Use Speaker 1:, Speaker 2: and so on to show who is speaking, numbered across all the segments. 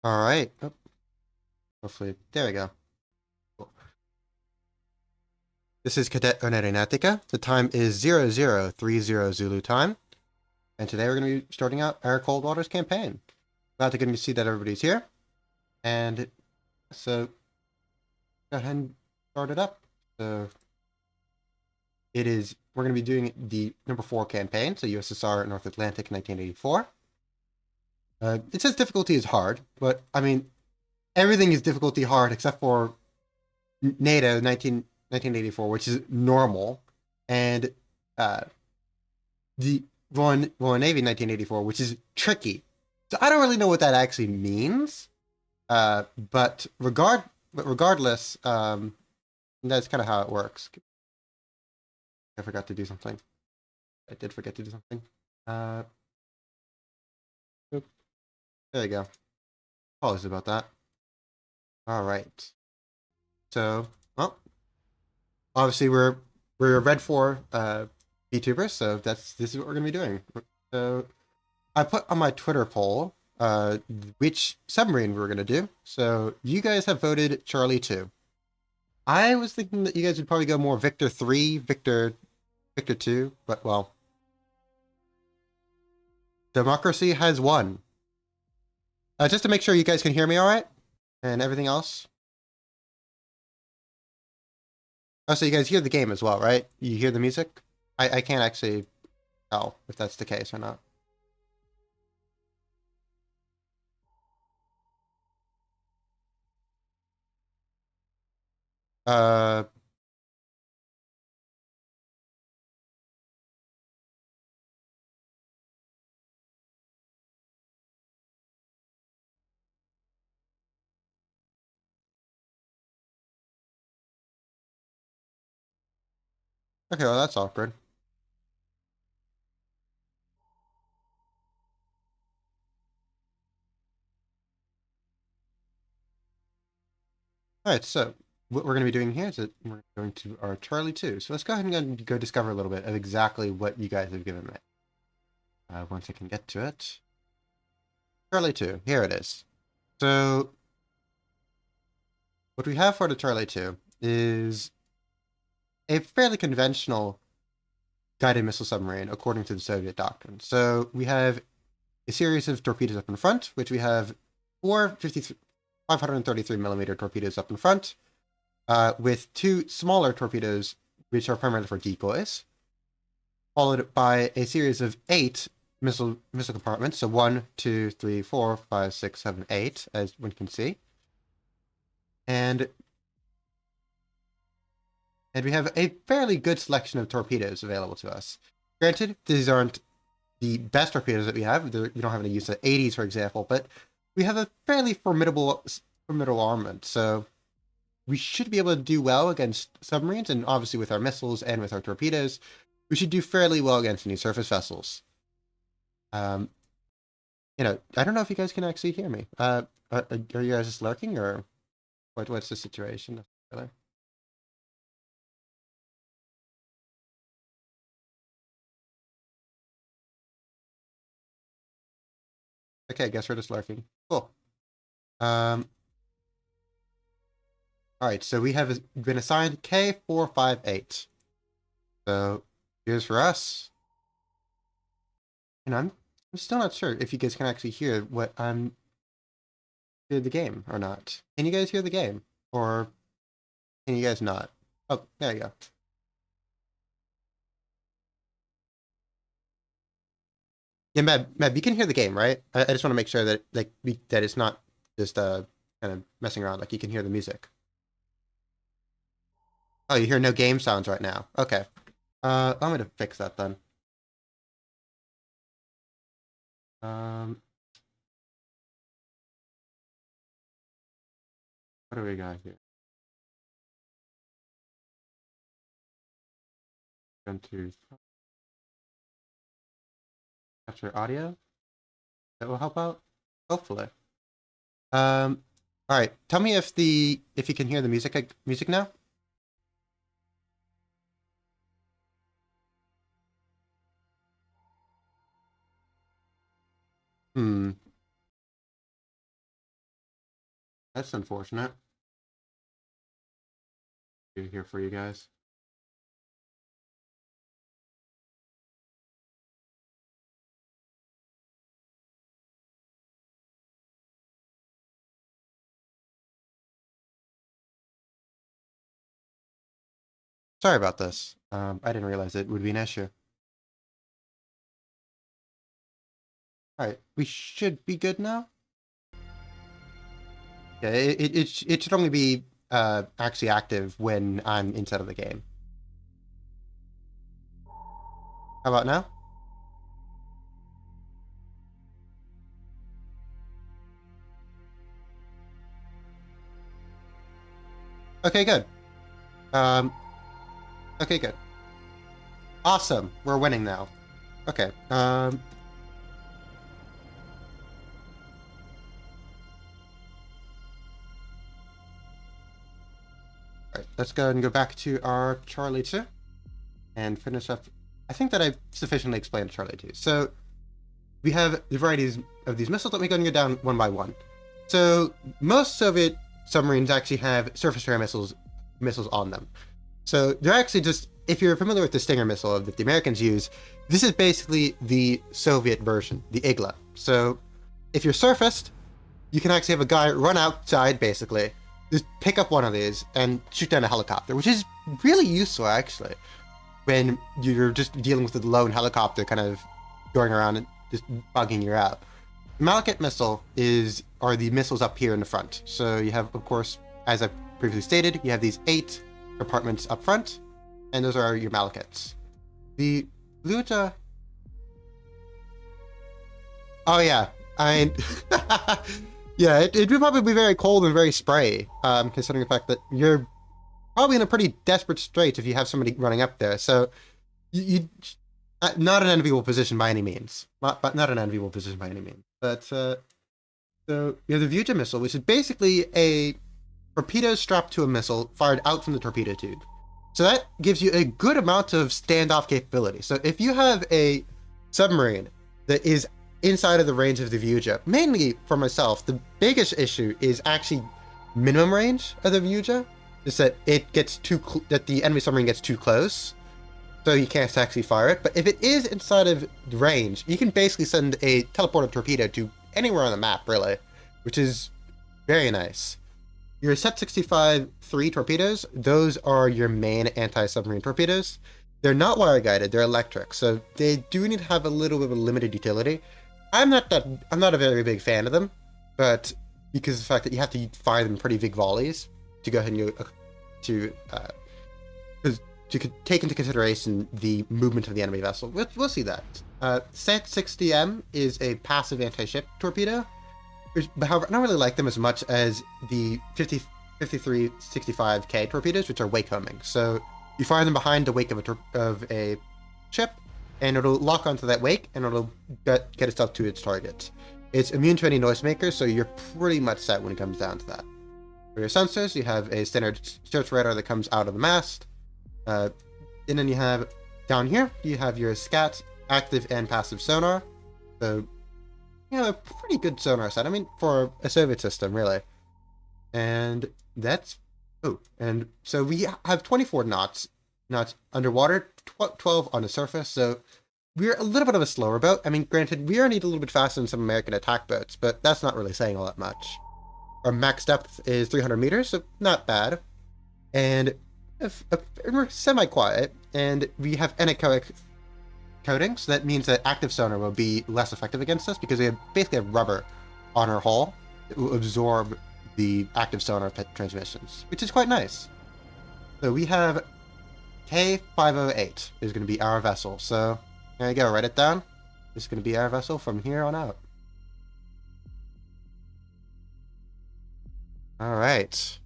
Speaker 1: All right. Oh, hopefully, there we go. Cool. This is Cadet Onerinautica. The time is 0030 Zulu time. And today we're going to be starting out our Cold Waters campaign. Glad to see that everybody's here. And so, go ahead and start it up. So, we're going to be doing the number 4 campaign, so USSR North Atlantic 1984. It says difficulty is hard, but I mean, everything is difficulty hard except for NATO 1984, which is normal, and uh, the Royal Navy 1984, which is tricky. So I don't really know what that actually means, but regardless, that's kind of how it works. I forgot to do something. I did forget to do something. Uh, there you go. Apologies about that. All right. So, well, obviously we're a Red 4 VTubers, so this is what we're gonna be doing. So I put on my Twitter poll which submarine we were gonna do. So you guys have voted Charlie 2. I was thinking that you guys would probably go more Victor 3, Victor 2, but well, democracy has won. Just to make sure you guys can hear me all right and everything else. Oh, so you guys hear the game as well, right? You hear the music? I can't actually tell if that's the case or not. Uh, okay, well that's awkward. All right, so what we're going to be doing here is that we're going to our Charlie 2. So let's go ahead and go discover a little bit of exactly what you guys have given me. Once I can get to it. Charlie 2, here it is. So what we have for the Charlie 2 is a fairly conventional guided missile submarine according to the Soviet doctrine. So we have a series of torpedoes up in front, which we have four 533 millimeter torpedoes up in front, with two smaller torpedoes, which are primarily for decoys, followed by a series of 8 missile compartments. So 1, 2, 3, 4, 5, 6, 7, 8, as one can see. And we have a fairly good selection of torpedoes available to us. Granted, these aren't the best torpedoes that we have. We don't have any use of 80s, for example, but we have a fairly formidable armament. So we should be able to do well against submarines, and obviously with our missiles and with our torpedoes, we should do fairly well against any surface vessels. Um, I don't know if you guys can actually hear me. Are you guys just lurking, or what's the situation? Okay, I guess we're just lurking. Cool. Um, all right, so we have been assigned K458. So here's for us. And I'm still not sure if you guys can actually hear what I'm hear the game or not. Can you guys hear the game? Or can you guys not? Oh, there you go. Yeah, Meb, you can hear the game, right? I just want to make sure that that it's not just kind of messing around. Like you can hear the music. Oh, you hear no game sounds right now. Okay. I'm gonna fix that then. Um, what do we got here? Going to capture audio. That will help out. Hopefully. Um, all right. Tell me if you can hear the music now. Hmm. That's unfortunate. Here for you guys. Sorry about this. I didn't realize it would be an issue. Alright, we should be good now. Yeah, it should only be actually active when I'm inside of the game. How about now? Okay, good. Um, okay, good. Awesome. We're winning now. Okay. Alright, let's go and go back to our Charlie 2 and finish up. I think that I've sufficiently explained Charlie 2. So we have the varieties of these missiles. Let me go and go down one by one. So most Soviet submarines actually have surface-to-air missiles on them. So they're actually just, if you're familiar with the Stinger missile that the Americans use, this is basically the Soviet version, the Igla. So if you're surfaced, you can actually have a guy run outside, basically, just pick up one of these and shoot down a helicopter, which is really useful, actually, when you're just dealing with a lone helicopter kind of going around and just bugging you out. The Malachite missile are the missiles up here in the front. So you have, of course, as I previously stated, you have these 8 compartments up front, and those are your Malachites. The Luta... Oh yeah, I yeah, it would probably be very cold and very spray, considering the fact that you're probably in a pretty desperate strait if you have somebody running up there. So you not an enviable position by any means. Not an enviable position by any means. But so you have the Vuja missile, which is basically a torpedo strapped to a missile fired out from the torpedo tube. So that gives you a good amount of standoff capability. So if you have a submarine that is inside of the range of the Vuja, mainly for myself, the biggest issue is actually minimum range of the Vuja, is that it gets that the enemy submarine gets too close, so you can't actually fire it. But if it is inside of range, you can basically send a teleported torpedo to anywhere on the map, really, which is very nice. Your Set 65-3 torpedoes, those are your main anti-submarine torpedoes. They're not wire-guided, they're electric, so they do need to have a little bit of a limited utility. I'm not a very big fan of them, but because of the fact that you have to fire them pretty big volleys to go ahead and to take into consideration the movement of the enemy vessel. We'll see that. Set 60M is a passive anti-ship torpedo. However, I don't really like them as much as the 53-65K torpedoes, which are wake homing. So you fire them behind the wake of a ship, and it'll lock onto that wake, and it'll get itself to its target. It's immune to any noisemakers, so you're pretty much set when it comes down to that. For your sensors, you have a standard search radar that comes out of the mast. And then you have, down here, you have your SCAT, active and passive sonar. So, a pretty good sonar set. I mean, for a Soviet system, really. And that's... Oh, and so we have 24 knots underwater, 12 on the surface, so we're a little bit of a slower boat. I mean, granted, we are indeed a little bit faster than some American attack boats, but that's not really saying all that much. Our max depth is 300 meters, so not bad. And we're semi-quiet, and we have anechoic coating, so that means that active sonar will be less effective against us because we basically have rubber on our hull that will absorb the active sonar transmissions, which is quite nice. So we have K508 is going to be our vessel. So there you go, write it down. This is going to be our vessel from here on out. All right.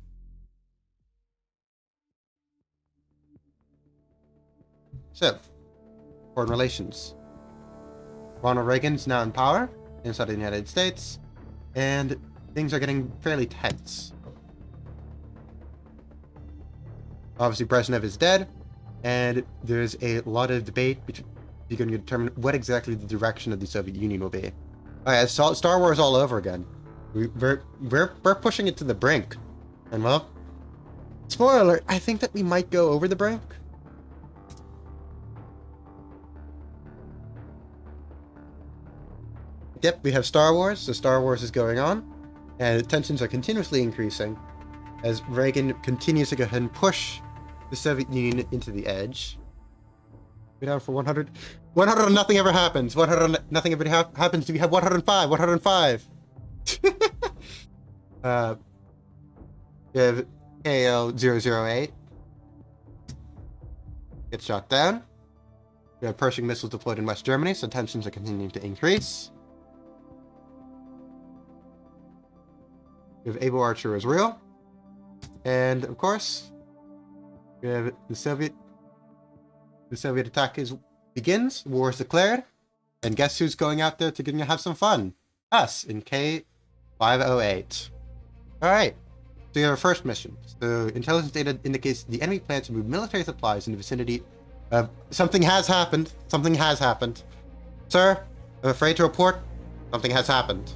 Speaker 1: So, foreign relations. Ronald Reagan's now in power inside the United States, and things are getting fairly tense. Obviously, Brezhnev is dead, and there's a lot of debate between you're going to determine what exactly the direction of the Soviet Union will be. Oh yeah, Star Wars all over again. We're pushing it to the brink. And well, spoiler alert, I think that we might go over the brink. Yep, we have Star Wars, so Star Wars is going on, and tensions are continuously increasing as Reagan continues to go ahead and push the Soviet Union into the edge. We're down for 100. 100 and nothing ever happens. 100 and nothing ever happens. Do we have 105? 105. We have KL-008. Gets shot down. We have Pershing missiles deployed in West Germany, so tensions are continuing to increase. We have Able Archer is real. And of course, we have the Soviet attack begins, war is declared, and guess who's going out there to have some fun? Us in K508. Alright, so we have our first mission. So intelligence data indicates the enemy plans to move military supplies in the vicinity of... Something has happened. Something has happened. Sir, I'm afraid to report, something has happened.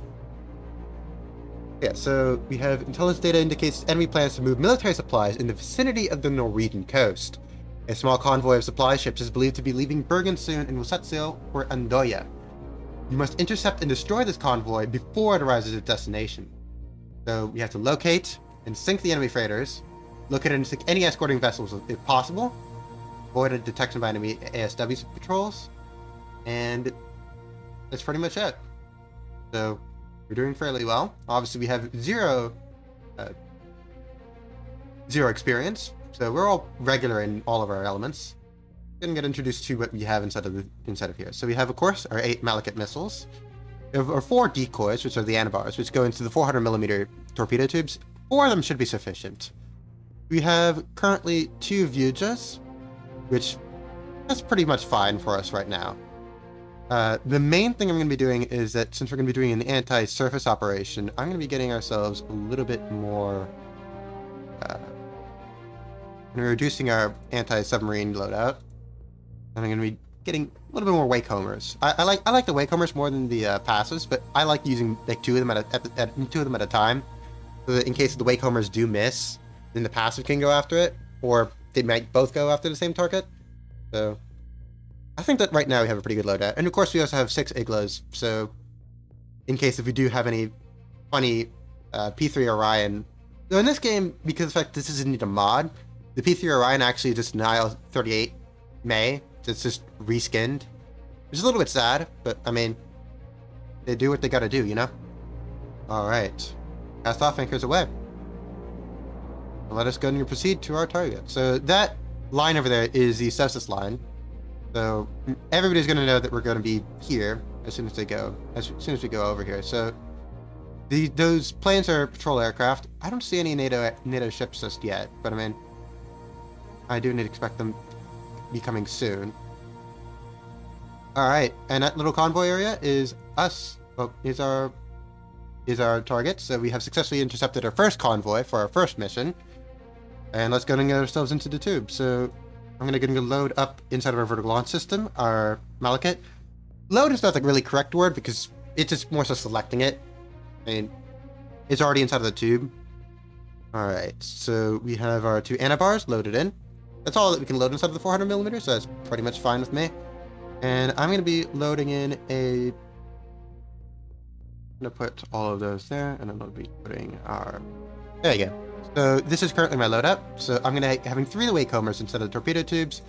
Speaker 1: Yeah, so we have intelligence data indicates enemy plans to move military supplies in the vicinity of the Norwegian coast. A small convoy of supply ships is believed to be leaving Bergen soon and will set sail for Andoya. You must intercept and destroy this convoy before it arrives at its destination. So we have to locate and sink the enemy freighters, locate and sink any escorting vessels if possible, avoid a detection by enemy ASW patrols, and that's pretty much it. So we're doing fairly well. Obviously, we have zero experience, so we're all regular in all of our elements. We're gonna get introduced to what we have inside of here. So we have, of course, our 8 Malachite missiles. We have our 4 decoys, which are the Anabars, which go into the 400mm torpedo tubes. 4 of them should be sufficient. We have currently 2 Vujas, which that's pretty much fine for us right now. The main thing I'm going to be doing is that since we're going to be doing an anti-surface operation, I'm going to be getting ourselves a little bit more... we're reducing our anti-submarine loadout. And I'm going to be getting a little bit more wake homers. I like the wake homers more than the passes, but I like using like 2 of them at a time, so that in case the wake homers do miss, then the passive can go after it, or they might both go after the same target. So I think that right now we have a pretty good loadout. And of course we also have 6 igloos, so in case if we do have any funny P3 Orion. So in this game, because of the fact this isn't a mod, the P3 Orion actually is just an IL-38 May. It's just reskinned. Which is a little bit sad, but I mean, they do what they gotta do, you know? Alright. Cast off, anchors away. Let us go and proceed to our target. So that line over there is the Celsius line. So everybody's going to know that we're going to be here as soon as we go over here. So those planes are patrol aircraft. I don't see any NATO ships just yet, but I mean, I do need to expect them to be coming soon. All right, and that little convoy area is us. Well, is our target. So we have successfully intercepted our first convoy for our first mission, and let's go and get ourselves into the tube. So I'm going to load up inside of our vertical launch system, our Malachite. Load is not the really correct word because it's just more so selecting it. I mean, it's already inside of the tube. Alright, so we have our 2 Anabars loaded in. That's all that we can load inside of the 400mm, so that's pretty much fine with me. And I'm going to be loading in a... I'm going to put all of those there, and I'm going to be putting our... There you go. So this is currently my loadout. So I'm going to having 3 wake homers instead of the torpedo tubes,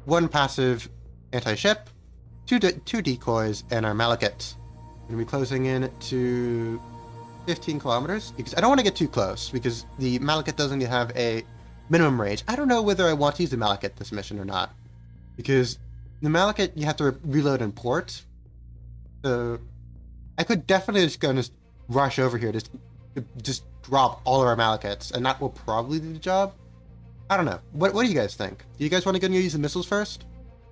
Speaker 1: 1 passive anti-ship, 2 decoys, and our Malachite. I'm going to be closing in to 15 kilometers because I don't want to get too close because the Malachite doesn't have a minimum range. I don't know whether I want to use the Malachite this mission or not because the Malachite you have to reload in port. So I could definitely just go and just rush over here, just drop all of our Malachites, and that will probably do the job. I don't know. What do you guys think? Do you guys want to go and use the missiles first?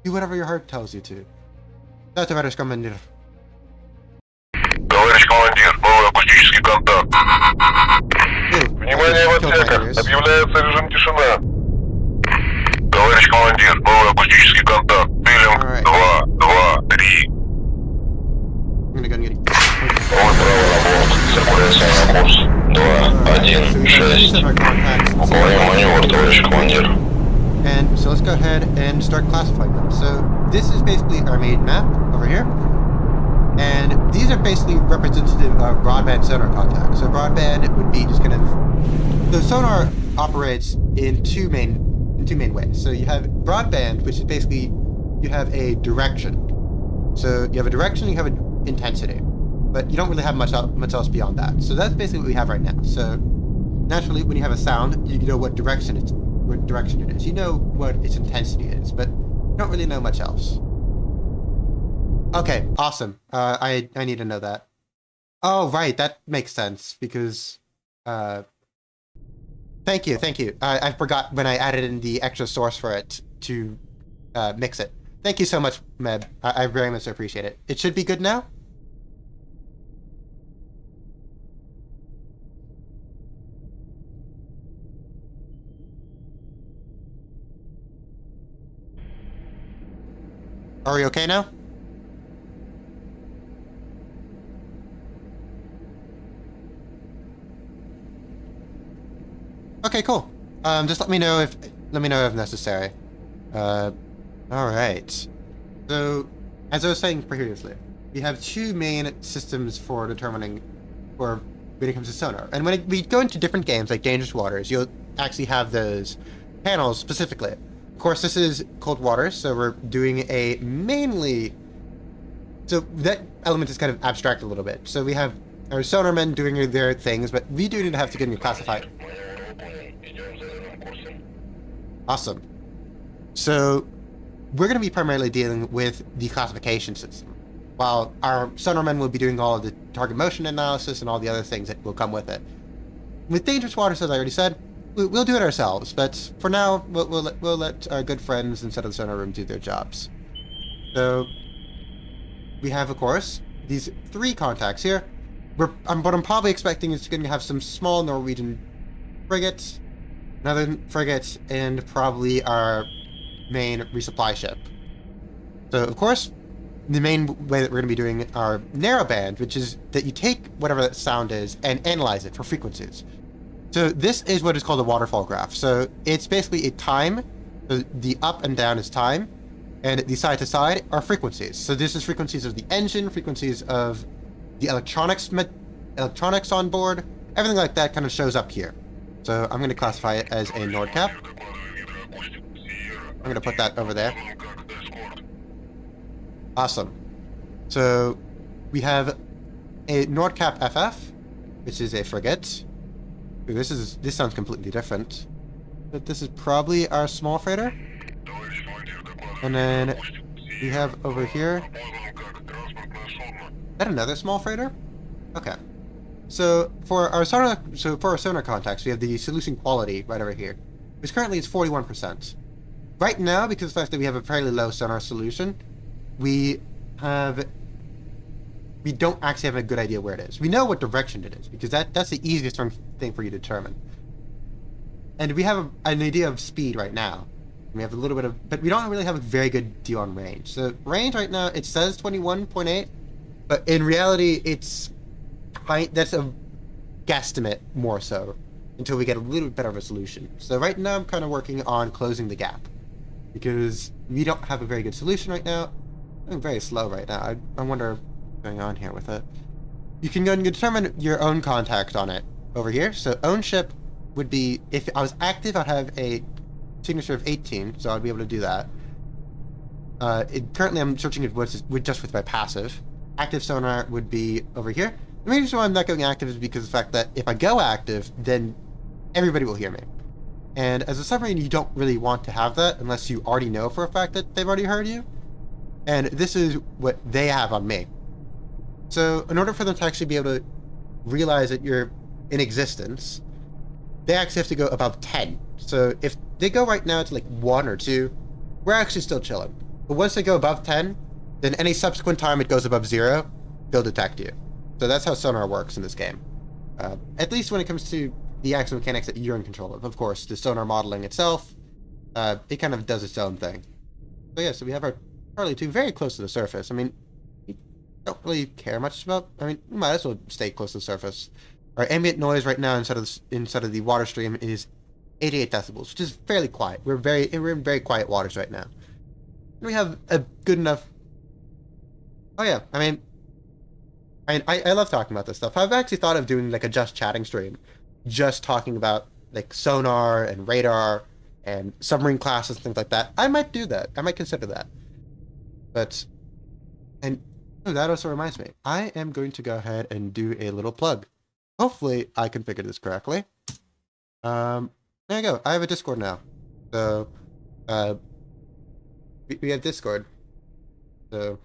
Speaker 1: Do whatever your heart tells you to. That's товарищ командир.
Speaker 2: Товарищ командир, был акустический контакт. Внимание в отсеках, объявляется режим тишина. Товарищ командир, был акустический контакт. Пилим 2, 2, 3.
Speaker 1: I'm gonna go and get it.
Speaker 2: Ой, право на борт. Циркуляция на
Speaker 1: go ahead and start classifying them. So this is basically our main map over here. And these are basically representative of broadband sonar contacts. So broadband would be just kind of... So sonar operates in two main ways. So you have broadband, which is basically you have a direction. So you have a direction, you have an intensity. But you don't really have much else beyond that. So that's basically what we have right now. So naturally, when you have a sound, you know what direction it is. You know what its intensity is, but you don't really know much else. Okay, awesome. I need to know that. Oh, right, that makes sense because thank you. I forgot when I added in the extra source for it to mix it. Thank you so much, Meb. I very much appreciate it. It should be good now? Are we okay now? Okay, cool. Just let me know if necessary. All right. So, as I was saying previously, we have two main systems for determining, or when it comes to sonar. And when we go into different games like Dangerous Waters, you'll actually have those panels specifically. Of course, this is Cold Waters, so we're doing a mainly... So that element is kind of abstract a little bit. So we have our sonarmen doing their things, but we do need to have to get them classified. Awesome. So we're going to be primarily dealing with the classification system, while our sonarmen will be doing all of the target motion analysis and all the other things that will come with it. With Dangerous Waters, as I already said, we'll do it ourselves, but for now, we'll let our good friends inside of the sonar room do their jobs. So we have, of course, these three contacts here. What I'm probably expecting is going to have some small Norwegian frigates, another frigate, and probably our main resupply ship. So, of course, the main way that we're going to be doing our narrowband, which is that you take whatever that sound is and analyze it for frequencies. So this is what is called a waterfall graph. So it's basically a time. So the up and down is time, and the side to side are frequencies. So this is frequencies of the engine, frequencies of the electronics on board, everything like that kind of shows up here. So I'm going to classify it as a Nordcap. I'm going to put that over there. Awesome. So we have a Nordcap FF, which is a frigate. Ooh, this sounds completely different. But this is probably our small freighter. And then we have over here. Is that another small freighter? Okay. So for our sonar contacts, we have the solution quality right over here, which currently is 41%. Right now, because of the fact that we have a fairly low sonar solution, we don't actually have a good idea where it is. We know what direction it is, because that's the easiest thing for you to determine. And we have an idea of speed right now. We have a little bit of, but we don't really have a very good deal on range. So range right now, it says 21.8, but in reality, that's a guesstimate more so, until we get a little bit better of a solution. So right now, I'm kind of working on closing the gap, because we don't have a very good solution right now. I'm very slow right now. I wonder what's going on here with it. You can go and determine your own contact on it over here. So own ship would be, if I was active, I'd have a signature of 18, so I'd be able to do that. Currently, I'm searching it just with my passive. Active sonar would be over here. The main reason why I'm not going active is because of the fact that if I go active, then everybody will hear me. And as a submarine, you don't really want to have that unless you already know for a fact that they've already heard you. And this is what they have on me. So in order for them to actually be able to realize that you're in existence, they actually have to go above 10. So if they go right now to like 1 or 2, we're actually still chilling. But once they go above 10, then any subsequent time it goes above 0, they'll detect you. So that's how sonar works in this game. At least when it comes to the actual mechanics that you're in control of. Of course, the sonar modeling itself, it kind of does its own thing. So yeah, so we have our Charlie 2 very close to the surface. I mean, we don't really care much about, we might as well stay close to the surface. Our ambient noise right now inside of the water stream is 88 decibels, which is fairly quiet. We're in very quiet waters right now. We have a good enough. Oh yeah, I love talking about this stuff. I've actually thought of doing like a just chatting stream, just talking about like sonar and radar and submarine classes and things like that. I might do that. I might consider that. But and oh, that also reminds me, I am going to go ahead and do a little plug. Hopefully, I configured this correctly. There you go. I have a Discord now, so uh, we have Discord. So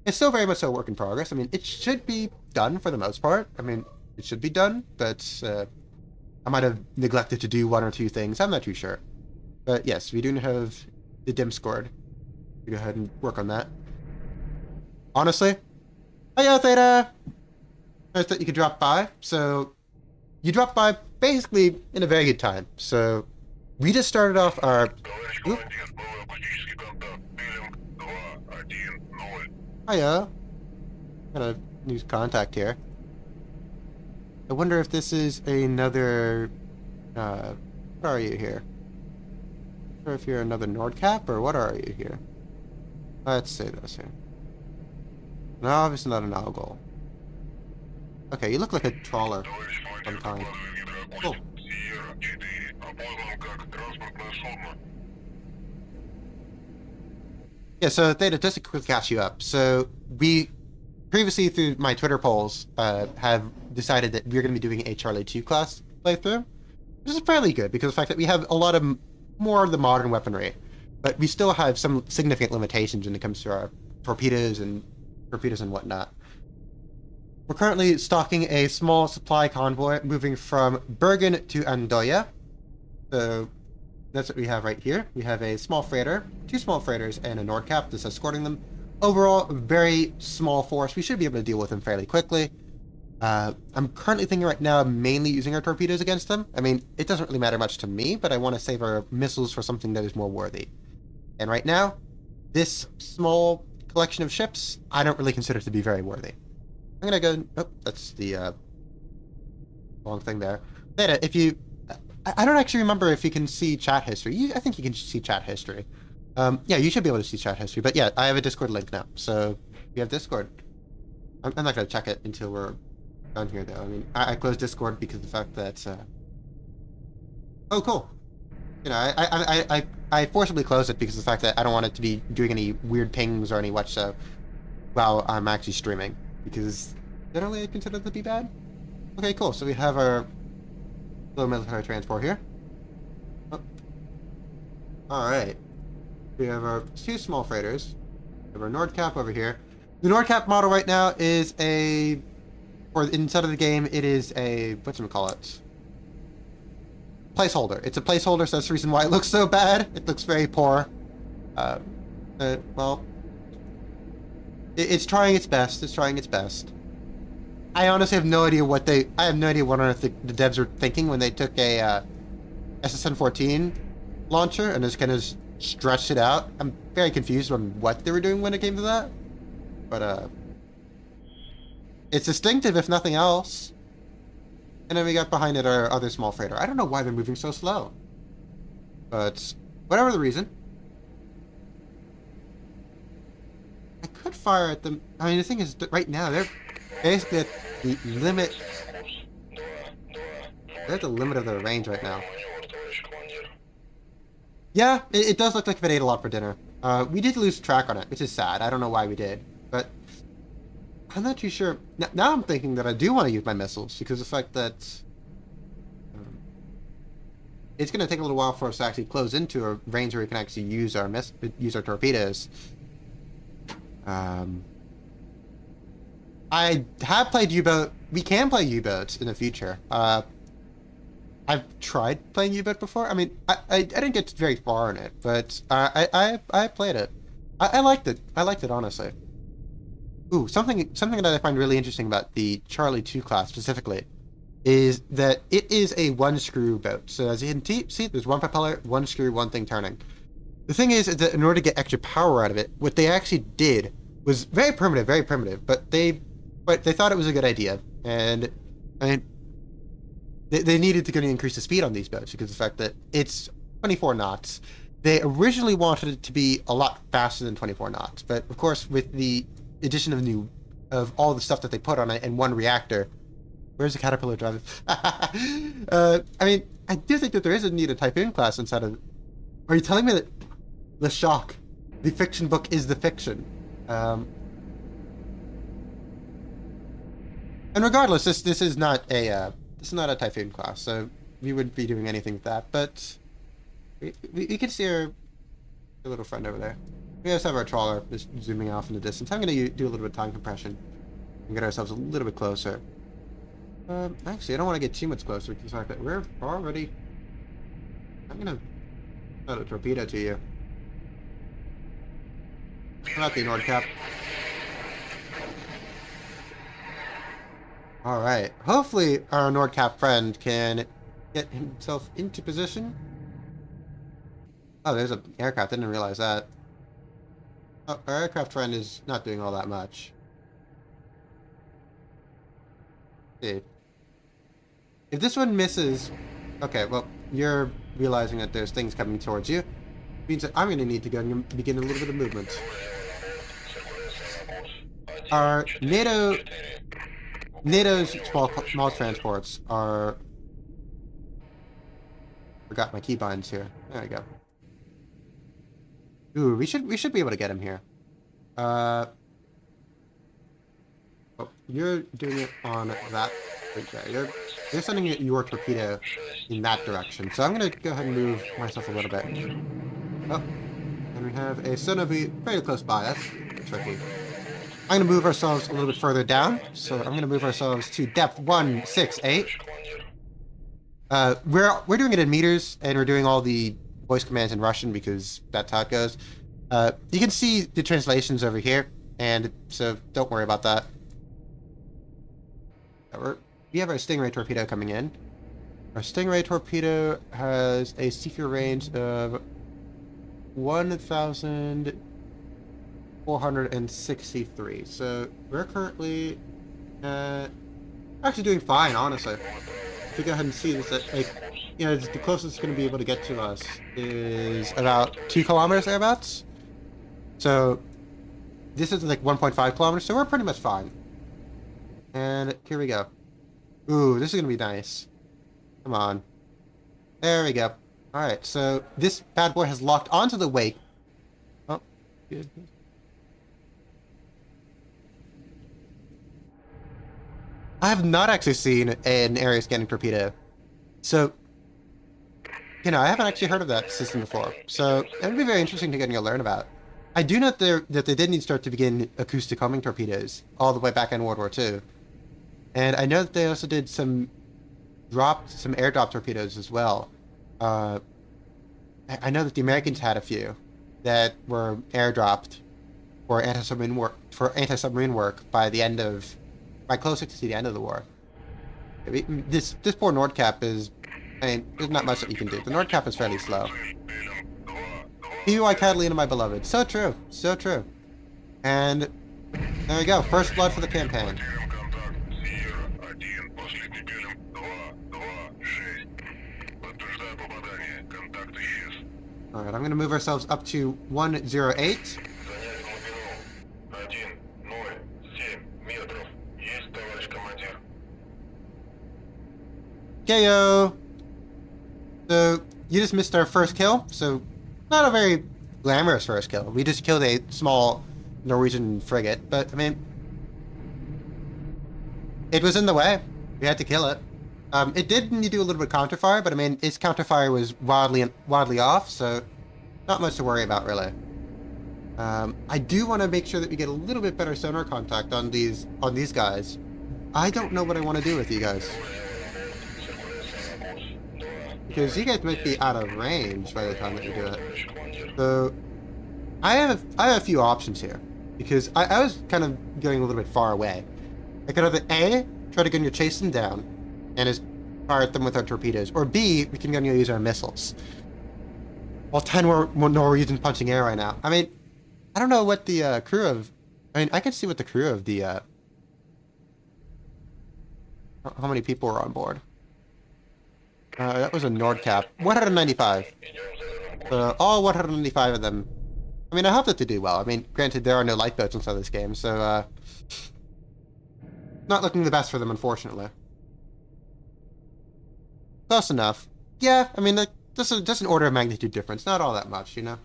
Speaker 1: it's still very much a work in progress. I mean, it should be done for the most part. I mean, it should be done, but I might have neglected to do one or two things. I'm not too sure. But yes, we do have the Discord. We go ahead and work on that. Honestly, hiyo Theta! Nice that you could drop by. So you dropped by basically in a very good time. So we just started off our. Oop. Hiya. Got a new contact here. I wonder if this is another. What are you here? I wonder if you're another Nordcap or what are you here? Let's say this here. No, obviously not an algal. Okay, you look like a trawler sometimes. Cool. Yeah, so Theta, just to quickly catch you up. So we previously, through my Twitter polls, have decided that we're going to be doing a Charlie 2 class playthrough, which is fairly good because of the fact that we have a lot of more of the modern weaponry, but we still have some significant limitations when it comes to our torpedoes and whatnot. We're currently stalking a small supply convoy moving from Bergen to Andoya. So that's what we have right here. We have a small freighter, two small freighters, and a Nordcap that's escorting them. Overall, very small force. We should be able to deal with them fairly quickly. I'm currently thinking right now mainly using our torpedoes against them. I mean, it doesn't really matter much to me, but I want to save our missiles for something that is more worthy. And right now, this small collection of ships, I don't really consider to be very worthy. I'm gonna go. Oh, that's the wrong thing there. Theta, if you, I don't actually remember if you can see chat history. I think you can see chat history. Yeah, you should be able to see chat history. But yeah, I have a Discord link now, so you have Discord. I'm not gonna check it until we're done here, though. I mean, I closed Discord because of the fact that. Oh, cool. You know, I forcibly closed it because of the fact that I don't want it to be doing any weird pings or any what so while I'm actually streaming. Because generally I consider that to be bad. Okay, cool. So we have our little military transport here. Oh. Alright. We have our two small freighters. We have our Nordcap over here. The Nordcap model right now is a... Or inside of the game, it is a... Whatchamacallit? Placeholder. It's a placeholder, so that's the reason why it looks so bad. It looks very poor. Well... It's trying its best. It's trying its best. I honestly have no idea what they... I have no idea what on earth the devs were thinking when they took a SSN-14 launcher and just kind of stretched it out. I'm very confused on what they were doing when it came to that. But, it's distinctive if nothing else. And then we got behind it our other small freighter. I don't know why they're moving so slow. But, whatever the reason. I could fire at them. I mean, the thing is, right now, they're basically at the limit. They're at the limit of their range right now. Yeah, it does look like it ate a lot for dinner. We did lose track on it, which is sad. I don't know why we did. But I'm not too sure. Now I'm thinking that I do want to use my missiles because of the fact that it's going to take a little while for us to actually close into a range where we can actually use our torpedoes. I have played U-boat. We can play U-boats in the future. I've tried playing U-boat before. I mean, I didn't get very far in it, but I played it. I liked it. I liked it honestly. Ooh, something that I find really interesting about the Charlie 2 class specifically is that it is a one-screw boat. So as you can see, there's one propeller, one screw, one thing turning. The thing is that in order to get extra power out of it, what they actually did was very primitive, but they thought it was a good idea. And I mean, they needed to go and increase the speed on these boats because of the fact that it's 24 knots. They originally wanted it to be a lot faster than 24 knots, but of course, with the addition of all the stuff that they put on it in one reactor, where's the Caterpillar driving? I mean, I do think that there is a need a Typhoon class inside of. Are you telling me that the shock, the fiction book is the fiction? And regardless, this is not a Typhoon class, so we wouldn't be doing anything with that. But we can see our little friend over there. We just have our trawler just zooming off in the distance. I'm going to do a little bit of time compression and get ourselves a little bit closer. Actually, I don't want to get too much closer because the fact that we're already. I'm going to throw a torpedo to you. Not the Nordcap. Alright. Hopefully our Nordcap friend can get himself into position. Oh, there's an aircraft. I didn't realize that. Oh, our aircraft friend is not doing all that much. Let's see. If this one misses... Okay, well, you're realizing that there's things coming towards you. It means that I'm going to need to go and begin a little bit of movement. Our NATO's small transports are... Forgot my keybinds here. There we go. Ooh, we should be able to get him here. Oh, you're doing it on that right there. You're sending your torpedo in that direction. So I'm gonna go ahead and move myself a little bit. Oh, and we have a Sonobu very close by. That's tricky. I'm gonna move ourselves a little bit further down. So I'm gonna move ourselves to depth 168. We're doing it in meters, and we're doing all the voice commands in Russian because that's how it goes. You can see the translations over here, and so don't worry about that. We have our Stingray torpedo coming in. Our Stingray torpedo has a seeker range of 1,463. So we're currently actually doing fine, honestly. If we go ahead and see this, like, you know, the closest it's going to be able to get to us is about 2 kilometers thereabouts. So this is like 1.5 kilometers, so we're pretty much fine. And here we go. Ooh, this is going to be nice. Come on. There we go. Alright, so this bad boy has locked onto the wake. Oh, good. I have not actually seen an area scanning torpedo. So, you know, I haven't actually heard of that system before. So, it would be very interesting to get and learn about. I do know that they did need to start to begin acoustic homing torpedoes all the way back in World War II. And I know that they also did some airdrop torpedoes as well. I know that the Americans had a few that were airdropped for anti-submarine work by closer to the end of the war. This poor Nordcap is, I mean, there's not much that you can do. The Nordcap is fairly slow. PUI Catalina, my beloved. So true. So true. And there we go. First blood for the campaign. Alright, I'm going to move ourselves up to 108. KO! So, you just missed our first kill, so not a very glamorous first kill. We just killed a small Norwegian frigate, but, I mean, it was in the way. We had to kill it. It did need to do a little bit of counterfire, but, I mean, its counterfire was wildly off, so not much to worry about, really. I do want to make sure that we get a little bit better sonar contact on these guys. I don't know what I want to do with you guys. Because you guys might be out of range by the time that you do it. So, I have a few options here. Because I was kind of going a little bit far away. I could either A, try to go and chase them down, and just fire at them with our torpedoes. Or B, we can go and use our missiles. Well, 10 more Norwegians punching air right now. I mean, I don't know what the crew of... I mean, I can see what the crew of the... how many people were on board. That was a Nordcap. 195. All 195 of them. I mean, I hope that they do well. I mean, granted, there are no lifeboats inside this game, so, not looking the best for them, unfortunately. Close enough. Yeah, I mean, just an order of magnitude difference. Not all that much, you know?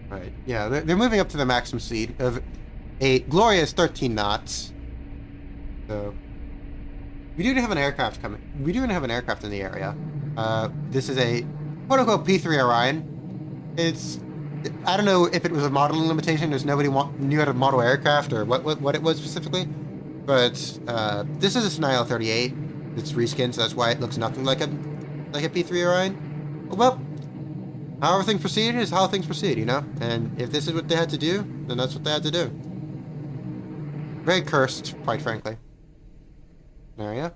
Speaker 1: Right. Yeah, they're moving up to the maximum speed of a glorious 13 knots. So, we do have an aircraft coming. We do have an aircraft in the area. This is a quote-unquote P3 Orion. It's... I don't know if it was a modeling limitation. There's nobody knew how to model aircraft or what it was specifically. But this is a Snile 38. It's reskin, so that's why it looks nothing like a P3 Orion. Well, however things proceed is how things proceed, you know? And if this is what they had to do, then that's what they had to do. Very cursed, quite frankly. There you go.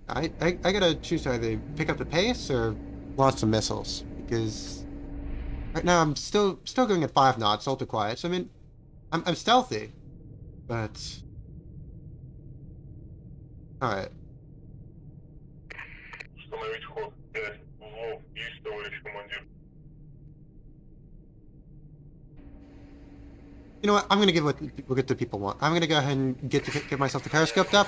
Speaker 1: I gotta choose to either pick up the pace or launch some missiles. Because right now I'm still going at 5 knots, ultra quiet. So I mean, I'm stealthy. But... Alright.
Speaker 2: Установить ход 5 узлов. Есть, товарищ командир.
Speaker 1: You know what? I'm gonna give what the people want. I'm gonna go ahead and get myself the periscoped up,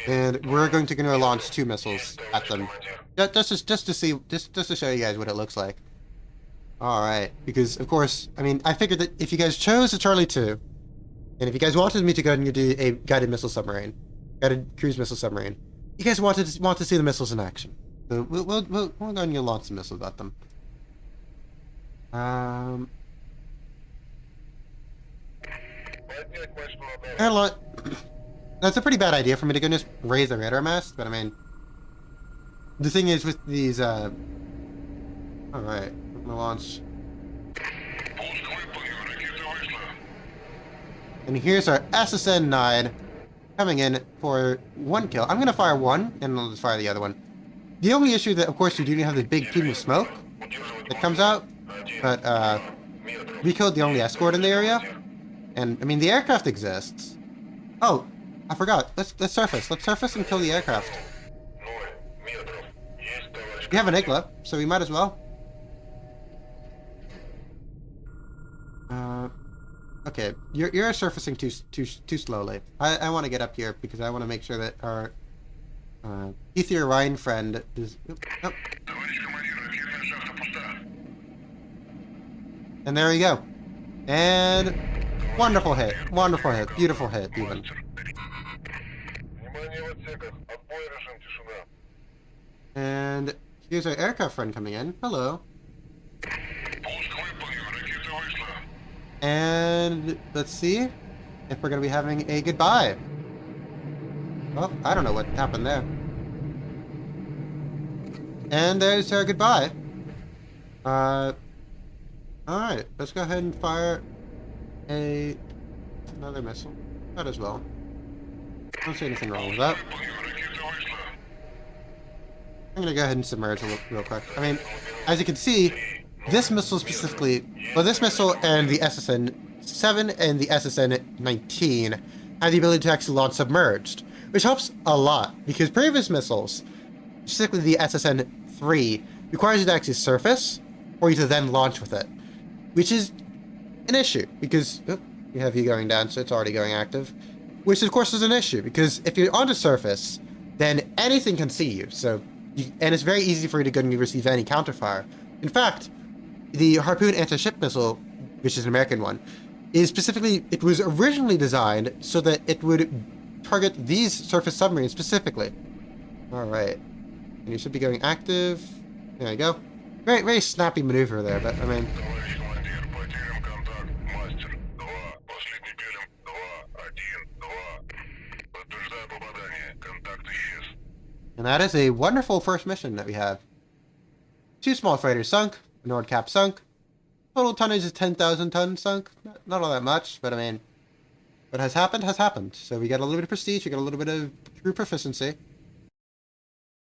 Speaker 1: and we're going to launch 2 missiles at them, just to show you guys what it looks like. All right, because of course, I mean, I figured that if you guys chose the Charlie 2, and if you guys wanted me to go and do a guided cruise missile submarine, you guys want to see the missiles in action. So we'll go and launch some missiles at them. That's a pretty bad idea for me to go and just raise the radar mast, but I mean, the thing is with these, alright, I'm gonna launch. And here's our SSN-9 coming in for 1 kill. I'm gonna fire 1, and I'll just fire the other one. The only issue that, of course, you do have the big plume of smoke that comes out, but, we killed the only escort in the area. And, I mean, the aircraft exists. Oh, I forgot. Let's surface. Let's surface and kill the aircraft. We have an Igla, so we might as well. Okay, you're surfacing too slowly. I want to get up here because I want to make sure that our Ether Ryan friend is... Oh. And there we go. And wonderful hit, beautiful hit, even. And here's our aircraft friend coming in. Hello. And let's see if we're going to be having a goodbye. Well, I don't know what happened there. And there's our goodbye. Alright, let's go ahead and fire another missile. Might as well. I don't see anything wrong with that. I'm gonna go ahead and submerge real quick. I mean, as you can see, this missile specifically, well, this missile and the SSN-7 and the SSN-19 have the ability to actually launch submerged, which helps a lot, because previous missiles, specifically the SSN-3, requires you to actually surface, or you to then launch with it, which is an issue, because we have you going down, so it's already going active, which of course is an issue, because if you're on the surface, then anything can see you, and it's very easy for you to go and receive any counterfire. In fact, the Harpoon anti-ship missile, which is an American one, it was originally designed so that it would target these surface submarines specifically. Alright. And you should be going active. There you go. Very, very snappy maneuver there, but I mean... And that is a wonderful first mission that we have. 2 small freighters sunk, a Nordcap sunk. Total tonnage is 10,000 tons sunk. Not all that much, but I mean, what has happened has happened. So we got a little bit of prestige, we got a little bit of crew proficiency,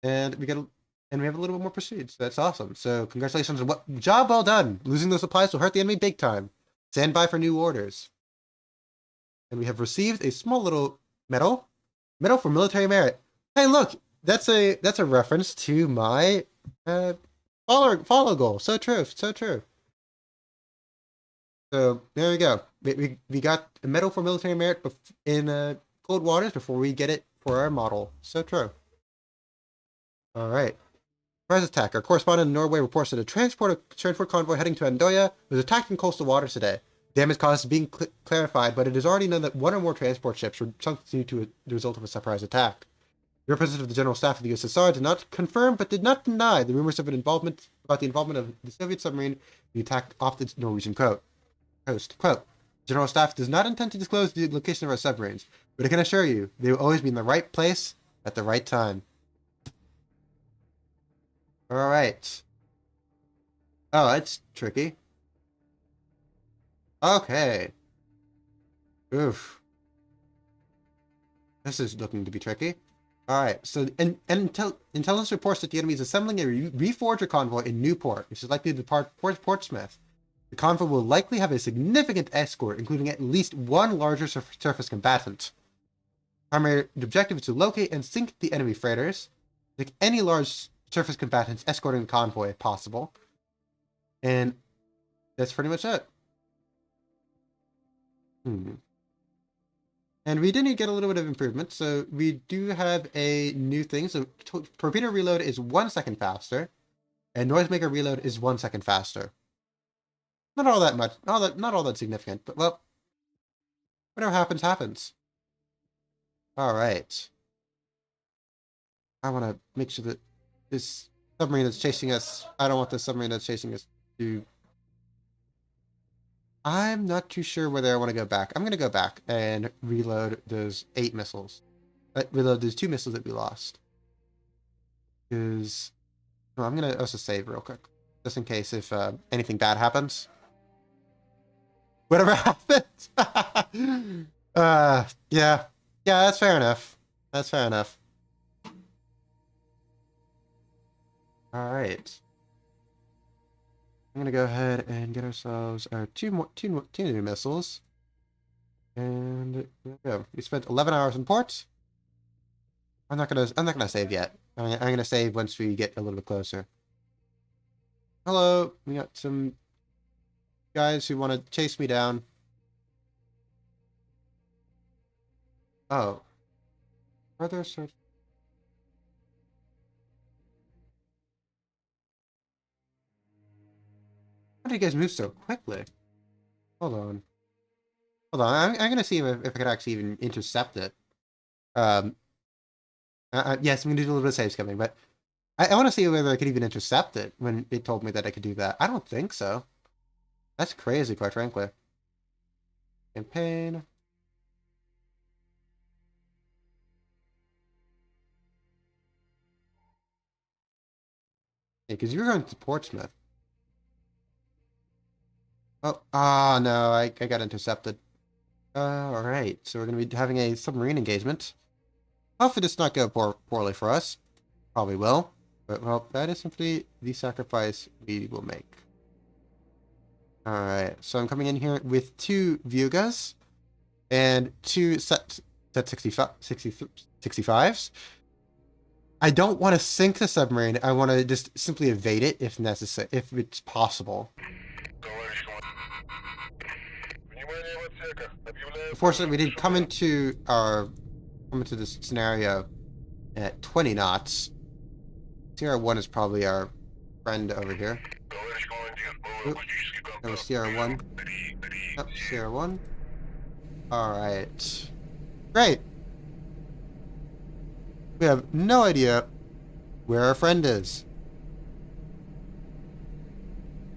Speaker 1: and we have a little bit more prestige. So that's awesome. So congratulations on job well done. Losing those supplies will hurt the enemy big time. Stand by for new orders. And we have received a small little Medal? Medal for military merit. Hey, look, that's a reference to my follow goal. So true, so true. So there we go. We got a medal for military merit in cold waters before we get it for our model. So true. All right. Surprise attack. Our correspondent in Norway reports that a transport convoy heading to Andoya was attacked in coastal waters today. Damage caused is being clarified, but it is already known that one or more transport ships were sunk due to the result of a surprise attack. The representative of the General Staff of the USSR did not confirm but did not deny the rumors of the involvement of the Soviet submarine in the attack off the Norwegian coast. Quote, General Staff does not intend to disclose the location of our submarines, but I can assure you they will always be in the right place at the right time. Alright. Oh, that's tricky. Okay. Oof. This is looking to be tricky. Alright, so intelligence reports that the enemy is assembling a reforger convoy in Newport, which is likely to depart Portsmouth. The convoy will likely have a significant escort, including at least one larger surface combatant. Primary objective is to locate and sink the enemy freighters, like any large surface combatants escorting the convoy if possible. And that's pretty much it. And we did get a little bit of improvement, so we do have a new thing. So torpedo reload is 1 second faster, and noisemaker reload is 1 second faster. Not all that much, not all that significant, but well, whatever happens, happens. All right. I want to make sure that this submarine that's chasing us, I don't want the submarine that's chasing us to... I'm not too sure whether I want to go back. I'm going to go back and reload those 8 missiles. Reload those 2 missiles that we lost. Because... well, I'm going to also save real quick. Just in case if anything bad happens. Whatever happens! Yeah. Yeah, that's fair enough. That's fair enough. Alright. I'm gonna go ahead and get ourselves our two new missiles. And there we go. We spent 11 hours in port. I'm not gonna save yet. I'm gonna save once we get a little bit closer. Hello, we got some guys who want to chase me down. Oh. Further search. How do you guys move so quickly? Hold on. Hold on. I'm gonna see if I could actually even intercept it. Yes, I'm gonna do a little bit of save skimming, but I want to see whether I could even intercept it when it told me that I could do that. I don't think so. That's crazy, quite frankly. Campaign. Yeah, because you're going to Portsmouth. Oh, no, I got intercepted. Alright, so we're going to be having a submarine engagement. Hopefully this not go poorly for us. Probably will. But, well, that is simply the sacrifice we will make. Alright, so I'm coming in here with 2 Vugas and 2 Set 65s. I don't want to sink the submarine. I want to just simply evade it if necessary, if it's possible. Unfortunately, we did come into this scenario at 20 knots. CR1 is probably our friend over here. Oop, that was CR1. Yep, CR1. Alright. Great! We have no idea where our friend is.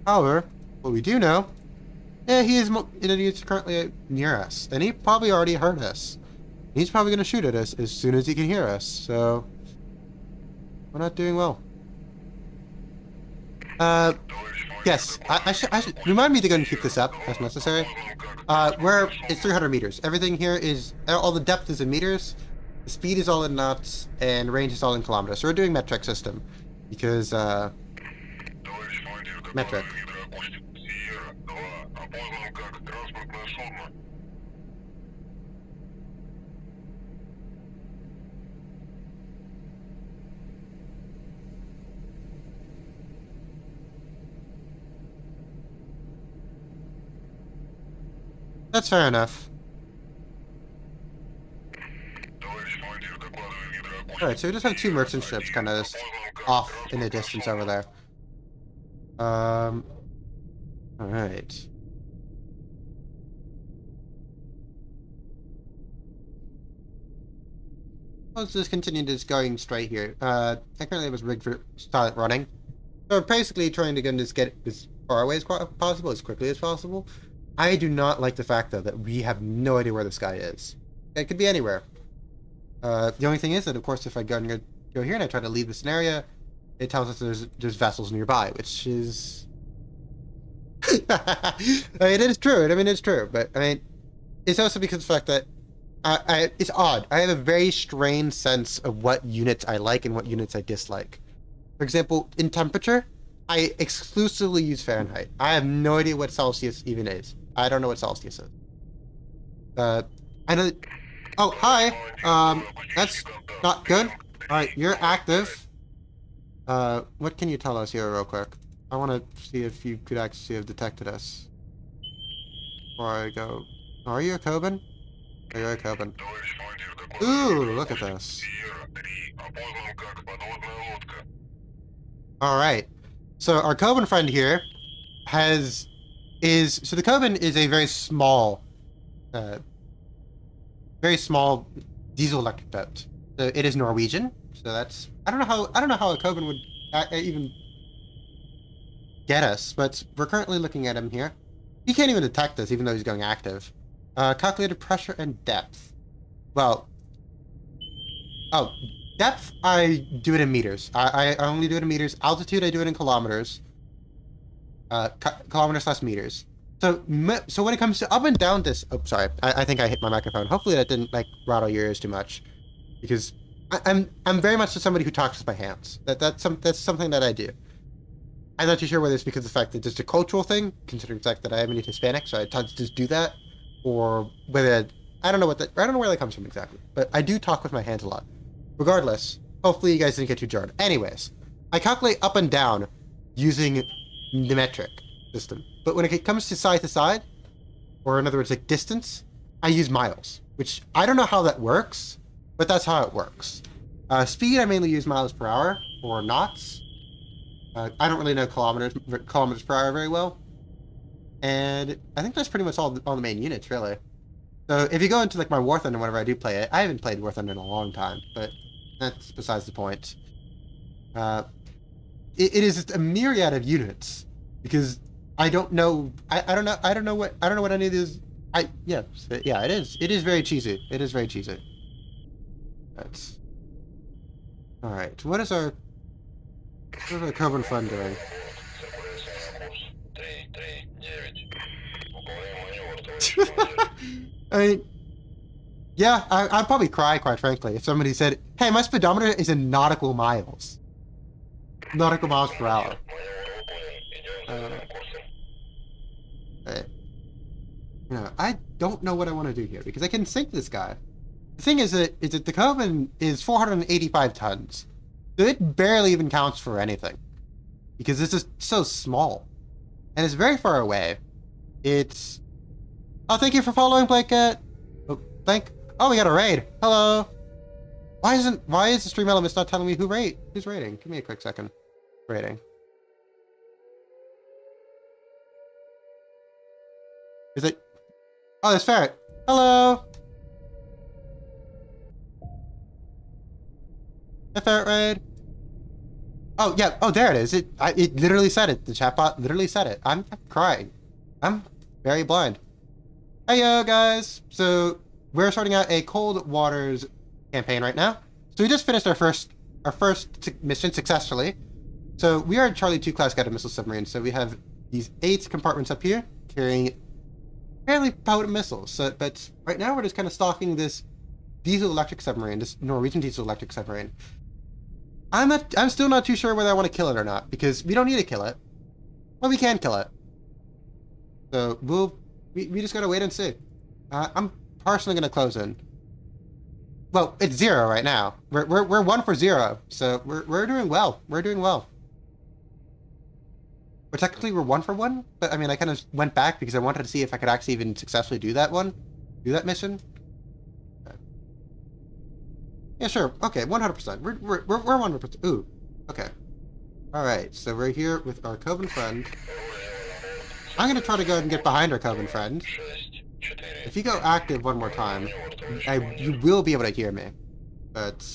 Speaker 1: However, what we do know, yeah, he is currently near us, and he probably already heard us. He's probably going to shoot at us as soon as he can hear us, so we're not doing well. Yes, I should remind me to go and keep this up as necessary. It's 300 meters. Everything here is, all the depth is in meters, the speed is all in knots, and range is all in kilometers. So we're doing metric system, because, metric. That's fair enough. Alright, so we just have two merchant ships kind of off in the distance over there. Alright. Let's just continue just going straight here. I currently was rigged for silent running. So I'm basically trying to just get as far away as possible, as quickly as possible. I do not like the fact, though, that we have no idea where this guy is. It could be anywhere. The only thing is that, of course, if I go here and I try to leave this area, it tells us there's vessels nearby, which is... I mean, it is true. I mean, it's true. But, I mean, it's also because of the fact that it's odd. I have a very strange sense of what units I like and what units I dislike. For example, in temperature, I exclusively use Fahrenheit. I have no idea what Celsius even is. I don't know what Celsius is. I know... Oh, hi! That's not good. Alright, you're active. What can you tell us here real quick? I want to see if you could actually have detected us. Before I go... Are you a Coben? Oh, you're a Coben. Ooh, look at this. Alright. So our Coben friend here so the Coben is a very small diesel electric boat. So it is Norwegian. So that's I don't know how a Coben would even get us, but we're currently looking at him here. He can't even detect us, even though he's going active. Calculated pressure and depth. Well, depth I do it in meters. I only do it in meters. Altitude I do it in kilometers. Kilometers less meters. So when it comes to up and down this, oh sorry, I think I hit my microphone. Hopefully that didn't like rattle your ears too much, because I'm very much somebody who talks with my hands. That's something that I do. I'm not too sure whether it's because of the fact that it's a cultural thing, considering the fact that I am Hispanic, so I tend to just do that, or whether I don't know where that comes from exactly. But I do talk with my hands a lot. Regardless, hopefully you guys didn't get too jarred. Anyways, I calculate up and down using the metric system. But when it comes to side, or in other words, like distance, I use miles, which I don't know how that works, but that's how it works. Speed, I mainly use miles per hour, or knots. I don't really know kilometers per hour very well. And I think that's pretty much all the main units, really. So if you go into like my War Thunder whenever I do play it, I haven't played War Thunder in a long time, but that's besides the point. It is just a myriad of units, because I don't know what any of these. It is very cheesy. It is very cheesy. That's all right. What is our Coben friend doing? I mean, yeah, I'd probably cry, quite frankly, if somebody said, "Hey, my speedometer is in nautical miles per hour." I don't know what I want to do here, because I can sink this guy. The thing is that the Coven is 485 tons, so it barely even counts for anything, because it's just so small, and it's very far away. It's... Oh, thank you for following, Blanket. Oh, we got a raid. Hello. Why is the stream elements not telling me who's raiding? Give me a quick second. Raiding. Is it? Oh, there's Ferret. Hello. The Ferret raid. Oh yeah. Oh, there it is. It literally said it. The chatbot literally said it. I'm crying. I'm very blind. Hey yo guys. So we're starting out a Cold Waters campaign right now. So we just finished our first mission successfully. So we are a Charlie 2 class guided missile submarine. So we have these 8 compartments up here carrying fairly potent missiles. So, but right now we're just kind of stalking this diesel electric submarine, this Norwegian diesel electric submarine. I'm still not too sure whether I want to kill it or not, because we don't need to kill it. Well, we can kill it. So we just gotta wait and see. I'm personally gonna close in. Well, it's 0 right now. We're 1 for 0, so we're doing well. We're doing well. But technically we're 1 for 1, but I mean, I kind of went back because I wanted to see if I could actually even successfully do that mission. Yeah, sure. Okay, 100%. We're 100%. Ooh, okay. All right, so we're here with our Coven friend. I'm gonna try to go ahead and get behind our Coven friend. If you go active one more time, you will be able to hear me. But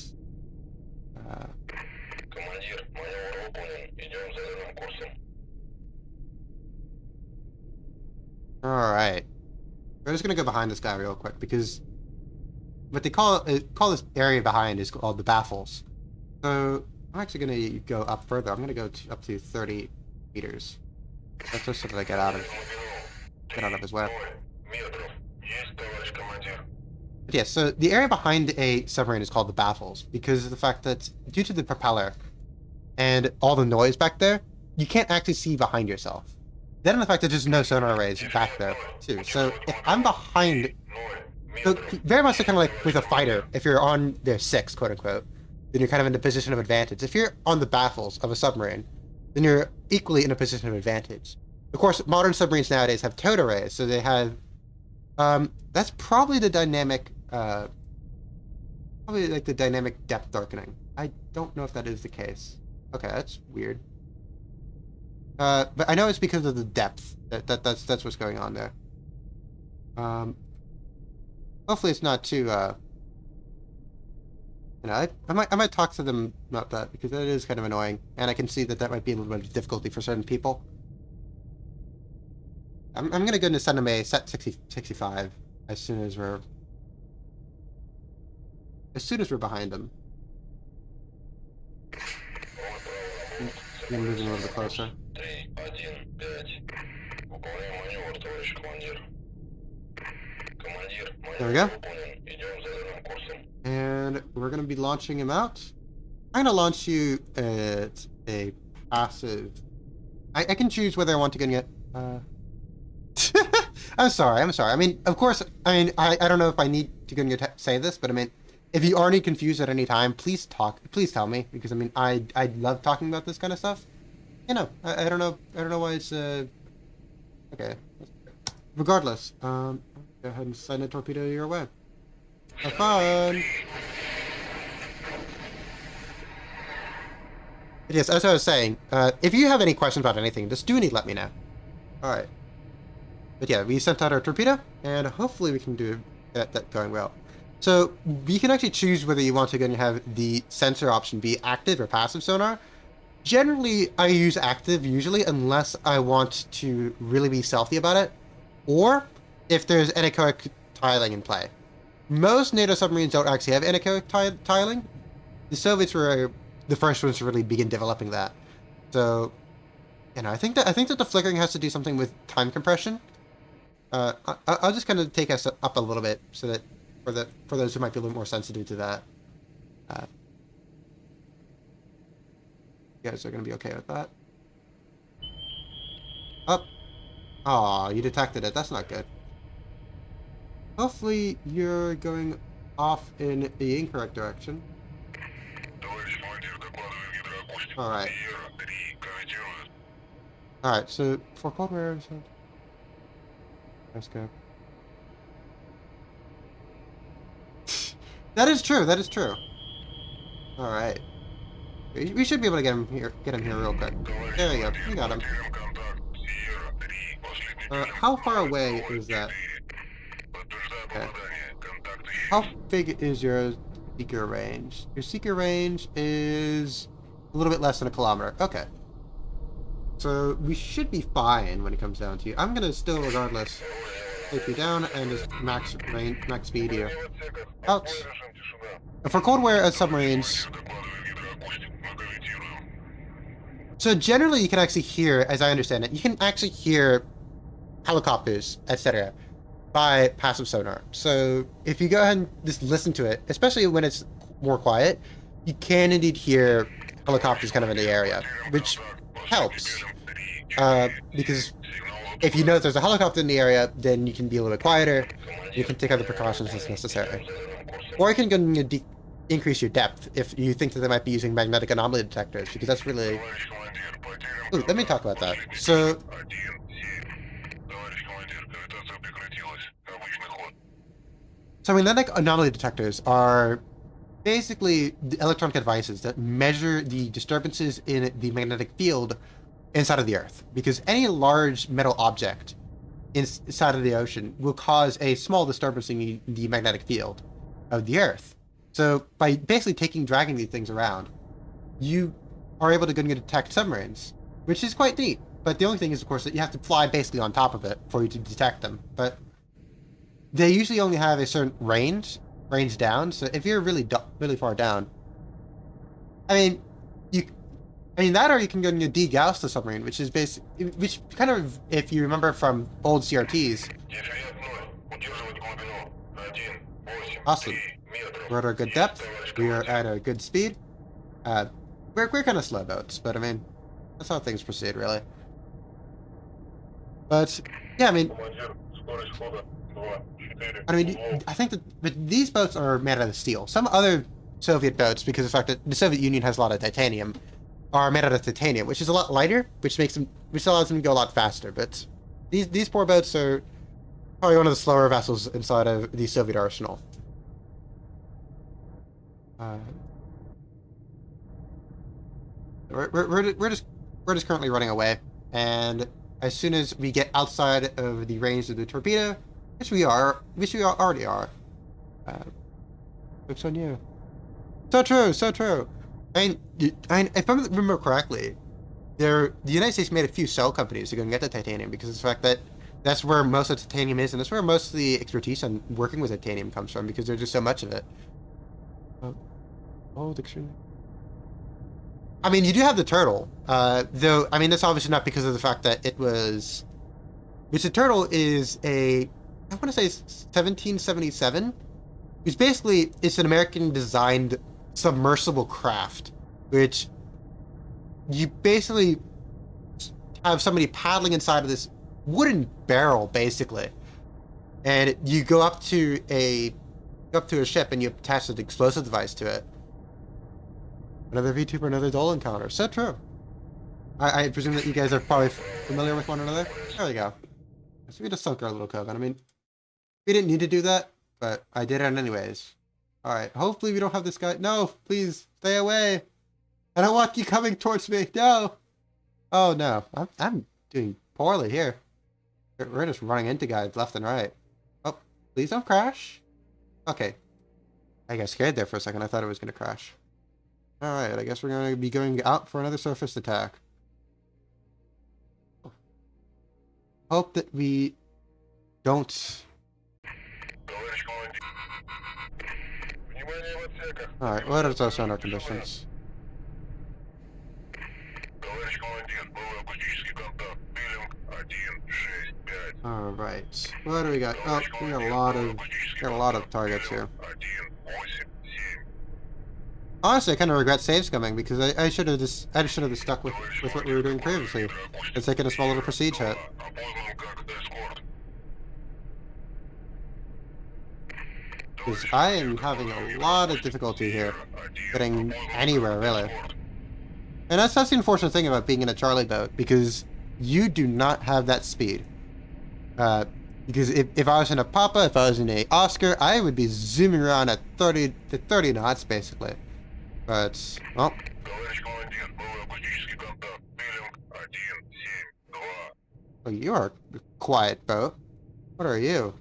Speaker 1: all right, we're just gonna go behind this guy real quick because what they call this area behind is called the baffles. So I'm actually gonna go up further. I'm gonna go up to 30 meters. That's just so that I get out of his way. But yeah, so the area behind a submarine is called the baffles because of the fact that due to the propeller and all the noise back there, you can't actually see behind yourself. Then the fact that there's no sonar arrays back there too. So if I'm behind, so very much so kind of like with a fighter, if you're on their 6, quote unquote, then you're kind of in a position of advantage. If you're on the baffles of a submarine, then you're equally in a position of advantage. Of course, modern submarines nowadays have towed arrays, so they have. That's probably the dynamic, probably like the dynamic depth darkening. I don't know if that is the case. Okay, that's weird. But I know it's because of the depth. That's what's going on there. Hopefully it's not too. I might talk to them about that because that is kind of annoying, and I can see that might be a little bit of difficulty for certain people. I'm gonna go into send them a set 65 as soon as we're behind them. I'm moving a little bit closer. There we go. And we're gonna be launching him out. I'm gonna launch you at a passive. I can choose whether I want to get. I'm sorry. I mean, of course. I mean, I don't know if I need to go and say this, but I mean, if you are any confused at any time, please tell me because I mean, I love talking about this kind of stuff. You know, I don't know why it's okay. Regardless, go ahead and send a torpedo your way. Have fun. But yes, as I was saying, if you have any questions about anything, just let me know. All right. But yeah, we sent out our torpedo, and hopefully we can do that going well. So we can actually choose whether you want to go and have the sensor option be active or passive sonar. Generally, I use active usually, unless I want to really be stealthy about it, or if there's anechoic tiling in play. Most NATO submarines don't actually have anechoic tiling. The Soviets were the first ones to really begin developing that. So, I think that the flickering has to do something with time compression. I'll just kind of take us up a little bit so that for those who might be a little more sensitive to that, you guys are gonna be okay with that. Up. Aw, you detected it. That's not good. Hopefully you're going off in the incorrect direction. Alright. Alright, so for cold wear, let's go. That is true. Alright. We should be able to get him here real quick. There we go. We got him. How far away is that? Okay. How big is your seeker range? Your seeker range is a little bit less than 1 kilometer. Okay. So we should be fine when it comes down to you. I'm gonna still, regardless, take you down and just max speed you. Out. For cold wear submarines. So generally, you can actually hear, as I understand it, you can actually hear helicopters, etc., by passive sonar. So if you go ahead and just listen to it, especially when it's more quiet, you can indeed hear helicopters kind of in the area, which helps. Because if you know that there's a helicopter in the area, then you can be a little bit quieter. You can take other precautions as necessary. Or you can go and increase your depth if you think that they might be using magnetic anomaly detectors, because that's really Ooh, let me talk about that. So, magnetic anomaly detectors are basically the electronic devices that measure the disturbances in the magnetic field inside of the Earth. Because any large metal object inside of the ocean will cause a small disturbance in the magnetic field of the Earth. So by basically dragging these things around, you are able to go and detect submarines, which is quite neat. But the only thing is, of course, that you have to fly basically on top of it for you to detect them. But they usually only have a certain range down. So if you're really far down, I mean, you, that or you can go and de-gauss the submarine, which is which kind of, if you remember from old CRTs. Awesome. We're at a good depth. We are at a good speed. Uh, we're kind of slow boats, but I mean, that's how things proceed, really. But yeah, I think that, but these boats are made out of steel. Some other Soviet boats, because of the fact that the Soviet Union has a lot of titanium, are made out of titanium, which is a lot lighter, which allows them to go a lot faster. But these poor boats are probably one of the slower vessels inside of the Soviet arsenal. Uh, we're just currently running away, and as soon as we get outside of the range of the torpedo, which we already are, looks on you. So true, so true. If I remember correctly, the United States made a few cell companies to go and get the titanium because of the fact that that's where most of the titanium is, and that's where most of the expertise on working with titanium comes from because there's just so much of it. Oh, extremely. I mean, you do have the turtle, though. I mean, that's obviously not because of the fact that it was. Which the turtle is I want to say 1777. It's basically an American-designed submersible craft, which you basically have somebody paddling inside of this wooden barrel, basically, and you go up to a ship and you attach an explosive device to it. Another VTuber, another Dole encounter. So true. I presume that you guys are probably familiar with one another. There we go. So we just sunk our little coven. I mean, we didn't need to do that, but I did it anyways. All right. Hopefully we don't have this guy. No, please stay away. I don't want you coming towards me. No. Oh no, I'm doing poorly here. We're just running into guys left and right. Oh, please don't crash. Okay. I got scared there for a second. I thought it was gonna crash. All right. I guess we're gonna be going out for another surface attack. Hope that we don't. Alright, what are those sonar conditions? Alright, what do we got? Oh, we got a lot of targets here. Honestly, I kind of regret saves coming because I should have just stuck with what we were doing previously. It's taking a small little prestige hit. Because I am having a lot of difficulty here getting anywhere, really. And that's the unfortunate thing about being in a Charlie boat, because you do not have that speed. Because if I was in a Papa, if I was in a Oscar, I would be zooming around at 30 to 30 knots, basically. But, well. Oh, you are a quiet boat. What are you?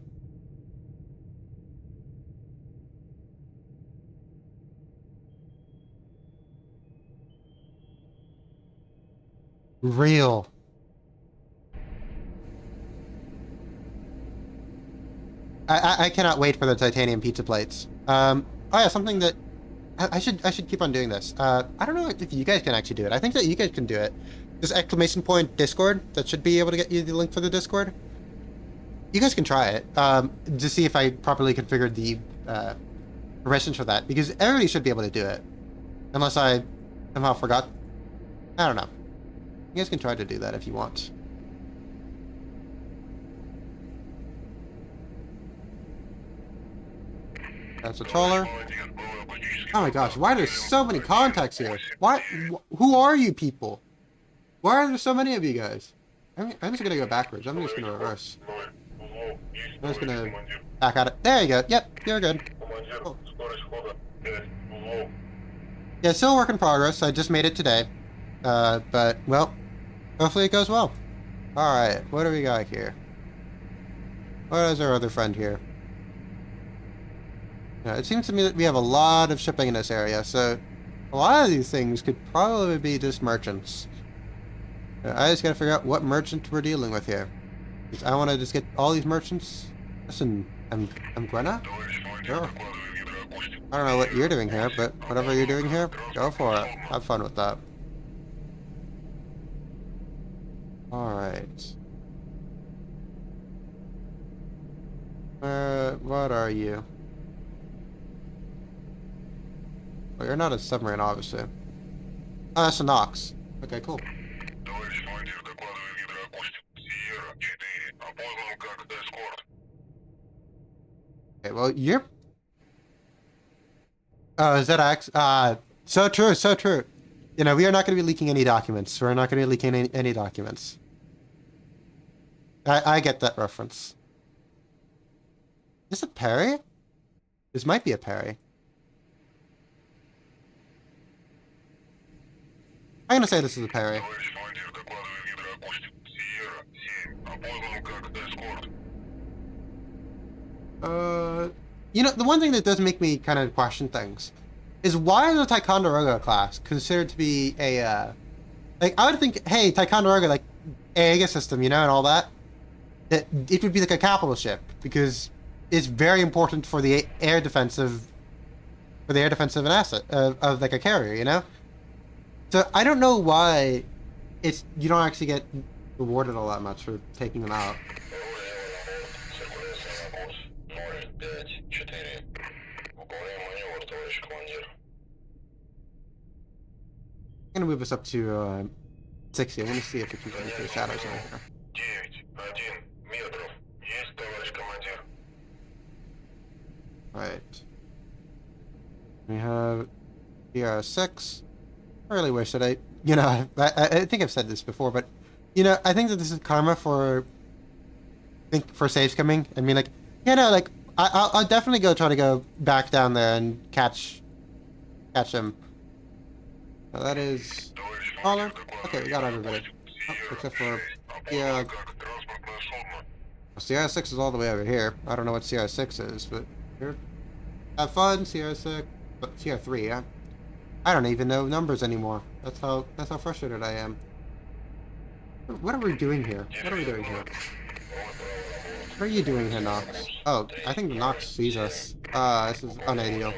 Speaker 1: Real. I cannot wait for the titanium pizza plates. Oh yeah, something that I should keep on doing this. I don't know if you guys can actually do it. I think that you guys can do it. This exclamation point Discord, that should be able to get you the link for the Discord. You guys can try it to see if I properly configured the permissions for that, because everybody should be able to do it, unless I somehow forgot. I don't know. You guys can try to do that if you want. That's a trawler. Oh my gosh, why are there so many contacts here? Why? Who are you people? Why are there so many of you guys? I'm just gonna go backwards. I'm just gonna reverse. I'm just gonna back at it. There you go. Yep, you're good. Cool. Yeah, still a work in progress. I just made it today. But, well, hopefully it goes well. Alright, what do we got here? What is our other friend here? Yeah, it seems to me that we have a lot of shipping in this area, so a lot of these things could probably be just merchants. I just gotta figure out what merchant we're dealing with here. Because I want to just get all these merchants. Listen, I'm Gwenna? Sure. I don't know what you're doing here, but whatever you're doing here, go for it. Have fun with that. Alright. What are you? Well, you're not a submarine, obviously. Oh, that's a Nox. Okay, cool. Okay, well, you're... Oh, is that X? So true, so true. You know, we are not going to be leaking any documents. We're not going to be leaking any documents. I get that reference. Is this a parry? This might be a parry. I'm going to say this is a parry. You know, the one thing that does make me kind of question things is why is the Ticonderoga class considered to be a, like, I would think, hey, Ticonderoga, like, Aega system, you know, and all that, that it would be like a capital ship because it's very important for the air defense of, an asset, of like a carrier, you know? So I don't know why you don't actually get rewarded all that much for taking them out. I'm gonna move us up to 60. I want to see if we can get into the shadows over here. Right. We have CR6. I really wish that you know, I think I've said this before, but, you know, I think that this is karma for saves coming. I mean, like, you know, like, I'll definitely try to go back down there and catch him. So that is caller. Okay, we got everybody. Oh, except for yeah, CR6 is all the way over here. I don't know what CR6 is, but here. Have fun, CR6. But CR3, yeah. I don't even know numbers anymore. That's how frustrated I am. What are we doing here? What are we doing here? What are you doing here, Nox? Oh, I think the Nox sees us. This is unideal.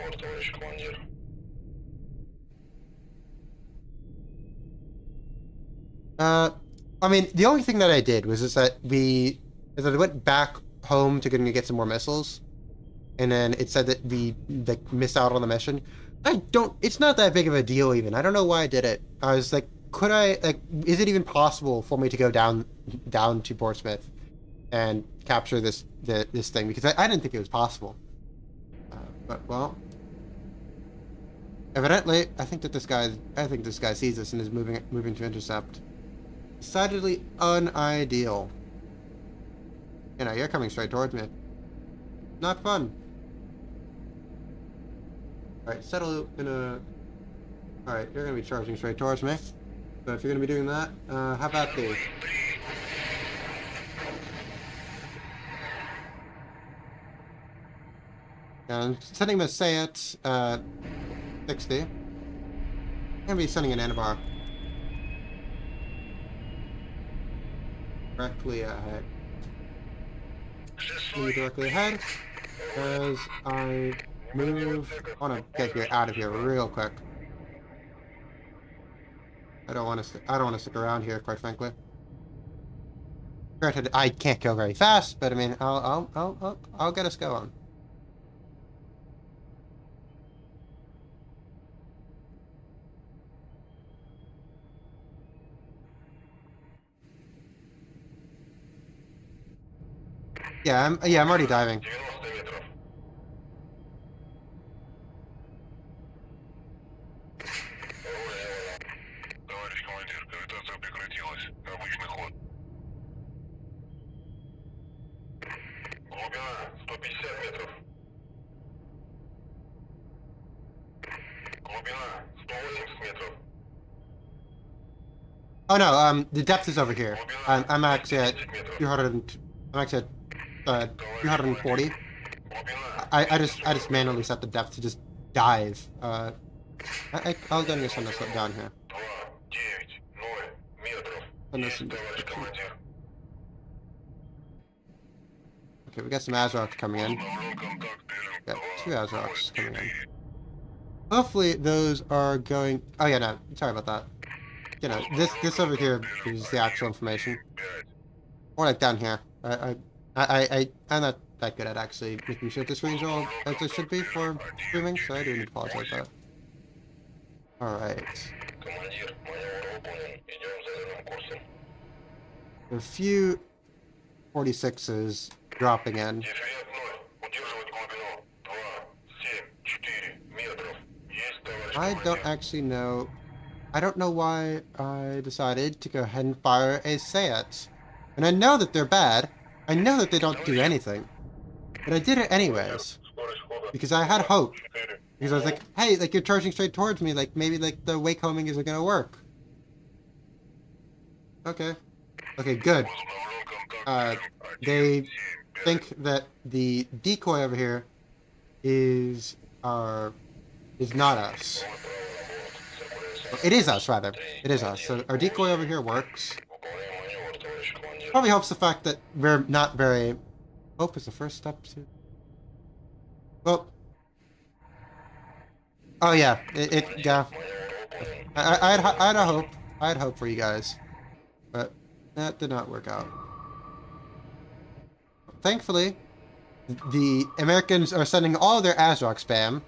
Speaker 1: I mean, the only thing that I did was is that I went back home to get some more missiles, and then it said that we like missed out on the mission. It's not that big of a deal even. I don't know why I did it. I was like, is it even possible for me to go down to Portsmouth and capture this thing? Because I didn't think it was possible. But well, evidently, I think this guy sees us and is moving to intercept. Decidedly unideal. You know, you're coming straight towards me. Not fun. Alright, settle in a... Alright, you're gonna be charging straight towards me. So if you're gonna be doing that, how about the... I'm sending him a Sayat, 60. I'm gonna be sending an Anabar. Directly ahead. Directly ahead. As I move... I wanna get out of here real quick. I don't want to stick around here, quite frankly. Granted, I can't go very fast, but I mean, I'll get us going. Yeah, I'm already diving.
Speaker 2: 150 метров. Глубина 180 метров.
Speaker 1: Oh no, the depth is over here.
Speaker 2: Глубина
Speaker 1: I'm actually at
Speaker 2: 210 метров.
Speaker 1: 200. I'm actually at
Speaker 2: Товарищ
Speaker 1: 240.
Speaker 2: командир. Глубина
Speaker 1: I just
Speaker 2: 240
Speaker 1: manually
Speaker 2: метров.
Speaker 1: set the depth to just dive. I'll go and send this down here.
Speaker 2: 290 метров.
Speaker 1: Send this
Speaker 2: Есть,
Speaker 1: in
Speaker 2: товарищ
Speaker 1: description.
Speaker 2: командир.
Speaker 1: Okay, we got some Azerox coming in.
Speaker 2: Установлен контакт режим
Speaker 1: Got 2
Speaker 2: 2,
Speaker 1: Azerox
Speaker 2: 0,
Speaker 1: coming in.
Speaker 2: 4.
Speaker 1: Hopefully those are going. Oh yeah, no, sorry about that. You know, this over here is the actual information.
Speaker 2: 5.
Speaker 1: Or like down here. I'm not that good at actually making sure the screens are all as they should be for streaming, so I do need to apologize for that. Alright.
Speaker 2: Командир, маневр выполнен. Идем заданным курсом.
Speaker 1: A few 46s dropping in.
Speaker 2: Дифферент 0. Удерживать глубину 2, 7, 4 метров. Есть, товарищ
Speaker 1: I
Speaker 2: командир.
Speaker 1: don't actually know. I don't know why I decided to go ahead and fire a Sayat. And I know that they're bad. I know that they don't do anything. But I did it anyways.
Speaker 2: Скорость хода
Speaker 1: Because I had hope.
Speaker 2: 4.
Speaker 1: Because I was like, hey, like you're charging straight towards me, like maybe like the wake homing isn't gonna work. Okay. Okay, good.
Speaker 2: Установлен контакт
Speaker 1: They
Speaker 2: режим 1, 7, 5.
Speaker 1: think that the decoy over here is not us. It is us, rather. It is us. So our decoy over here works.
Speaker 2: Выполняем маневр, товарищ командир.
Speaker 1: Probably helps the fact that we're not very. Hope is the first step to. Well. Oh yeah, yeah.
Speaker 2: Маневр выполнен.
Speaker 1: I had a hope. I had hope for you guys, but that did not work out. Thankfully, the Americans are sending all their Azrock spam,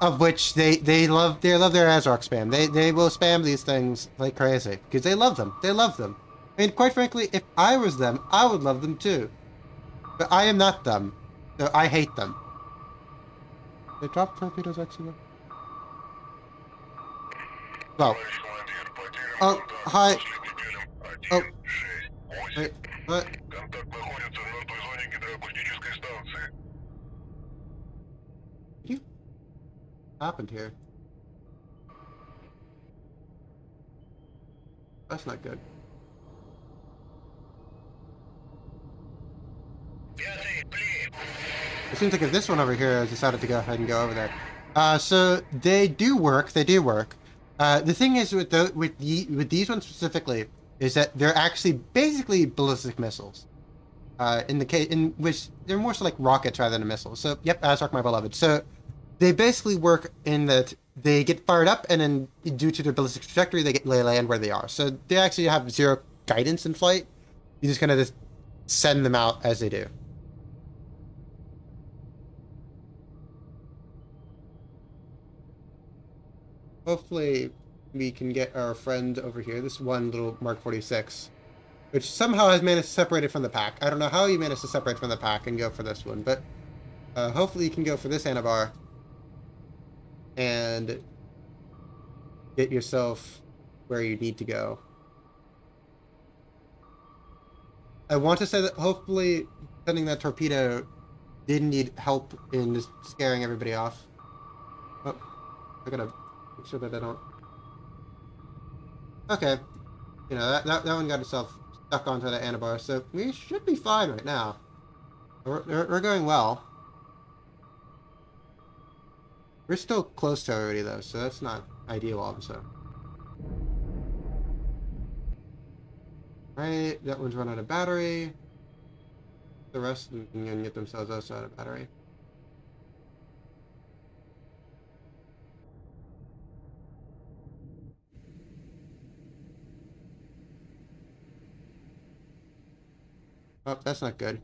Speaker 1: of which they love their Azrock spam. They will spam these things like crazy because they love them. They love them. I mean, quite frankly, if I was them, I would love them too. But I am not them, so I hate them. They drop torpedoes actually. Well,
Speaker 2: Товарищ командир, потерян
Speaker 1: oh,
Speaker 2: контакт.
Speaker 1: hi.
Speaker 2: Последний
Speaker 1: Oh.
Speaker 2: бюллетень 1, 6, 8.
Speaker 1: Wait, what?
Speaker 2: Контакт находится в мертвой зоне гидроакустической станции.
Speaker 1: What happened here? That's not good. It seems like if this one over here has decided to go ahead and go over there. So they do work. They do work. The thing is with these ones specifically is that they're actually basically ballistic missiles. In the case in which they're more so like rockets rather than missiles. So yep, Azrock, my beloved. So they basically work in that they get fired up and then due to their ballistic trajectory they land where they are. So they actually have zero guidance in flight. You just kind of just send them out as they do. Hopefully we can get our friend over here, this one little Mark 46, which somehow has managed to separate it from the pack. I don't know how he managed to separate from the pack and go for this one, but hopefully you can go for this Anabar and get yourself where you need to go. I want to say that hopefully sending that torpedo didn't need help in just scaring everybody off. Oh, I gotta make sure that I don't. Okay, you know that one got itself stuck onto the Anabar, so we should be fine right now. We're going well. We're still close to already though, so that's not ideal also. Right, that one's run out of battery. The rest can get themselves also out of battery. Oh, that's not good.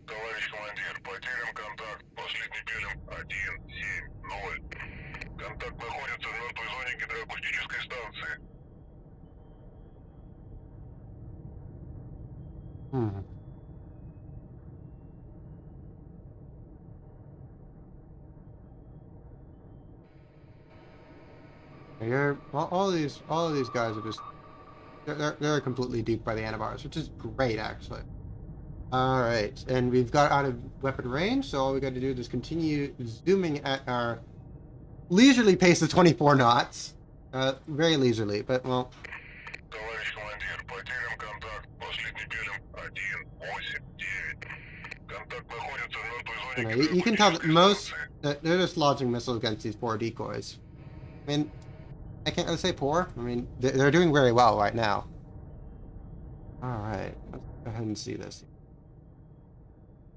Speaker 2: Товарищ командир, потерян контакт. Последний бюллетень 1, 7, 0. Контакт находится в мертвой зоне гидроакустической станции.
Speaker 1: You're all of these guys are just they're completely duped by the antibars, which is great actually. All right, and we've got out of weapon range, so all we got to do is continue zooming at our leisurely pace of 24 knots. Very leisurely, but well.
Speaker 2: Товарищ командир, потерян контакт. Последний пилим 189. Контакт находится в мертвой
Speaker 1: You
Speaker 2: зоне
Speaker 1: know, you can tell that
Speaker 2: гидроакустической
Speaker 1: most
Speaker 2: станции.
Speaker 1: they're just launching missiles against these poor decoys. I mean, I can't really say poor. I mean, they're doing very well right now. All right, let's go ahead and see this.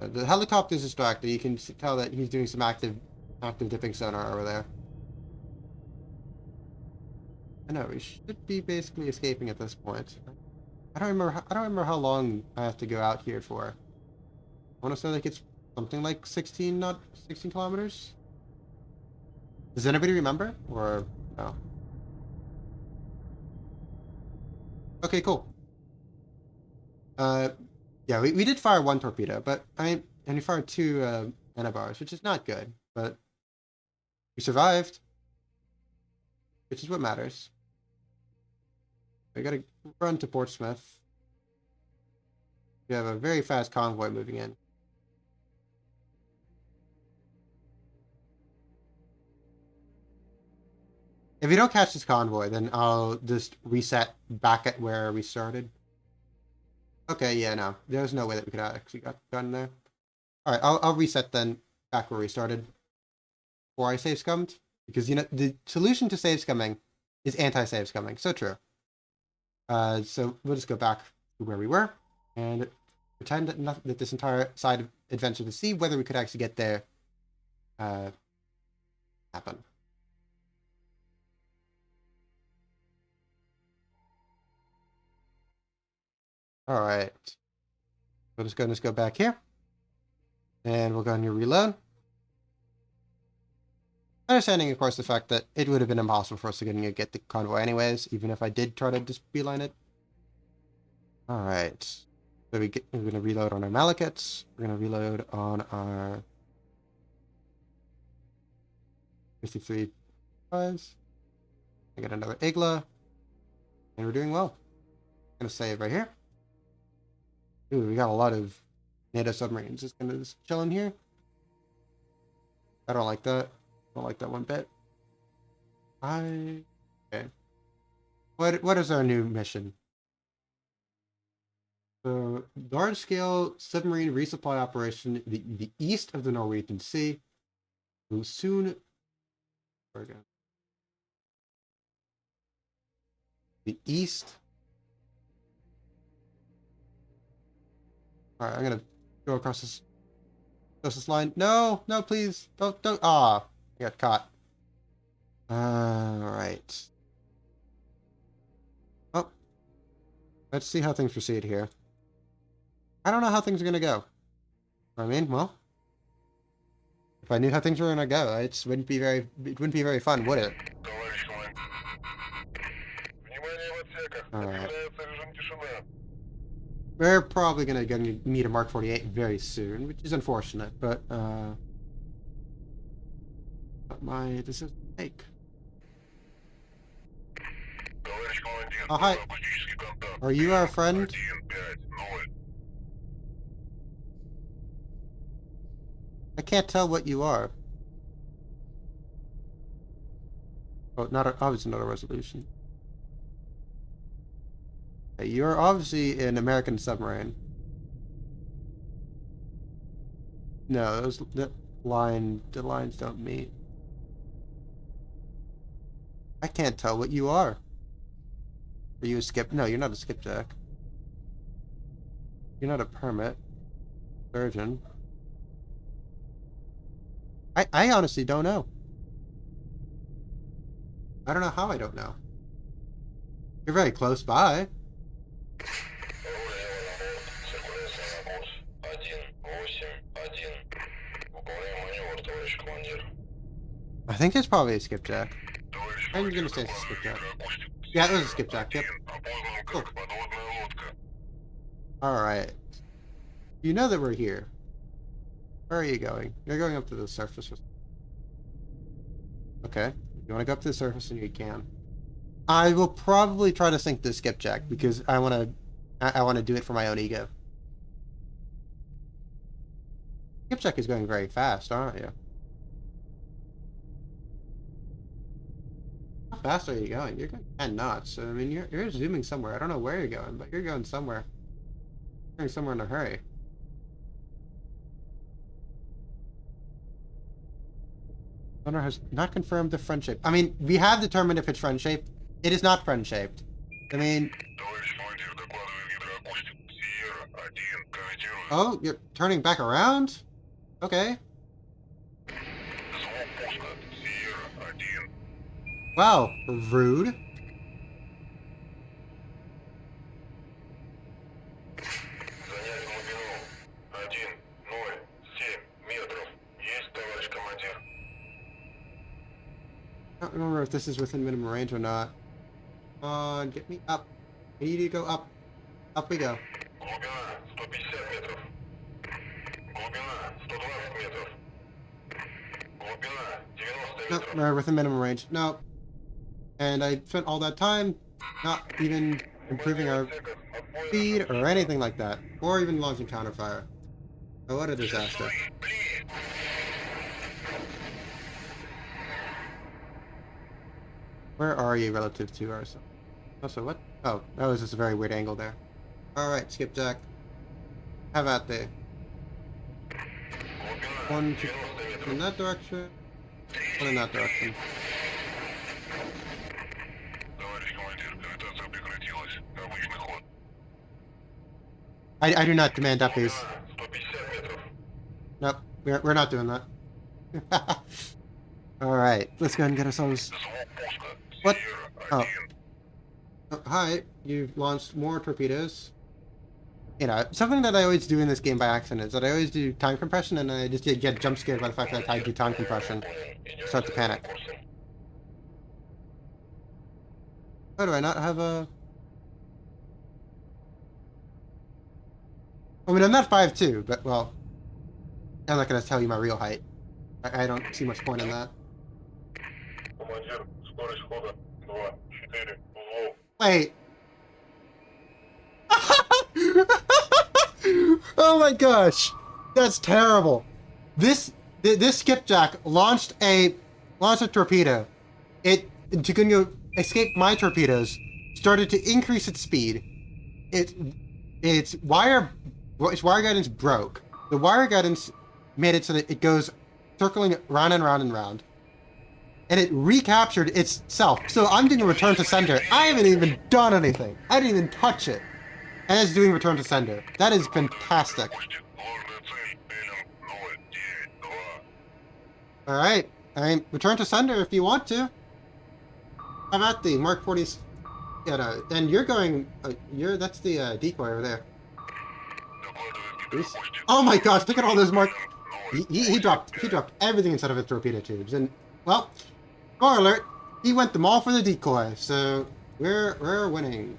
Speaker 1: The helicopter is distracted. You can tell that he's doing some active dipping sonar over there. I know we should be basically escaping at this point. I don't remember. I don't remember how long I have to go out here for. I want to say like it's something like 16 kilometers. Does anybody remember or no? Okay, cool. Uh, yeah, we did fire one torpedo, but and we fired two antibars, which is not good, but we survived, which is what matters. We gotta run to Portsmouth. We have a very fast convoy moving in. If we don't catch this convoy, then I'll just reset back at where we started. Okay, yeah, no. There's no way that we could actually got done there. Alright, I'll reset then back where we started. Before I save scummed. Because, you know, the solution to save scumming is anti-save scumming. So true. So we'll just go back to where we were and pretend that this entire side of adventure to see whether we could actually get there happen. All right. We'll just go back here. And we'll go on your reload. Understanding, of course, the fact that it would have been impossible for us to get the convoy anyways, even if I did try to just beeline it. All right. So we're going to reload on our Malekiths. We're going to reload on our 53 guys. I got another Igla. And we're doing well. I'm going to save right here. Ooh, we got a lot of NATO submarines. Just going to just chill in here. I don't like that. I don't like that one bit. Okay. What is our new mission? So, large-scale submarine resupply operation the east of the Norwegian Sea will soon. The east. All right, I'm gonna go across this line. No, no, please don't. Ah, I got caught. All right. Oh, let's see how things proceed here. I don't know how things are gonna go. I mean, well, if I knew how things were gonna go, it wouldn't be very fun, would it? All right. We're probably gonna meet a Mark 48 very soon, which is unfortunate, but my decision to make. Oh, hi. Are you our friend? I can't tell what you are. Oh, obviously not a resolution. Hey, you're obviously an American submarine. No, the lines don't meet. I can't tell what you are. Are you a skip? No, you're not a skipjack. You're not a permit. Surgeon. I honestly don't know. I don't know how I don't know. You're very close by. I think it's probably a skipjack. I'm gonna say it's a skipjack. Yeah, it was a skipjack, yep. Cool. Alright. You know that we're here. Where are you going? You're going up to the surface. Okay. If you want to go up to the surface, and you can. I will probably try to sink the skipjack because I want to. I want to do it for my own ego. Skipjack is going very fast, aren't you? How fast are you going? You're going 10 knots. So, I mean, you're zooming somewhere. I don't know where you're going, but you're going somewhere. You're going somewhere in a hurry. Owner has not confirmed the friend shape. I mean, we have determined if it's friend shaped. It is not friend shaped. I mean, oh, you're turning back around? Okay. Wow, rude. I don't remember if this is within minimum range or not. Get me up. I need you to go up. Up we go. No, we're within minimum range. No. And I spent all that time not even improving our speed or anything like that. Or even launching counterfire. Oh, what a disaster. Where are you relative to ourselves? Also, what? Oh, that was just a very weird angle there. Alright, skipjack. Have at there. One, two, in that direction. One in that direction. I do not demand updates. Nope, we're not doing that. Alright, let's go ahead and get ourselves... What? Oh. Oh, hi, you've launched more torpedoes. You know, something that I always do in this game by accident is that I always do time compression and I just get jump scared by the fact that I do time compression. Start to panic. Why do I not have a... I mean, I'm not 5'2", but, well... I'm not gonna tell you my real height. I don't see much point in that. Wait. Oh my gosh. That's terrible. This skipjack launched a torpedo. It to go escape my torpedoes, started to increase its speed. Its wire guidance broke. The wire guidance made it so that it goes circling round and round and round. And it recaptured itself. So I'm doing a return to sender. I haven't even done anything. I didn't even touch it. And it's doing return to sender. That is fantastic. Alright. I mean, return to sender if you want to. How about the Mark 40... Yeah, no, and you're going... that's the decoy over there. Oh my gosh, look at all those Mark... He dropped everything inside of his torpedo tubes. And, well... Spoiler alert, he went them all for the decoy, so we're winning.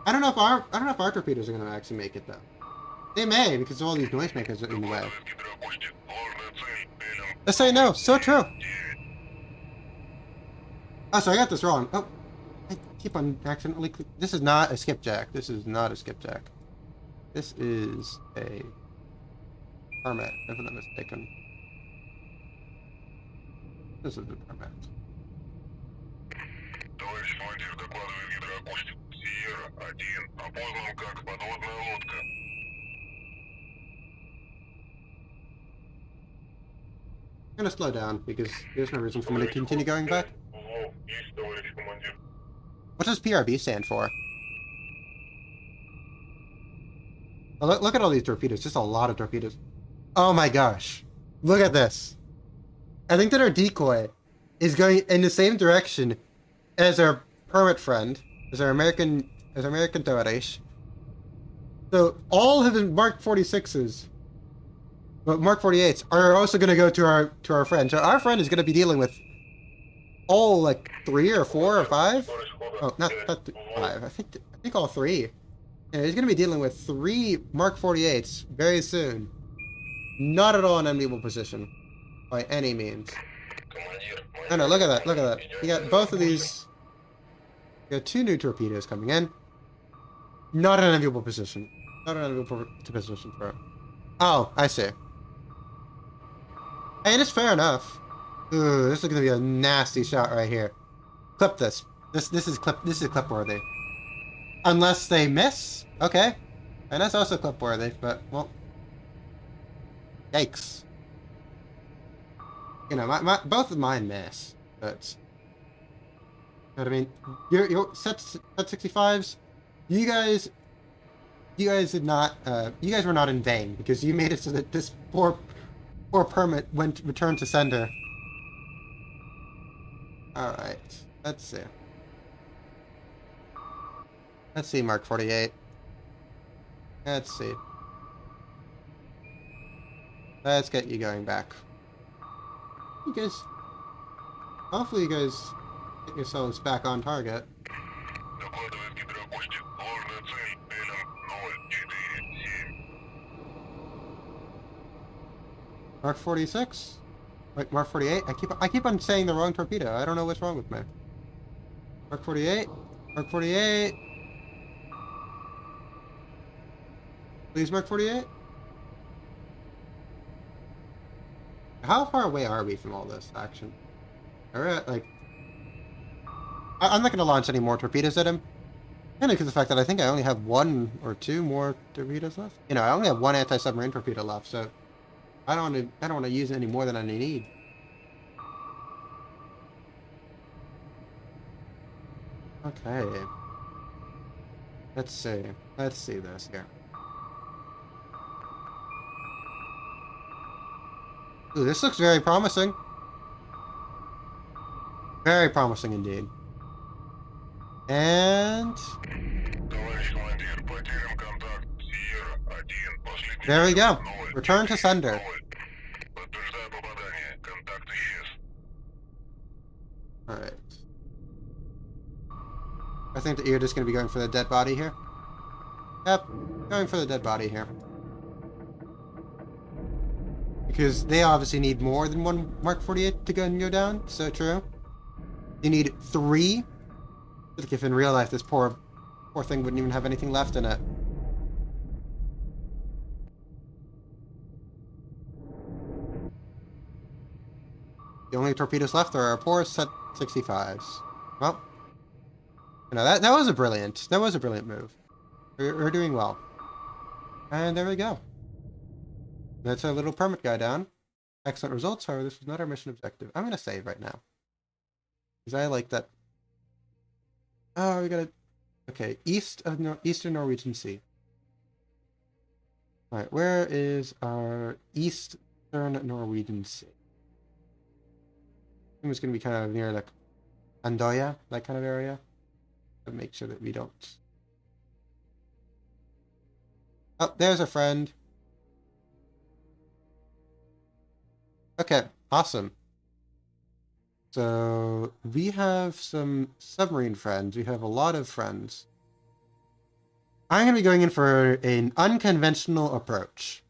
Speaker 1: I don't know if our torpedoes are gonna actually make it though. They may, because all these noisemakers are in the way. Let's say no, so true. Oh, so I got this wrong. Oh, I keep on accidentally this is not a skipjack. This is not a skipjack. This is a permit, if I'm not mistaken. This is the permit. I'm gonna slow down because there's no reason for me to continue going back. What does PRB stand for? Oh, look at all these torpedoes. Just a lot of torpedoes. Oh my gosh. Look at this. I think that our decoy is going in the same direction as our permit friend, as our American Tourish. So all of the Mark 46s, but Mark 48s are also going to go to our friend. So our friend is going to be dealing with all like 3 or 4 or 5. Oh, not 5. I think all 3. And he's going to be dealing with 3 Mark 48s very soon. Not at all an enviable position, by any means. No, no, look at that, look at that. You got both of these. You got two new torpedoes coming in. Not an enviable position. Not an enviable position for it. Oh, I see. And it's fair enough. Ooh, this is gonna be a nasty shot right here. Clip this. This is clip worthy. Unless they miss. Okay. And that's also clip worthy, but well. Yikes. You know, both of mine miss. But I mean, your set 65s, you guys did not you guys were not in vain because you made it so that this poor permit went returned to sender. Alright. Let's see. Let's see, Mark 48. Let's see. Let's get you going back. You guys, hopefully you guys get yourselves back on target.
Speaker 2: Докладывает гидроакустик. Ложная цель. Белем 047.
Speaker 1: Mark 46? Wait, Mark 48? I keep on saying the wrong torpedo. I don't know what's wrong with me. Mark 48? Mark 48? Please, Mark 48? How far away are we from all this action? We're at, like... I'm not going to launch any more torpedoes at him. Mainly because of the fact that I think I only have one or two more torpedoes left. You know, I only have one anti-submarine torpedo left, so... I don't want to use any more than I need. Okay. Let's see. Let's see this here. Ooh, this looks very promising. Very promising indeed. And... there we go. Return to sender. Alright. I think that you're just going to be going for the dead body here. Yep, going for the dead body here. Because they obviously need more than one Mark 48 to go down, so true. You need 3. Like if in real life this poor thing wouldn't even have anything left in it. The only torpedoes left are our poor set 65s. Well, you know, that was a brilliant move. We're doing well. And there we go. That's our little permit guy down. Excellent results, however, this was not our mission objective. I'm gonna save right now. Because I like that. Oh, we gotta... okay, eastern Norwegian Sea. Alright, where is our eastern Norwegian Sea? I think it's gonna be kind of near like Andoya, that kind of area. To make sure that we don't... oh, there's a friend. Okay, awesome. So, we have some submarine friends. We have a lot of friends. I'm going to be going in for an unconventional approach.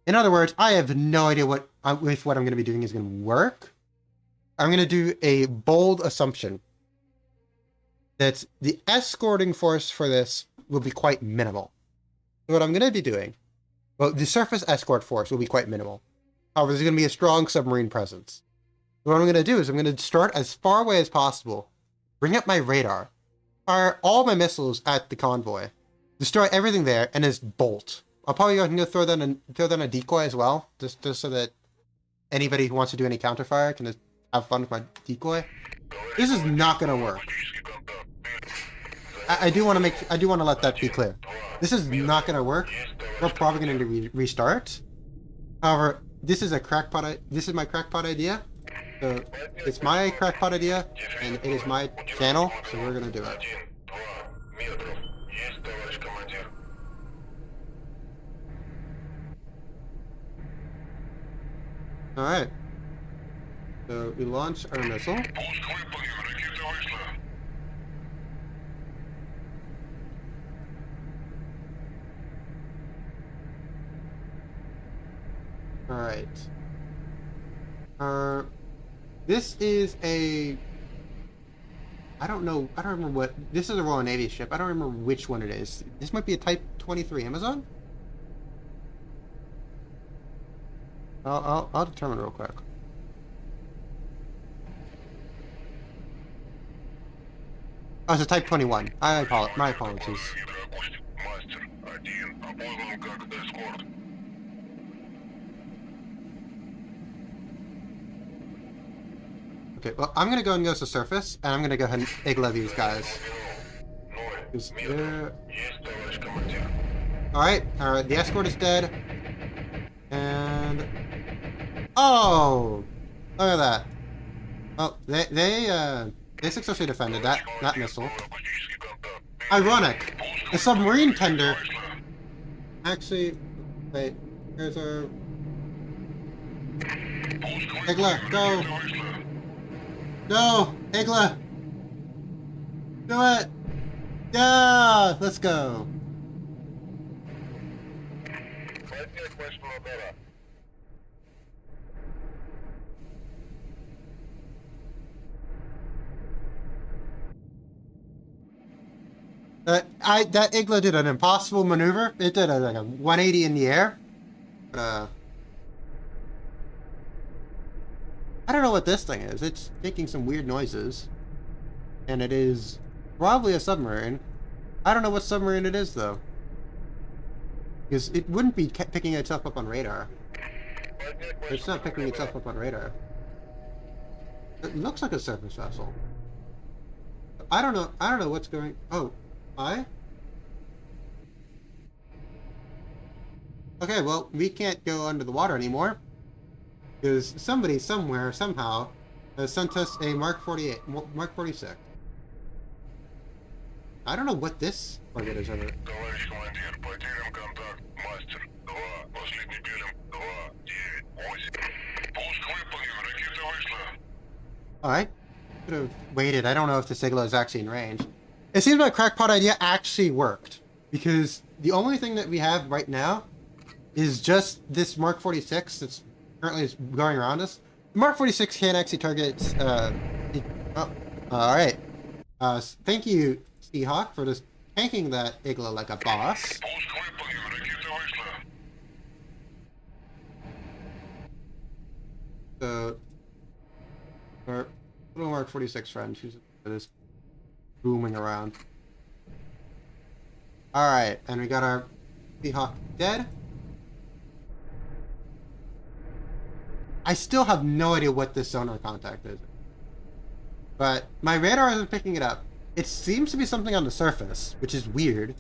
Speaker 1: In other words, I have no idea if what I'm going to be doing is going to work. I'm going to do a bold assumption that the escorting force for this will be quite minimal. So what I'm going to be doing, well, the surface escort force will be quite minimal. However, there's going to be a strong submarine presence. So what I'm going to do is I'm going to start as far away as possible, bring up my radar, fire all my missiles at the convoy, destroy everything there, and just bolt. I'll probably go and throw down a decoy as well, just so that anybody who wants to do any counterfire can just have fun with my decoy. This is not going to work. I do want to let that be clear. This is not going to work. We're probably going to restart. However, this is my crackpot idea. So it's my crackpot idea, and it is my channel, so we're gonna do it. Alright. So we launch our missile. Alright. This is a... I don't know. I don't remember what... This is a Royal Navy ship. I don't remember which one it is. This might be a Type 23 Amazon? I'll determine real quick. Oh, it's a Type 21. My apologies.
Speaker 2: Мастер 1 опознан как эскорт.
Speaker 1: Okay, well, I'm gonna go and go to the surface, and I'm gonna go ahead and igla these guys.
Speaker 2: Есть, товарищ командир.
Speaker 1: Alright, the escort is dead. And... Oh! Look at that. Well, they successfully defended that missile. Ironic! The submarine tender... Actually... Wait, here's our... Igla, go! No! Igla! Do it! Yeah! Let's go! That Igla did an impossible maneuver. It did like a 180 in the air. I don't know what this thing is. It's making some weird noises. And it is probably a submarine. I don't know what submarine it is, though. Because it wouldn't be picking itself up on radar. It's not picking itself up on radar. It looks like a surface vessel. I don't know what's going... Oh, hi? Okay, well, we can't go under the water anymore. Because somebody, somewhere, somehow, has sent us a Mark 48, Mark 46. I don't know what this target is over.
Speaker 2: Товарищ командир, потерян контакт. Мастер 2, последний белым 2, 9, 8. Пуск выполнен, ракета вышла.
Speaker 1: Alright. Could have waited. I don't know if the Sigla is actually in range. It seems my crackpot idea actually worked. Because the only thing that we have right now is just this Mark 46 that's currently going around us. The Mark 46 can actually target... alright. Thank you, Seahawk, for just tanking that Igla like a boss.
Speaker 2: Пуск выполнен, ракета вышла.
Speaker 1: So, our little Mark 46 friend, who's just booming around. Alright, and we got our Seahawk dead. I still have no idea what this sonar contact is. But my radar isn't picking it up. It seems to be something on the surface, which is weird.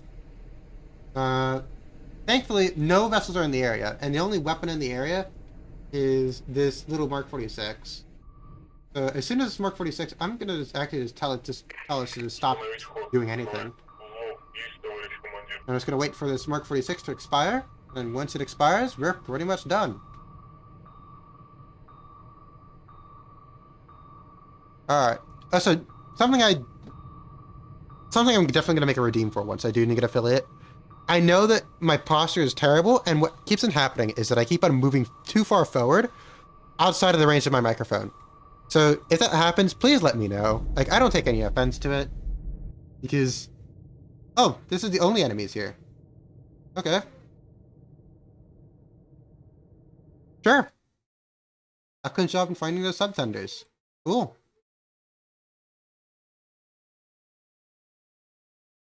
Speaker 1: Thankfully, no vessels are in the area, and the only weapon in the area is this little Mark 46. So as soon as it's Mark 46, I'm gonna just tell us to just stop doing anything. I'm just gonna wait for this Mark 46 to expire, and once it expires, we're pretty much done. Alright. So something I'm definitely gonna make a redeem for once I do get affiliate. I know that my posture is terrible, and what keeps on happening is that I keep on moving too far forward outside of the range of my microphone. So if that happens, please let me know. Like, I don't take any offense to it. Because... Oh, this is the only enemies here. Okay. Sure. Excellent job in finding those subtenders. Cool.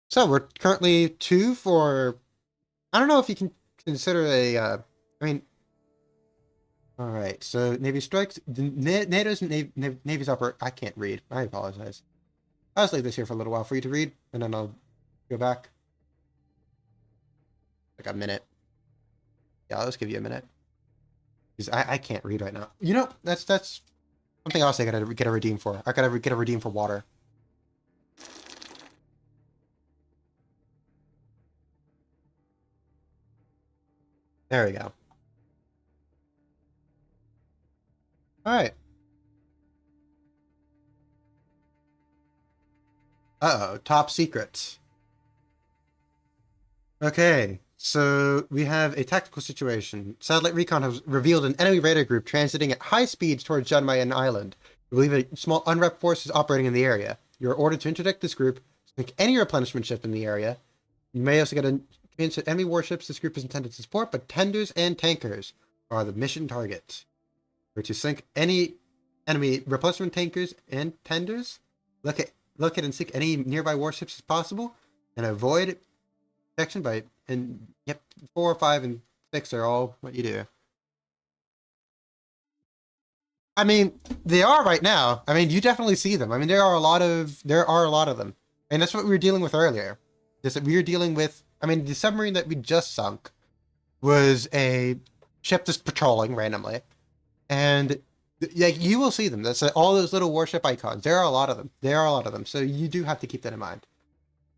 Speaker 1: So we're currently 2 for... I don't know if you can consider a... I mean... Alright, so Navy strikes... NATO's Navy's upper... I can't read. I apologize. I'll just leave this here for a little while for you to read, and then I'll go back. Like a minute. Yeah, I'll just give you a minute. Because I can't read right now. You know, that's something else I gotta get a redeem for. I gotta get a redeem for water. There we go. Alright. Uh-oh, top secrets. Okay, so we have a tactical situation. Satellite recon has revealed an enemy radar group transiting at high speeds towards Janmayan Island. We believe a small unrep force is operating in the area. You are ordered to interdict this group, sink any replenishment ship in the area. You may also get a convince that enemy warships this group is intended to support, but tenders and tankers are the mission targets. We're to sink any enemy replenishment tankers and tenders. Locate and sink any nearby warships as possible, and avoid detection by. And yep, 4, 5, and 6 are all what you do. I mean, they are right now. I mean, you definitely see them. I mean, there are a lot of them, and that's what we were dealing with earlier. Is that we were dealing with? I mean, the submarine that we just sunk was a ship just patrolling randomly, and like you will see them. That's all those little warship icons. There are a lot of them. There are a lot of them. So you do have to keep that in mind.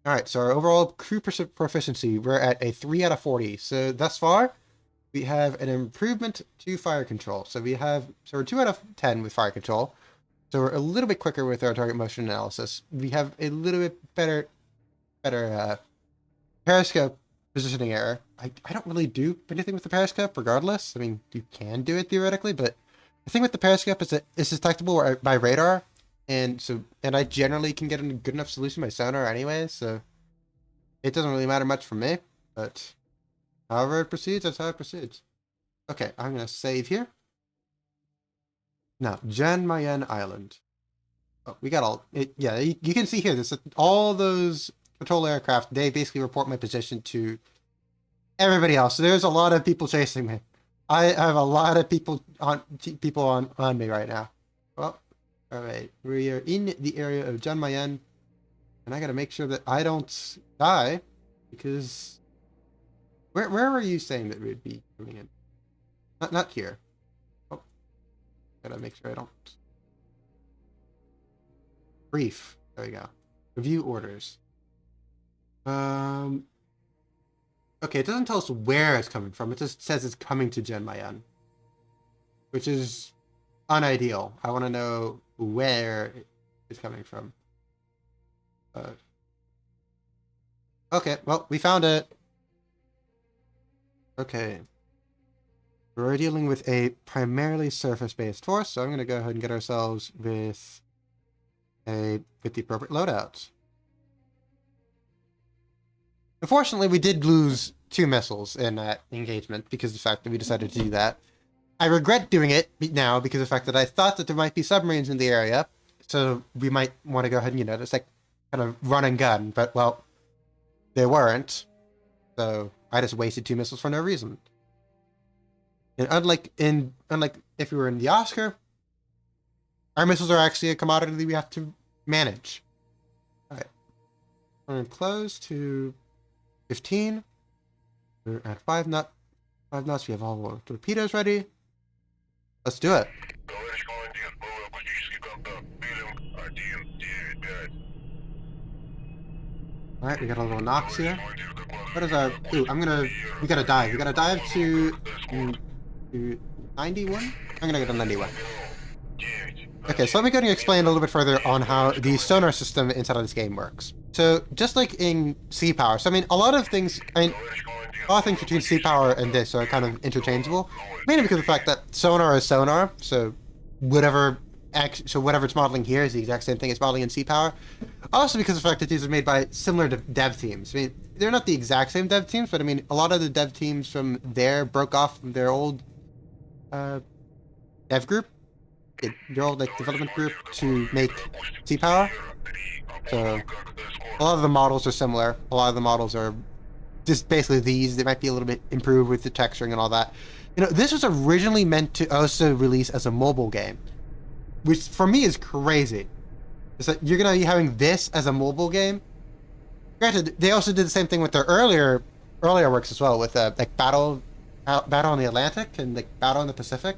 Speaker 1: All right. So our overall crew proficiency, we're at a 3 out of 40. So thus far, we have an improvement to fire control. So we're 2 out of 10 with fire control. So we're a little bit quicker with our target motion analysis. We have a little bit better periscope positioning error. I don't really do anything with the periscope regardless. I mean, you can do it theoretically, but the thing with the periscope is that it's detectable by radar. And I generally can get a good enough solution by sonar anyway, so it doesn't really matter much for me, but however it proceeds, that's how it proceeds. Okay, I'm going to save here. Now, Jan Mayen Island. Oh, we got all... yeah, you can see here, this all those patrol aircraft, they basically report my position to everybody else. So there's a lot of people chasing me. I have a lot of people on me right now. Well, all right. We are in the area of Jan Mayen, and I got to make sure that I don't die, because... Where were you saying that we'd be coming in? Not here. Oh, gotta make sure I don't. Brief. There we go. Review orders. Okay, it doesn't tell us where it's coming from. It just says it's coming to Jan Mayen, which is unideal. I want to know where it's coming from. Okay, well, we found it. Okay. We're dealing with a primarily surface-based force, so I'm going to go ahead and get ourselves with the appropriate loadouts. Unfortunately, we did lose 2 missiles in that engagement because of the fact that we decided to do that. I regret doing it now because of the fact that I thought that there might be submarines in the area, so we might want to go ahead and, just like kind of run and gun, but well, there weren't. So I just wasted 2 missiles for no reason. And unlike if we were in the Oscar, our missiles are actually a commodity that we have to manage. Alright. We're going to close to 15. We're at 5 knots. We have all our torpedoes ready. Let's do it. Alright, we got a little Nox here. What is our... Ooh, we gotta dive. We gotta dive to 91? I'm gonna go to 91. Okay, so let me go and explain a little bit further on how the sonar system inside of this game works. So, just like in Sea Power, so I mean, a lot of things between Sea Power and this are kind of interchangeable, mainly because of the fact that sonar is sonar, so whatever it's modeling here is the exact same thing it's modeling in Sea Power. Also because of the fact that these are made by similar dev teams. I mean, they're not the exact same dev teams, but I mean, a lot of the dev teams from there broke off from their old dev group, their old development group to make Sea Power. So a lot of the models are similar. A lot of the models are just basically these. They might be a little bit improved with the texturing and all that. This was originally meant to also release as a mobile game, which for me is crazy. It's like you're gonna be having this as a mobile game. Granted, they also did the same thing with their earlier works as well, with like Battle in the Atlantic and like Battle in the Pacific.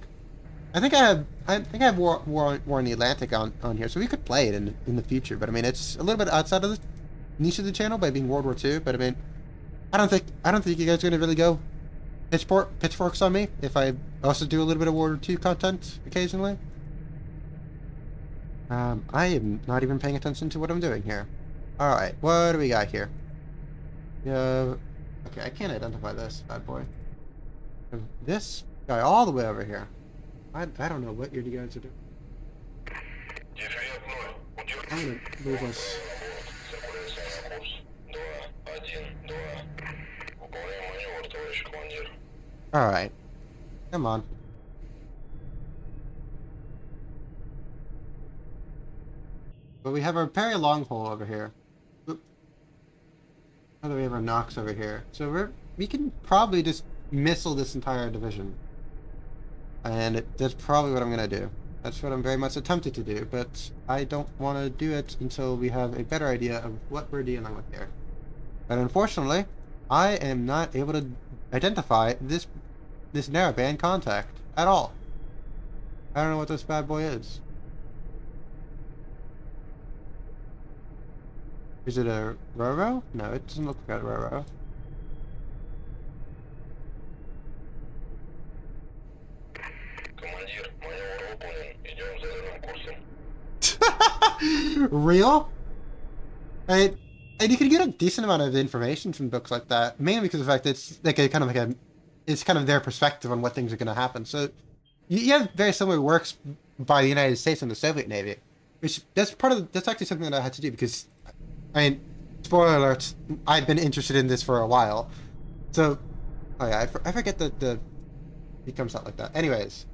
Speaker 1: I think I have War in the Atlantic on here, so we could play it in the future. But I mean, it's a little bit outside of the niche of the channel by being World War II. But I mean, I don't think you guys are gonna really go pitchforks on me if I also do a little bit of World War II content occasionally. I am not even paying attention to what I'm doing here. Alright, what do we got here? Okay, I can't identify this bad boy. This guy all the way over here. I don't know what you guys are doing. I'm gonna move us.
Speaker 2: Забирайся на курс. 2-1-2. Выполняем маневр, товарищ командир.
Speaker 1: Alright. Come on. But we have our very long hole over here. Oop. How do we have our Nox over here? So we can probably just missile this entire division. And that's probably what I'm gonna do. That's what I'm very much tempted to do, but I don't want to do it until we have a better idea of what we're dealing with here. But unfortunately, I am not able to identify this narrowband contact at all. I don't know what this bad boy is. Is it a Roro? No, it doesn't look like a Roro.
Speaker 2: Командир, маневр выполнен. Идем заданным курсом.
Speaker 1: Real? And you can get a decent amount of information from books like that, mainly because of the fact that it's like a kind of it's kind of their perspective on what things are going to happen. So you have very similar works by the United States and the Soviet Navy, which that's actually something that I had to do because, I mean, spoiler alert, I've been interested in this for a while. So, oh yeah, I forget that it comes out like that. Anyways,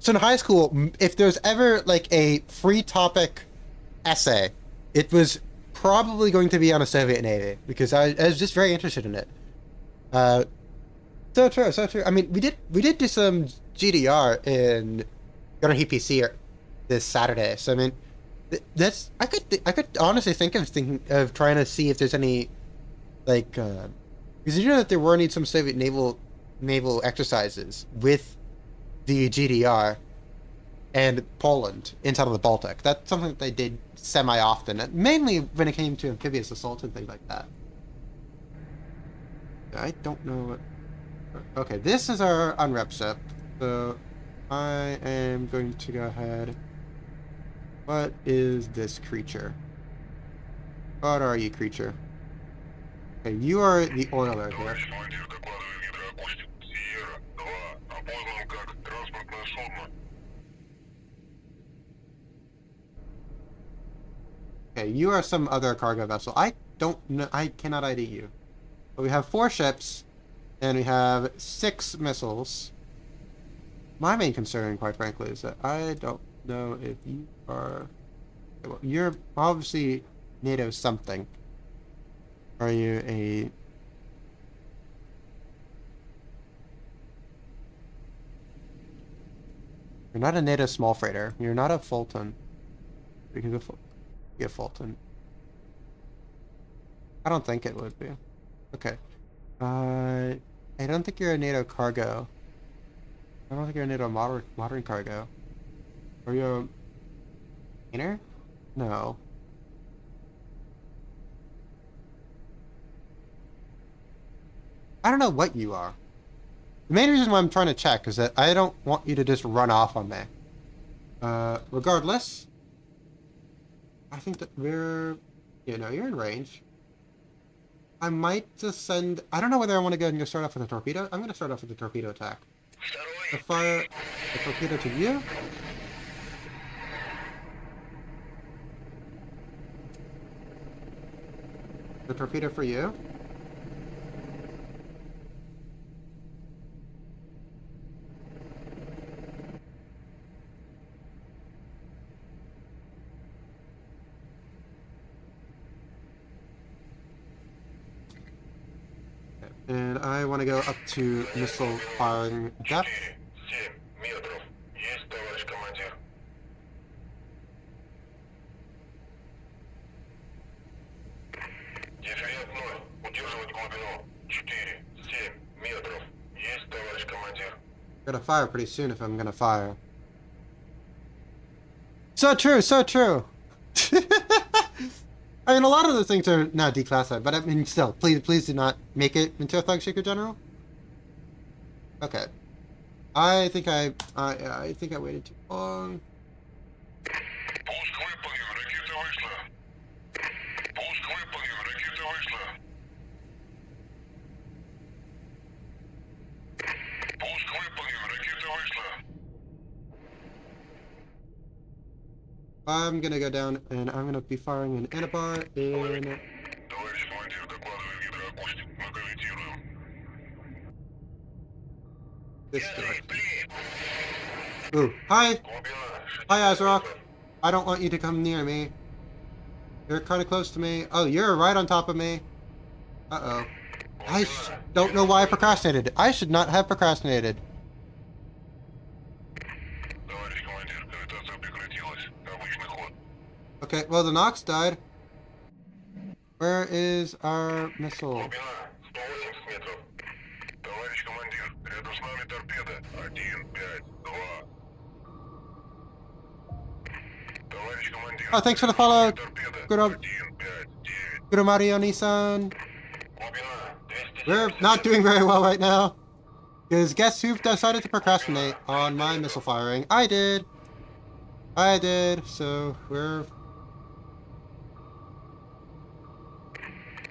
Speaker 1: so in high school, if there's ever like a free topic essay, it was probably going to be on a Soviet Navy because I was just very interested in it. So true, so true. I mean, we did do some GDR in Gunner PC this Saturday. So I mean, that's I could honestly think of trying to see if there's any like because you know that there were some Soviet naval exercises with the GDR and Poland inside of the Baltic. That's something that they did semi-often, mainly when it came to amphibious assault and things like that. I don't know what... Okay, this is our unrep ship, so I am going to go ahead. What is this creature? What are you, creature? Okay, you are the oiler here.
Speaker 2: Товарищ командир, докладываю гидроакустик. Сиерра-2. Опознан как транспортное судно.
Speaker 1: Okay, you are some other cargo vessel. I don't know. I cannot ID you. But we have 4 ships, and we have 6 missiles. My main concern, quite frankly, is that I don't know if you are... Well, you're obviously NATO something. Are you a... You're not a NATO small freighter. You're not a Fulton. We can go be a Fulton. I don't think it would be. Okay. I don't think you're a NATO cargo. I don't think you're a NATO modern cargo. Are you a container? No. I don't know what you are. The main reason why I'm trying to check is that I don't want you to just run off on me. Regardless, I think that we're... You know, you're in range. I might just send... I don't know whether I want to go and just start off with a torpedo. I'm going to start off with a torpedo attack. I fire a torpedo to you. The torpedo for you. And I want to go up to missile firing depth.
Speaker 2: 7 метров. Есть, товарищ командир. Дифферент 0. Удерживать глубину. 4-7 метров. Есть, товарищ командир.
Speaker 1: I'm gonna fire pretty soon if I'm gonna fire. So true, so true. I mean, a lot of those things are now declassified, but I mean, still, please do not make it into a Thug Shaker General. Okay. I think I waited too long.
Speaker 2: Пуск выполнен. Ракета вышла. Пуск выполнен. Ракета вышла. Пуск выполнен. Ракета вышла.
Speaker 1: I'm gonna go down and I'm gonna be firing an anabar in
Speaker 2: Товарищ командир, докладываю гидроакустик. Мы корректируем.
Speaker 1: this direction. Ooh, hi!
Speaker 2: Глубина
Speaker 1: Hi,
Speaker 2: 60
Speaker 1: Azrock.
Speaker 2: метров.
Speaker 1: I don't want you to come near me. You're kind of close to me. Oh, you're right on top of me. Uh-oh. I don't know why I procrastinated. I should not have procrastinated.
Speaker 2: Товарищ командир, гравитация прекратилась. Обычный ход.
Speaker 1: Okay, well, the Nox died. Where is our missile?
Speaker 2: Глубина 180 метров. Товарищ командир, рядом с нами торпеда. 1, 5, 2. Товарищ командир.
Speaker 1: Oh, thanks for the follow.
Speaker 2: Торпеда.
Speaker 1: Good
Speaker 2: 1, 5, 9.
Speaker 1: Good Mario Nissan.
Speaker 2: Глубина 270
Speaker 1: We're not doing very well right now. Because guess who decided to procrastinate on my missile firing? I did. I did. So we're...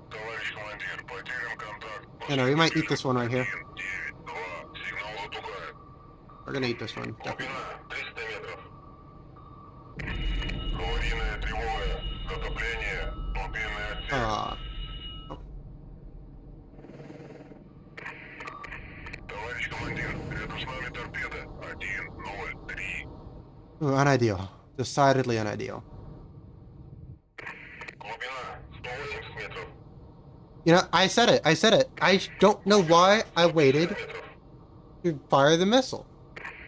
Speaker 2: Товарищ командир, потерян контакт.
Speaker 1: You know, we might eat this one right here.
Speaker 2: 1, 9, 2. Сигнал затухает.
Speaker 1: We're gonna eat this one. Definitely.
Speaker 2: Глубина 300 метров. Аварийная тревога. Затопление. Турбинный отсек.
Speaker 1: Ah.
Speaker 2: Товарищ командир, рядом с нами торпеда. 1, 0, 3.
Speaker 1: Ooh, unideal. Decidedly unideal.
Speaker 2: Глубина 180 метров.
Speaker 1: You know, I said it. I said it. I don't know why I waited
Speaker 2: Метров.
Speaker 1: to fire the missile.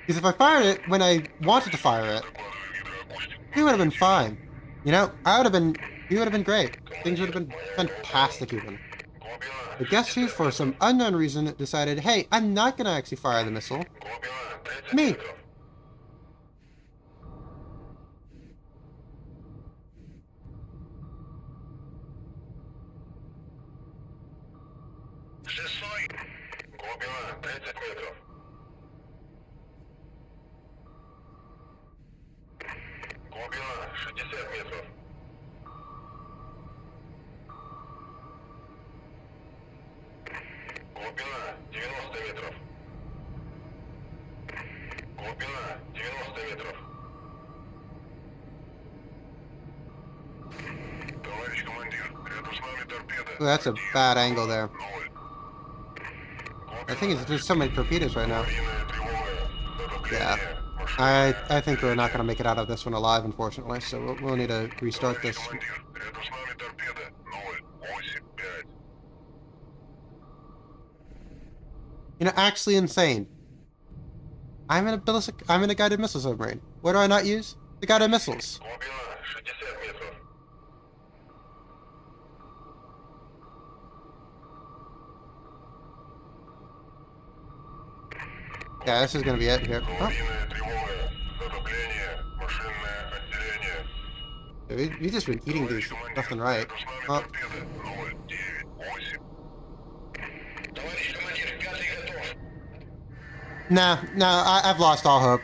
Speaker 1: Because if I fired it when I wanted to fire it,
Speaker 2: Докладываю гидроакустик.
Speaker 1: it would have been fine. You know, I would have been... He would have been great. Things would have been fantastic even.
Speaker 2: Глубина.
Speaker 1: But guess who, for some unknown reason, decided, hey, I'm not gonna actually fire the missile.
Speaker 2: Глубина 30
Speaker 1: Me.
Speaker 2: метров. Шестой. Глубина 30 метров. Глубина 60 метров. Глубина 90 метров. Глубина 90 метров. Товарищ командир, рядом с нами торпеда.
Speaker 1: Ooh, that's a bad angle there.
Speaker 2: 0.
Speaker 1: I think it's just so many torpedoes right now.
Speaker 2: Аварийная тревога.
Speaker 1: Yeah.
Speaker 2: Затопление.
Speaker 1: I think we're not gonna make it out of this one alive, unfortunately, so we'll need to restart this.
Speaker 2: Командир, рядом с нами торпеда. 0, 8, 5.
Speaker 1: You know, actually insane. I'm in a guided missile submarine. What do I not use? The guided missiles.
Speaker 2: Глубина 60 метров.
Speaker 1: Yeah, this is gonna be it here. Oh,
Speaker 2: Аварийная тревога. Затопление. Машинное отделение.
Speaker 1: we've just been eating these left and right.
Speaker 2: Рядом с нами
Speaker 1: Oh,
Speaker 2: торпеда. 0, 9, 8. Товарищ командир, пятый готов.
Speaker 1: nah, I've lost all hope.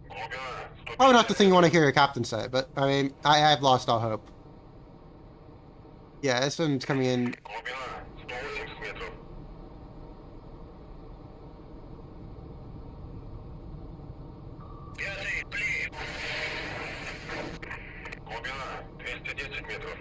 Speaker 2: Глубина 100.
Speaker 1: Probably not the thing you want to hear your captain say, but I mean, I've lost all hope. Yeah, this one's coming in.
Speaker 2: Глубина 180 метров. Пятый, пли. Глубина 210 метров.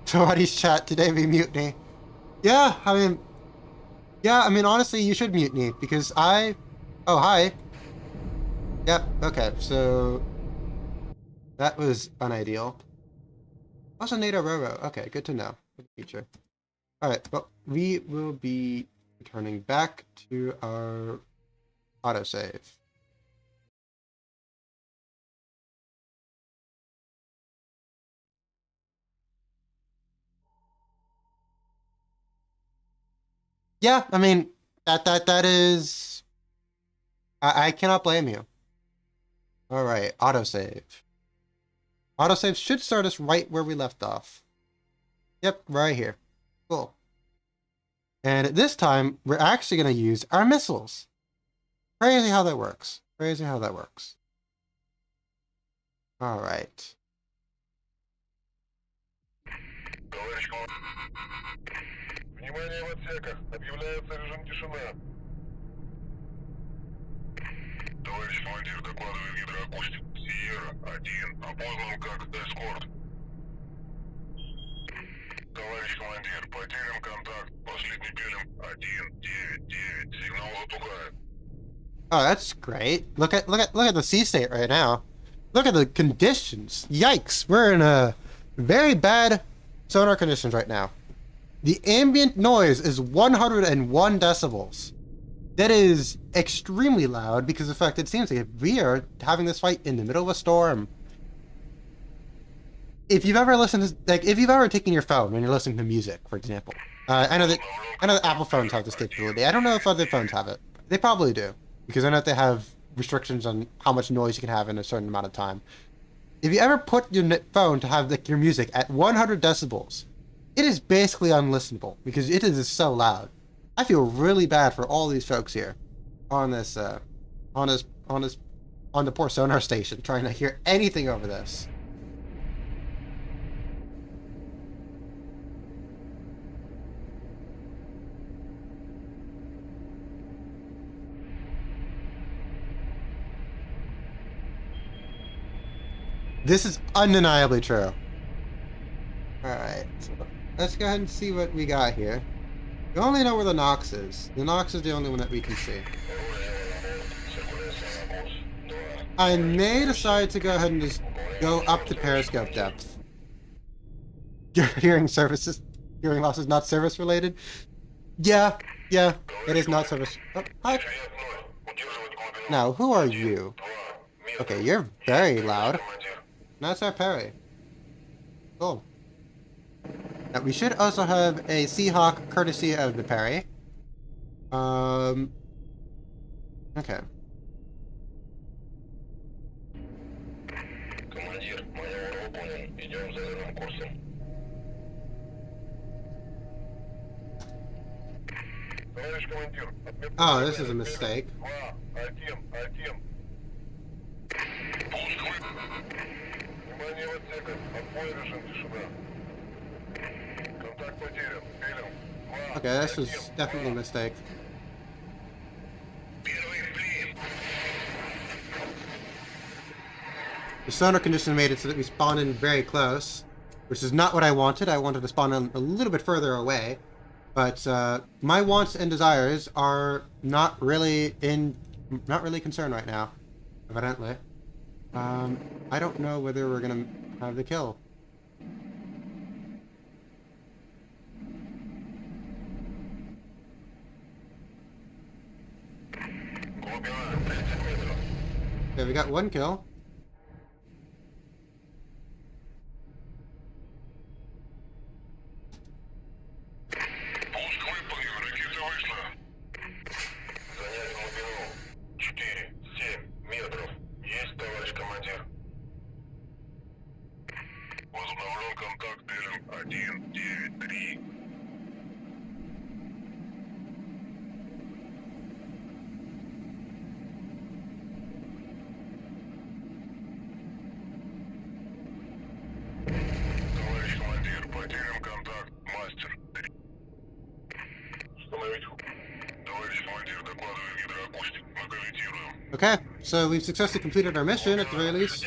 Speaker 1: Somebody's chat today be mutiny. Yeah, I mean, honestly, you should mutiny because I. Oh, hi. Yep. Okay, so that was unideal. Also, NATO Roro. Okay, good to know for the future. All right, well, we will be returning back to our autosave. Yeah, I mean, that is... I cannot blame you. All right, autosave. Autosave should start us right where we left off. Yep, right here. Cool. And this time, we're actually going to use our missiles. Crazy how that works. Crazy how that works. All right.
Speaker 2: Товарищ командир. Внимание, отсеках. Объявляется режим тишина. Товарищ командир, докладывает гидроакустик. Сиера-1 опознан как эскорт. Товарищ командир, потерян контакт. Последний пилим 199. Сигнал затухает.
Speaker 1: Oh, that's great. Look at the sea state right now. Look at the conditions. Yikes. We're in a very bad sonar conditions right now. The ambient noise is 101 decibels. That is extremely loud because of the fact it seems like we are having this fight in the middle of a storm. If you've ever listened to, like, if you've ever taken your phone when you're listening to music, for example, I know that Apple phones have this capability. I don't know if other phones have it. They probably do, because I know that they have restrictions on how much noise you can have in a certain amount of time. If you ever put your phone to have like your music at 100 decibels, it is basically unlistenable because it is so loud. I feel really bad for all these folks here on this, on the poor sonar station trying to hear anything over this. This is undeniably true. Alright, so let's go ahead and see what we got here. We only know where the Nox is. The Nox is the only one that we can see. I may decide to go ahead and just go up to periscope depth. Hearing loss is not service related? Yeah, it is not service. Oh, hi. Now, who are you? Okay, you're very loud. That's our Perry. Cool. Now, we should also have a Seahawk courtesy of the Perry. Okay. Oh, this is a mistake. Okay, this was definitely a mistake. The sonar condition made it so that we spawned in very close, which is not what I wanted. I wanted to spawn in a little bit further away. But my wants and desires are not really concerned right now, evidently. I don't know whether we're gonna have the kill. Okay, we got one kill. Okay, so we've successfully completed our mission at the very least.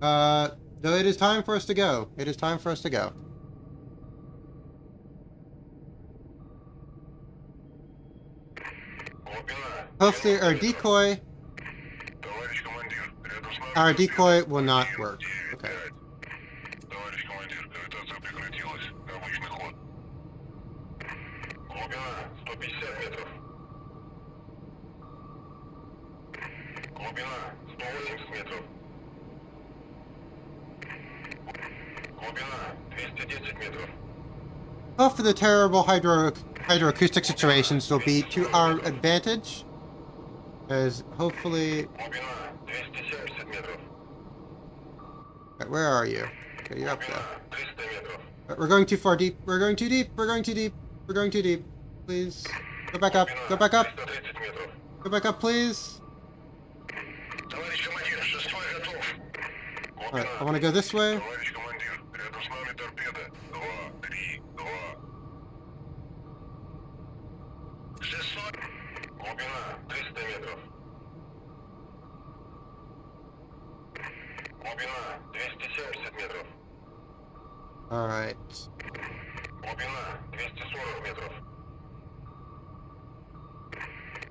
Speaker 1: Though it is time for us to go. It is time for us to go. Hopefully our decoy will not work. Okay. Hopefully the terrible hydroacoustic situations will be to our advantage. As hopefully... Right, where are you? Okay, you're up there. Right, we're going too far deep. We're going too deep. We're going too deep. We're going too deep. Please. Go back up. Go back up. Go back up, please. Alright, I want to go this way.
Speaker 2: Глубина 300 метров. Глубина 270 метров.
Speaker 1: Alright.
Speaker 2: Глубина 240 метров.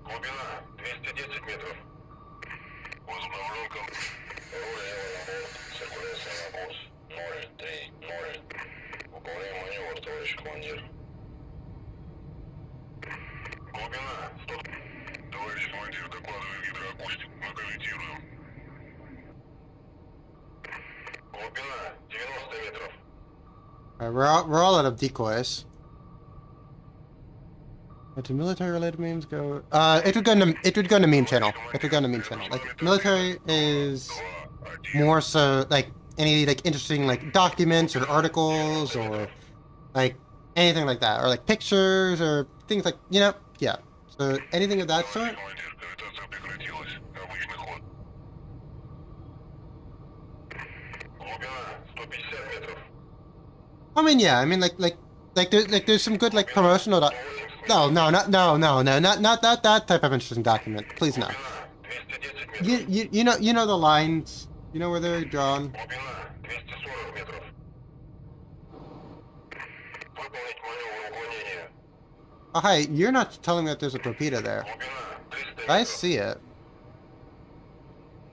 Speaker 2: Глубина 210 метров. Возобновлен контакт. Циркуляция на курс 030. Выполняем маневр, товарищ командир. Глубина 100. Товарищ командир, докладывает гидроакустик. Мы корректируем. Глубина 90 метров.
Speaker 1: We're all out of decoys. What do military-related memes go? It would go into meme channel. It would go into meme channel. Like military is more so like any like interesting like documents or articles or like anything like that, or like pictures or things like yeah. So anything of that sort.
Speaker 2: Гравитация прекратилась. Обычный ход. Глубина 150 метров.
Speaker 1: I mean, yeah. I mean, there's some good like promotional. No, not that type of interesting document. Please no.
Speaker 2: Глубина 210 метров.
Speaker 1: You know the lines. You know where they're drawn.
Speaker 2: Глубина 240 метров. Выполнить маневр уклонения.
Speaker 1: Oh, hi. You're not telling me that there's a torpedo there.
Speaker 2: Глубина 300
Speaker 1: I
Speaker 2: метров.
Speaker 1: see it.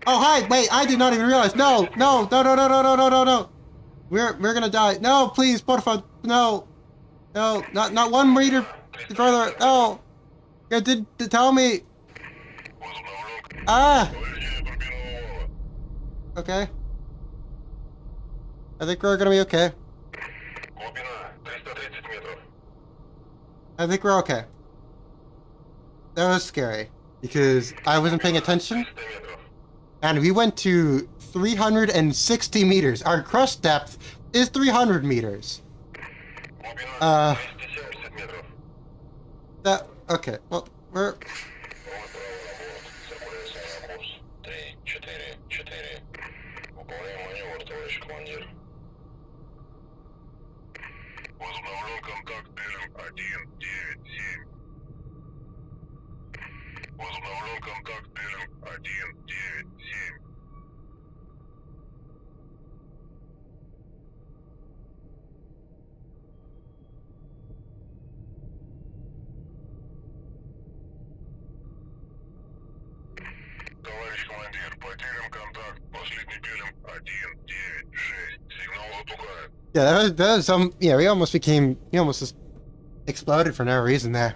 Speaker 1: Oh, hi. Wait, I did not even realize. No. We're gonna die. No, please, por favor. No, not 1 meter further. No. You did tell me.
Speaker 2: Возобновлен
Speaker 1: Ah.
Speaker 2: повреждение турбинного вала.
Speaker 1: Okay. I think we're gonna be okay.
Speaker 2: Глубина 330 метров.
Speaker 1: I think we're okay. That was scary because I wasn't paying attention,
Speaker 2: 300 метров.
Speaker 1: and we went to 360 meters. Our crust depth is 300 meters.
Speaker 2: Глубина 270 метров.
Speaker 1: That okay. Well, we're
Speaker 2: Вы правы на борт. Циркуляция на курс 344. Выполняем маневр, товарищ командир. Возобновлен контакт режим 197. Возобновлен контакт режим 197. Товарищ командир, потерян контакт. Последний белым 196. Сигнал затухает.
Speaker 1: yeah. That was some yeah. We almost just exploded for no reason there.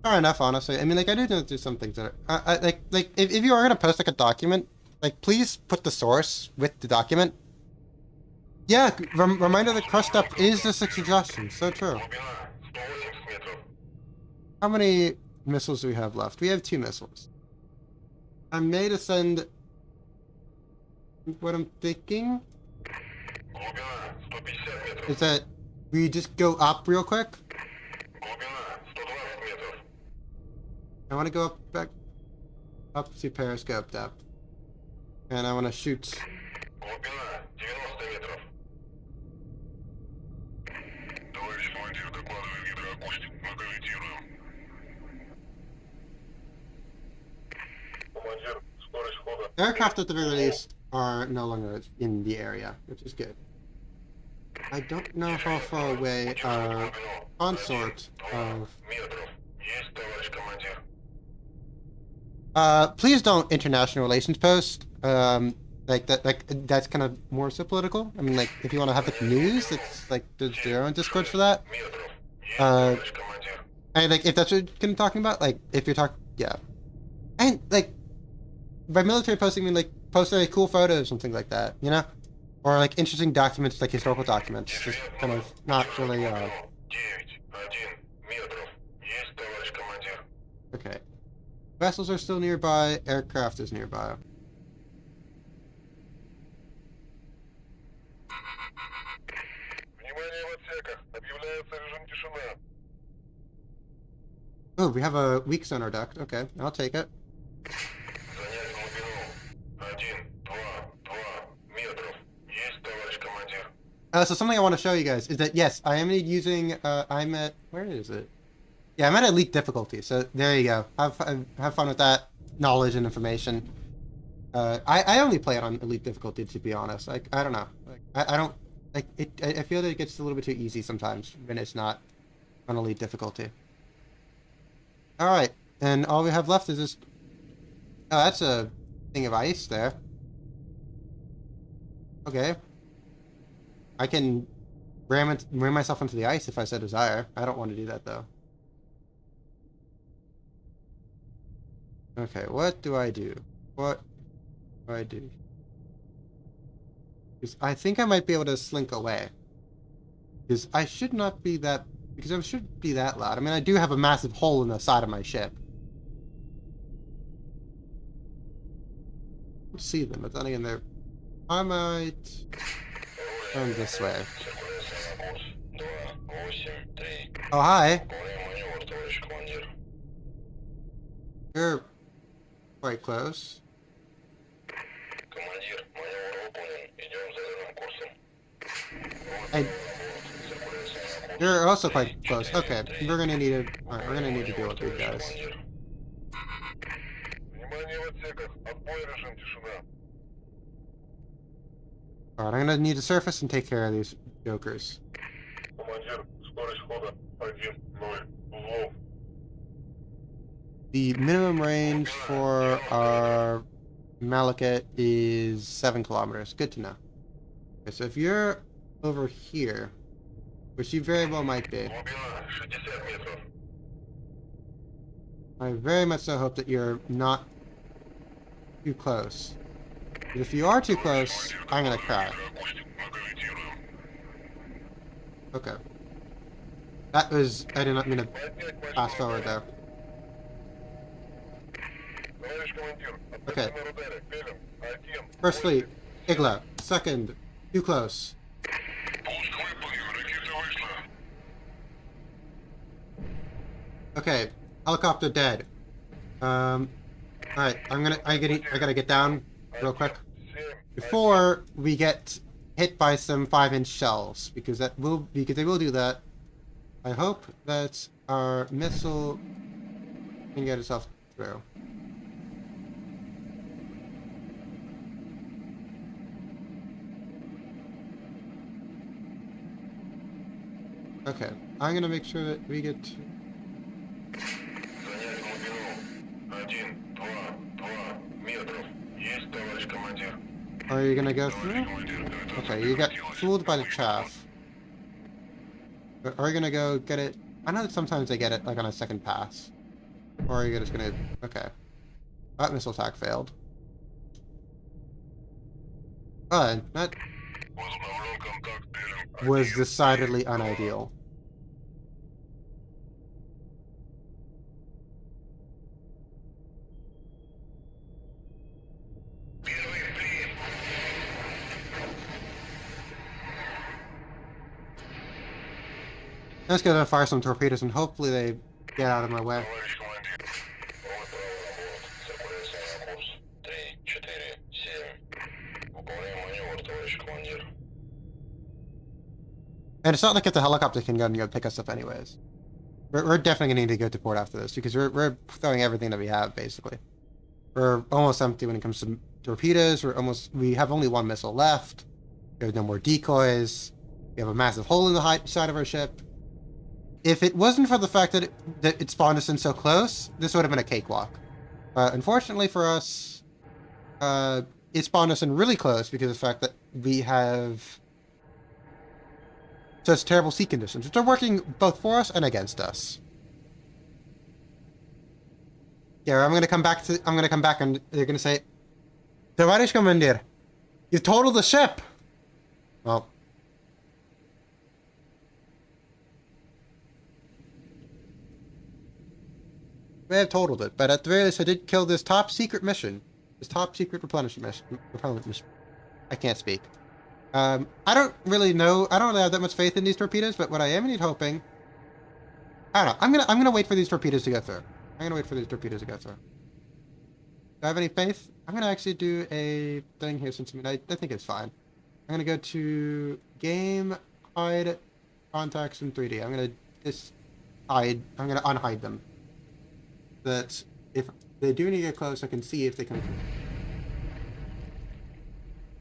Speaker 1: Fair enough, honestly. I mean, like, I do know there's some things that are, like, if you are gonna post like a document, like, please put the source with the document. Yeah, reminder that crust depth is the 6 suggestion. So true.
Speaker 2: Глубина 180 метров.
Speaker 1: How many missiles do we have left? We have 2 missiles. I may to send. What I'm thinking
Speaker 2: Глубина 150 метров.
Speaker 1: is that we just go up real quick.
Speaker 2: Глубина 120 метров.
Speaker 1: I want to go up to periscope depth, and I want to shoot.
Speaker 2: Глубина 90 метров. Товарищ командир, докладывает гидроакустик. Мы корректируем. Командир, скорость хода.
Speaker 1: Aircraft at the very least are no longer in the area, which is good. I don't know how far away our consort of.
Speaker 2: Метров. Есть, товарищ командир.
Speaker 1: Please don't international relations post. Like that's kind of more so political. I mean, like if you want to have the news, it's like there's their own discords for that.
Speaker 2: Метров. Есть,
Speaker 1: Uh,
Speaker 2: товарищ командир.
Speaker 1: And like if that's what you're talking about, like if you're talking, yeah, and like by military posting, I mean like posting like cool photos and things like that, or like interesting documents, like historical documents, just kind of not really.
Speaker 2: 9-1 метров. Есть, товарищ командир.
Speaker 1: Okay. Vessels are still nearby. Aircraft is nearby.
Speaker 2: Внимание в отсеках. Объявляется режим тишины.
Speaker 1: Oh, we have a weak sonar duct. Okay, I'll take it.
Speaker 2: Занять глубину. 1, 2, 2 метров. Есть, товарищ командир.
Speaker 1: So something I want to show you guys is that yes, I am using. I'm at where is it? Yeah, I'm at elite difficulty. So there you go. Have fun with that knowledge and information. I only play it on elite difficulty to be honest. Like I don't know. Like I don't like it. I feel that it gets a little bit too easy sometimes when it's not on elite difficulty. All right, and all we have left is this. Oh, that's a thing of ice there. Okay, I can ram myself into the ice if I so desire. I don't want to do that though. Okay, what do I do? What do I do? Because I think I might be able to slink away. Because I should not be that. Because I should be that loud. I mean, I do have a massive hole in the side of my ship. Let's see them, but then again, they're. I might turn this way. Oh, hi. You're quite close. I, you're also quite close. Okay, we're gonna need to. All right, we're gonna need to deal with these guys. All right, I'm gonna need to surface and take care of these jokers. The minimum range for our Malachite is 7 kilometers. Good to know. Okay, so if you're over here, which you very well might be, I very much so hope that you're not too close. But if you are too close, I'm gonna cry. Okay. That was... I did not mean to fast forward there. Okay. First fleet, Igla. Second, too close. Okay, helicopter dead. Alright, I gotta get down real quick before we get hit by some 5-inch shells because they will do that. I hope that our missile can get itself through. Okay, I'm gonna make sure that we get. Are you gonna go through? Okay, you got fooled by the chaff. But are you gonna go get it? I know that sometimes they get it like on a second pass. Or are you just gonna... Okay. That missile attack failed. That was decidedly unideal. Let's go and fire some torpedoes and hopefully they get out of my way. And it's not like if the helicopter can go and go pick us up anyways. We're definitely gonna need to go to port after this because we're throwing everything that we have basically. We're almost empty when it comes to torpedoes. We have only 1 missile left. We have no more decoys. We have a massive hole in the side of our ship. If it wasn't for the fact that it spawned us in so close, this would have been a cakewalk. Unfortunately for us, it spawned us in really close because of the fact that we have such terrible sea conditions, which are working both for us and against us. Yeah, I'm gonna come back and they're gonna say, Tavarish Commander, you totaled the ship! Well. May have totaled it, but at the very least I did kill this top secret mission. This top secret replenishment mission. I can't speak. I don't really have that much faith in these torpedoes, but what I am indeed hoping... I don't know, I'm gonna wait for these torpedoes to go through. Do I have any faith? I'm gonna actually do a thing here since I think it's fine. I'm gonna go to game, hide contacts in 3D. I'm gonna just hide. I'm gonna unhide them. That if they do need to get close, I can see if they come.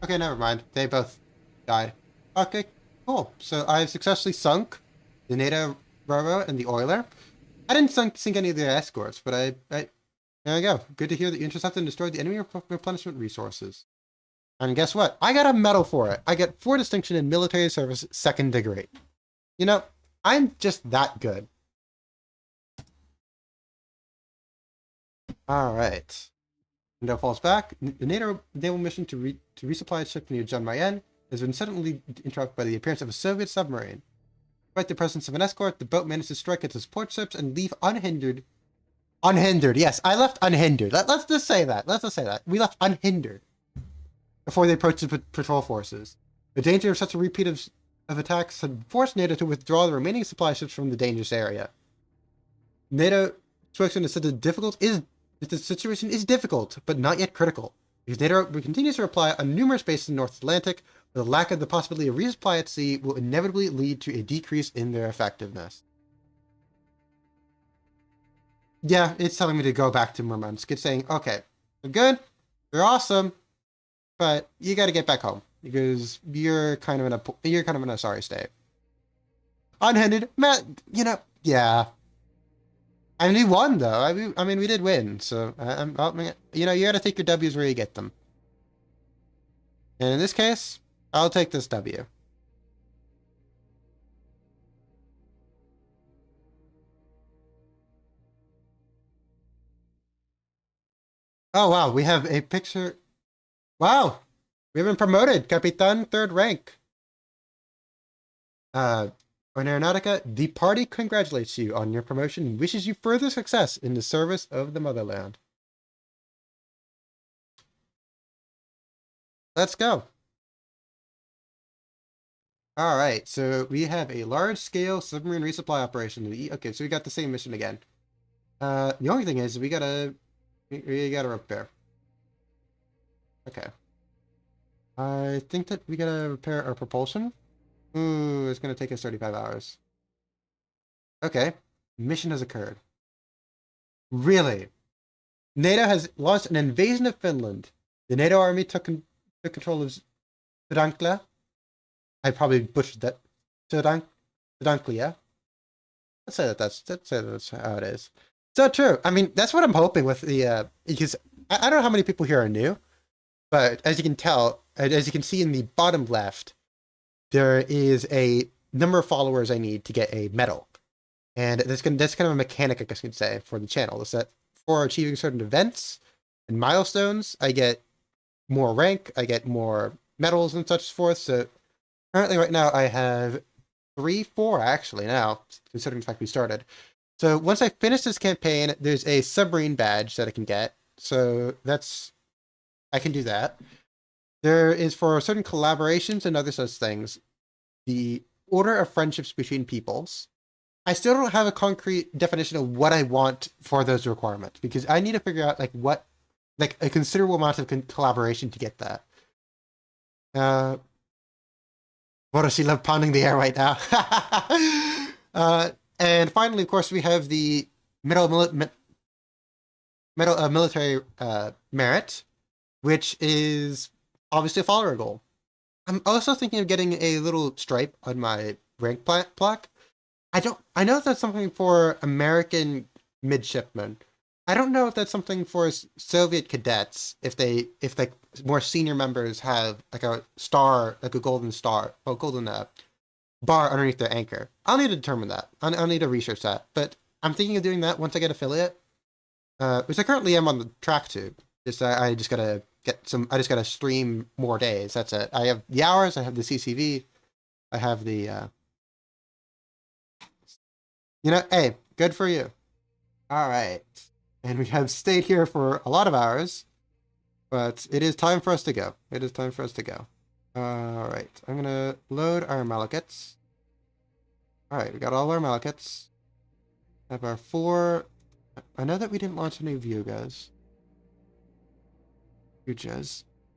Speaker 1: Okay, never mind. They both died. Okay, cool. So I've successfully sunk the NATO rowboat and the oiler. I didn't sink any of their escorts, but there we go. Good to hear that you intercepted and destroyed the enemy replenishment resources. And guess what? I got a medal for it. I get 4 distinction in military service, 2nd degree. You know, I'm just that good. All right. NATO falls back. The NATO naval mission to resupply its ship near John Mayen has been suddenly interrupted by the appearance of a Soviet submarine. Despite the presence of an escort, the boat managed to strike its support ships and leave unhindered. Unhindered, yes, I left unhindered. Let's just say that. Let's just say that. We left unhindered before they approached the patrol forces. The danger of such a repeat of attacks had forced NATO to withdraw the remaining supply ships from the dangerous area. NATO spokesman has said the situation is difficult, but not yet critical, because NATO continues to rely on numerous bases in the North Atlantic, but the lack of the possibility of resupply at sea will inevitably lead to a decrease in their effectiveness. Yeah, it's telling me to go back to Murmansk. It's saying, okay, they're good, they're awesome, but you got to get back home because you're kind of in a sorry state. Unhindered, yeah. I mean, we won though. I mean, we did win. So you got to take your W's where you get them. And in this case, I'll take this W. Oh wow, we have a picture. Wow, we've been promoted, Capitan, 3rd rank. On Aeronautica, the party congratulates you on your promotion and wishes you further success in the service of the motherland. Let's go. All right, so we have a large-scale submarine resupply operation. Okay, so we got the same mission again. The only thing is we gotta repair. Okay. I think that we gotta repair our propulsion. Ooh, it's gonna take us 35 hours. Okay. Mission has occurred. Really? NATO has launched an invasion of Finland. The NATO army took control of Sodanklia. I probably butchered that. Sodanklia. Let's say that's how it is. So true. I mean, that's what I'm hoping with the because I don't know how many people here are new, but as you can tell, as you can see in the bottom left, there is a number of followers I need to get a medal, and that's kind of a mechanic, I guess you could say, for the channel. Is that for achieving certain events and milestones, I get more rank, I get more medals and such forth. So currently, right now, I have 4 actually now, considering the fact we started. So once I finish this campaign, there's a submarine badge that I can get. So I can do that. There is for certain collaborations and other such things, the order of friendships between peoples. I still don't have a concrete definition of what I want for those requirements because I need to figure out like a considerable amount of collaboration to get that. What does she love pounding the air right now? And finally, of course, we have the military merit, which is obviously a follower goal. I'm also thinking of getting a little stripe on my rank plaque. I know that's something for American midshipmen. I don't know if that's something for Soviet cadets. If like more senior members have like a star, like a golden star, or golden bar underneath their anchor. I'll need to determine that. I'll need to research that. But I'm thinking of doing that once I get affiliate, which I currently am on the track to. I just gotta get some. I just gotta stream more days. That's it. I have the hours. I have the CCV. I have the. Hey, good for you. All right, and we have stayed here for a lot of hours, but it is time for us to go. It is time for us to go. All right, I'm gonna load our Malachites. All right, we got all our Malachites. Have our 4. I know that we didn't launch any Vyugas.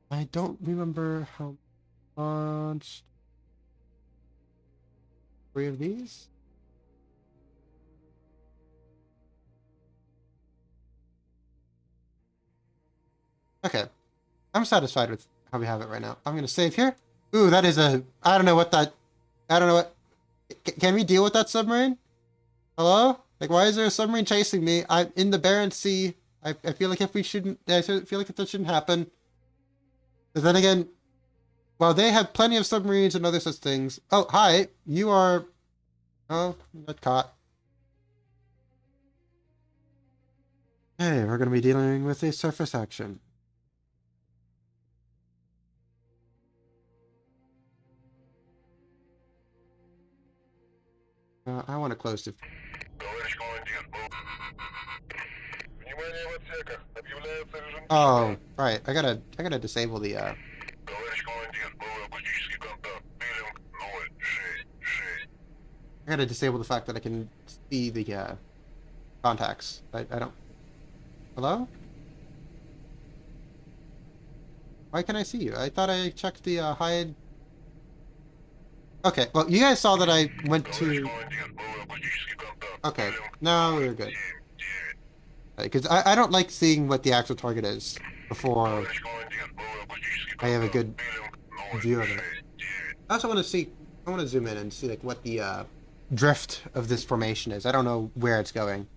Speaker 1: I don't remember how. Launched 3 of these. Okay. I'm satisfied with how we have it right now. I'm gonna save here. Ooh, that is a... I don't know what that... I don't know what... Can we deal with that submarine? Hello? Like, why is there a submarine chasing me? I'm in the Barents Sea. I feel like if we shouldn't... I feel like that shouldn't happen. But then again, while they have plenty of submarines and other such things... Oh, hi. You are... Oh, not caught. Hey, we're gonna be dealing with a surface action. I want to close the... Oh, right. I gotta disable the I gotta disable the fact that I can see the contacts. I don't... Hello? Why can't I see you? I thought I checked the hide... Okay, well, you guys saw that I went to... Okay, now we're good. Because I don't like seeing what the actual target is before I have a good view of it. I also want to see... I want to zoom in and see like what the drift of this formation is. I don't know where it's going.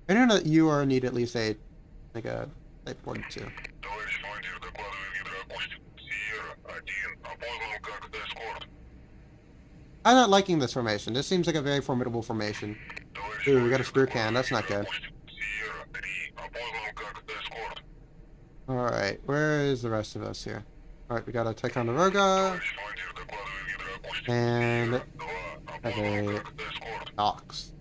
Speaker 1: I know that you are need at least a... like a Type 42. I'm not liking this formation. This seems like a very formidable formation. Ooh, we got a screw can. That's not good. Alright, where is the rest of us here? Alright, we got a Ticonderoga. And have a Ox.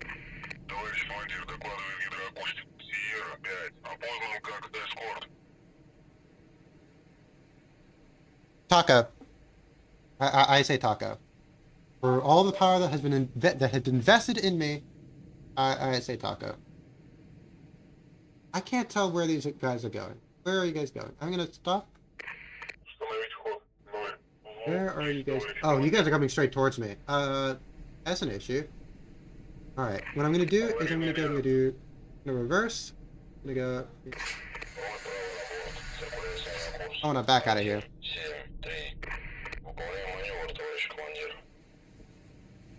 Speaker 1: Taco. I say taco. For all the power that has been invested in me, I say taco. I can't tell where these guys are going. Where are you guys going? I'm gonna stop. Where are you guys? Oh, you guys are coming straight towards me. That's an issue. All right. What I'm gonna do is I'm gonna reverse. I'm gonna go. I wanna back out of here.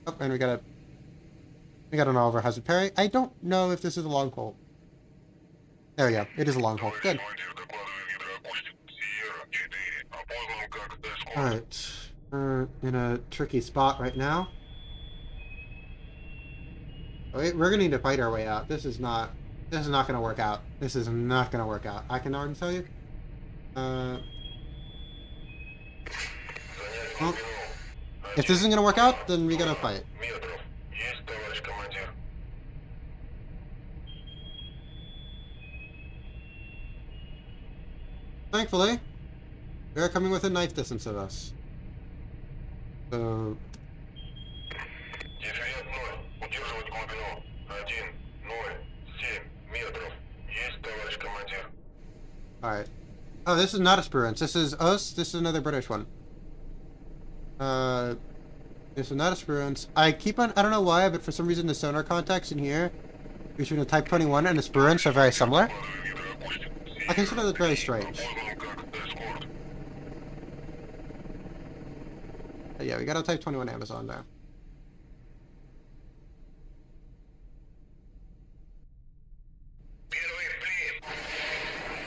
Speaker 1: Oh, and we got an Oliver Hazard Parry. I don't know if this is a long pole. There we go. It is a long pole. Good. Alright. We're in a tricky spot right now. We're gonna need to fight our way out. This is not gonna work out. This is not gonna work out. I can already tell you. Well, if this isn't gonna work out, then we gotta fight. Thankfully, they're coming within knife distance of us. So... Alright. Oh, this is not a Spruance. This is us. This is another British one. This is not a Spruance. I don't know why, but for some reason the sonar contacts in here between a Type 21 and a Spruance are very similar. I consider that very strange. But yeah, we got a Type 21 Amazon there.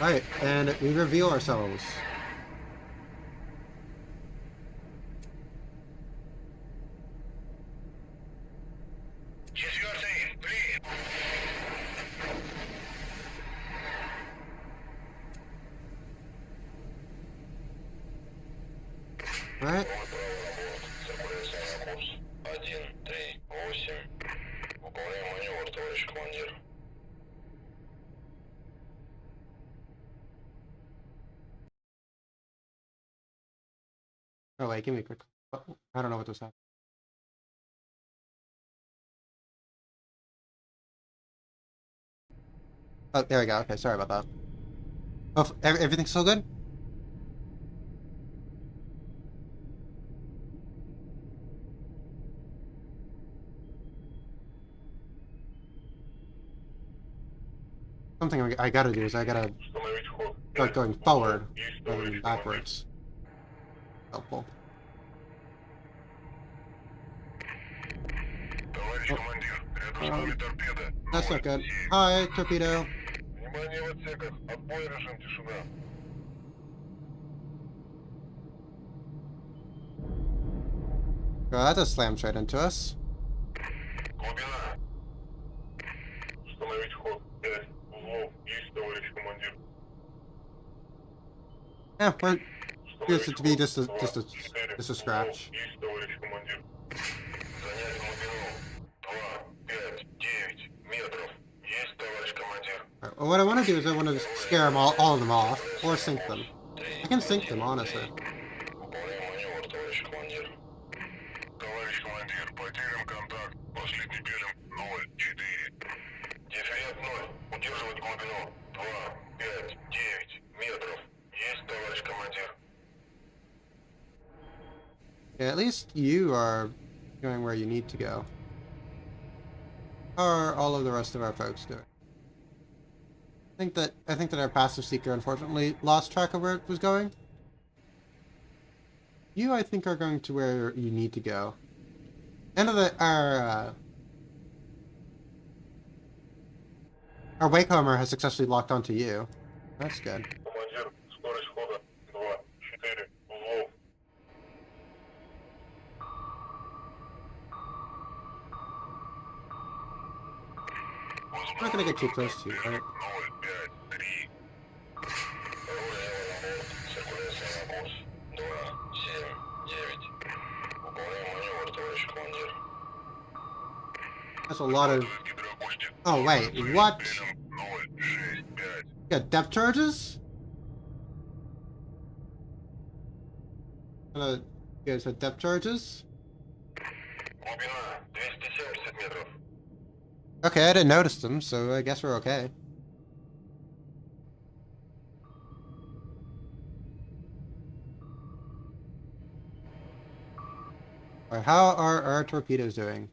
Speaker 1: Alright, and we reveal ourselves. Alright. Oh wait, give me a quick... I don't know what this happened. Oh, there we go. Okay, sorry about that. Oh, everything's still good? something I gotta do is I gotta
Speaker 2: Установить ход.
Speaker 1: start going
Speaker 2: Узлов.
Speaker 1: forward
Speaker 2: Есть,
Speaker 1: rather than
Speaker 2: товарищ командир.
Speaker 1: backwards. Helpful.
Speaker 2: Товарищ
Speaker 1: Oh,
Speaker 2: командир, рядом с нами торпеда.
Speaker 1: that's not
Speaker 2: 0,
Speaker 1: good.
Speaker 2: 7.
Speaker 1: Hi, torpedo.
Speaker 2: Внимание в отсеках. Отбой, режим тишина.
Speaker 1: Oh, that just slammed straight into us.
Speaker 2: Глубина. Установить ход. 5. Узлов. Есть, товарищ командир.
Speaker 1: Yeah, we're here's
Speaker 2: Установить
Speaker 1: it to be
Speaker 2: ход.
Speaker 1: just a
Speaker 2: 2,
Speaker 1: just a
Speaker 2: 4.
Speaker 1: just a
Speaker 2: Узлов.
Speaker 1: scratch.
Speaker 2: Есть, товарищ командир. Занять глубину. 2, 5, 9 метров. Есть, товарищ командир.
Speaker 1: Right, well, what I want to do is I want to scare them all of them off, or sink them. I can sink them, honestly.
Speaker 2: Выполняем маневр, товарищ командир. Товарищ командир, потерян контакт. Последний белым 0, 4. Дифферент 0. Удерживать глубину. 2, 5, 9 метров. Есть, товарищ командир.
Speaker 1: Yeah, at least you are going where you need to go. How are all of the rest of our folks doing? I think that our passive seeker unfortunately lost track of where it was going. You, I think, are going to where you need to go. End of our Wakehomer has successfully locked onto you. That's good.
Speaker 2: Командир, скорость хода 2, 4. Узлов.
Speaker 1: I'm not gonna get too close to you, right?
Speaker 2: 0, 5, 3. Циркуляция на курс. 2, 7, 9. Выполняем маневр, товарищ командир.
Speaker 1: That's a lot of.
Speaker 2: Гидроакустик.
Speaker 1: Oh wait, what?
Speaker 2: Белым 0, 6, 5.
Speaker 1: You got depth charges? You guys had depth charges?
Speaker 2: Глубина 270 метров.
Speaker 1: Okay, I didn't notice them, so I guess we're okay. Alright, how are our torpedoes doing?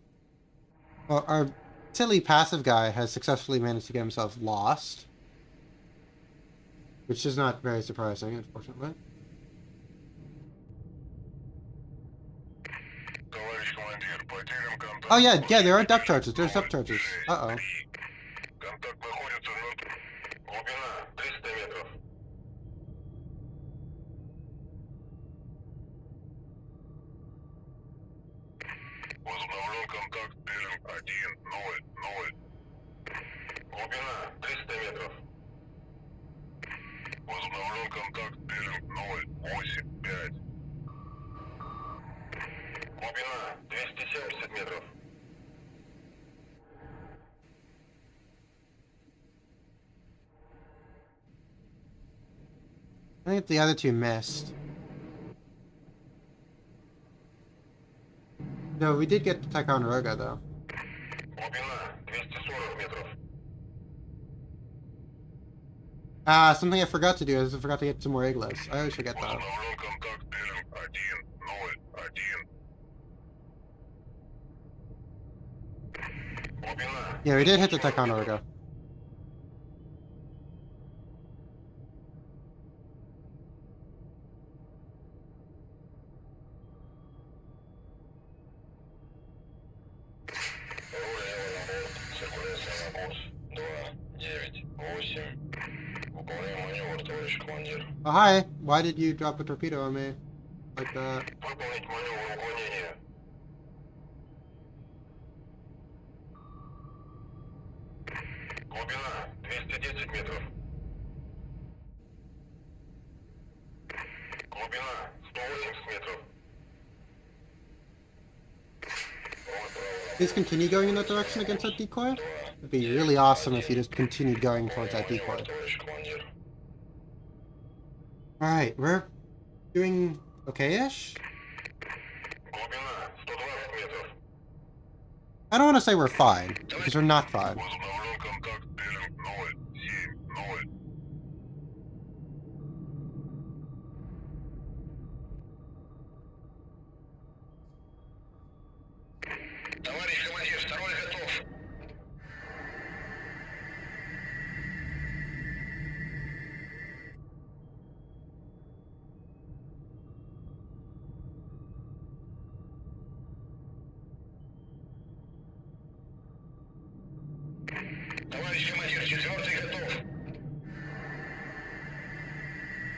Speaker 1: Well, our silly passive guy has successfully managed to get himself lost. Which is not very surprising, unfortunately.
Speaker 2: Товарищ командир, потерян контакт.
Speaker 1: Oh yeah, there are depth charges. There's depth charges. Uh-oh.
Speaker 2: Контакт находится на... Глубина 300 метров. Возобновлен контакт белым 1, 0, 0. Глубина 300 метров. Возобновлен контакт белым 0, 8, 5. Глубина 270 метров.
Speaker 1: I think the other two missed. No, we did get Ticonderoga, though.
Speaker 2: Глубина 240 метров.
Speaker 1: Something I forgot to do is I forgot to get some more igloos. I always forget that.
Speaker 2: Возобновлен контакт белым 1, 0, 1. Глубина.
Speaker 1: Yeah, we did hit the Ticonderoga.
Speaker 2: Циркуляция на курс 2, 9, 8. Выполняем маневр, товарищ командир.
Speaker 1: Oh, hi. Why did you drop a torpedo on me? Like that.
Speaker 2: Выполнить маневр уклонения. Глубина 210 метров. Глубина 180 метров.
Speaker 1: Please continue going in that direction against that decoy. It'd be really awesome if you just continued going towards that decoy. Alright, we're doing okay-ish?
Speaker 2: Глубина 120 метров.
Speaker 1: I don't want to say we're fine, because we're not fine.
Speaker 2: Возобновлен контакт белым 0, 7, 0. Товарищ командир, второй готов.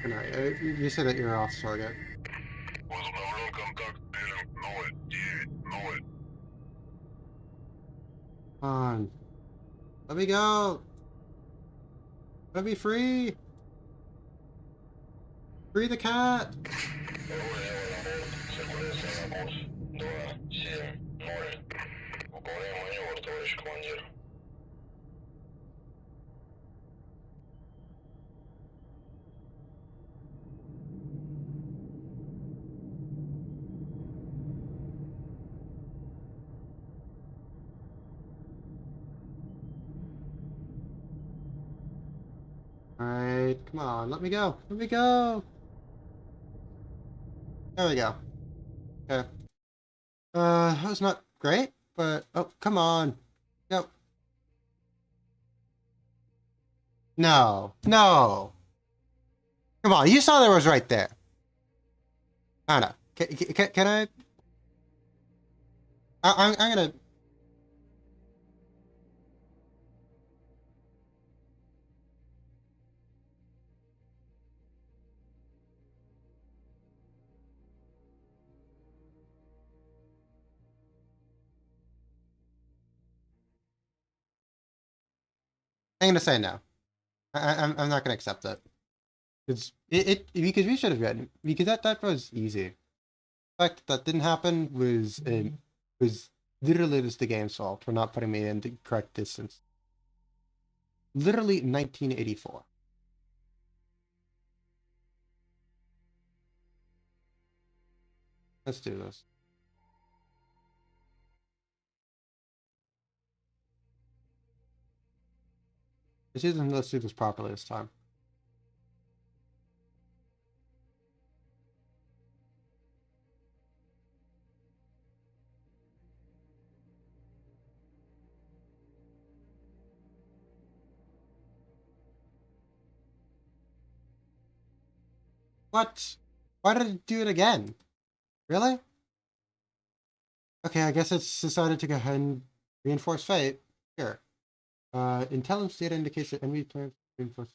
Speaker 1: Good night. You said that you're off target.
Speaker 2: Возобновлен контакт. Пилим 0-9-0.
Speaker 1: Come on. Let me go. Let me free. Free the cat.
Speaker 2: Циркуляция на курс 2-7-0. Выполняем маневр, товарищ командир.
Speaker 1: Alright, come on, let me go. Let me go. There we go. Okay. That was not great, but oh, come on. Yep. No. No. Come on, you saw there was right there. I don't know. Can I? I'm gonna. I'm gonna say no. I'm not gonna accept it. Because we should have gotten because that was easy. The fact that didn't happen was literally just the game's fault for not putting me in the correct distance. Literally 1984. Let's do this. Let's do this properly this time. What? Why did it do it again? Really? Okay, I guess it's decided to go ahead and reinforce fate. Here. Intelligence data indicates that enemy plans to reinforce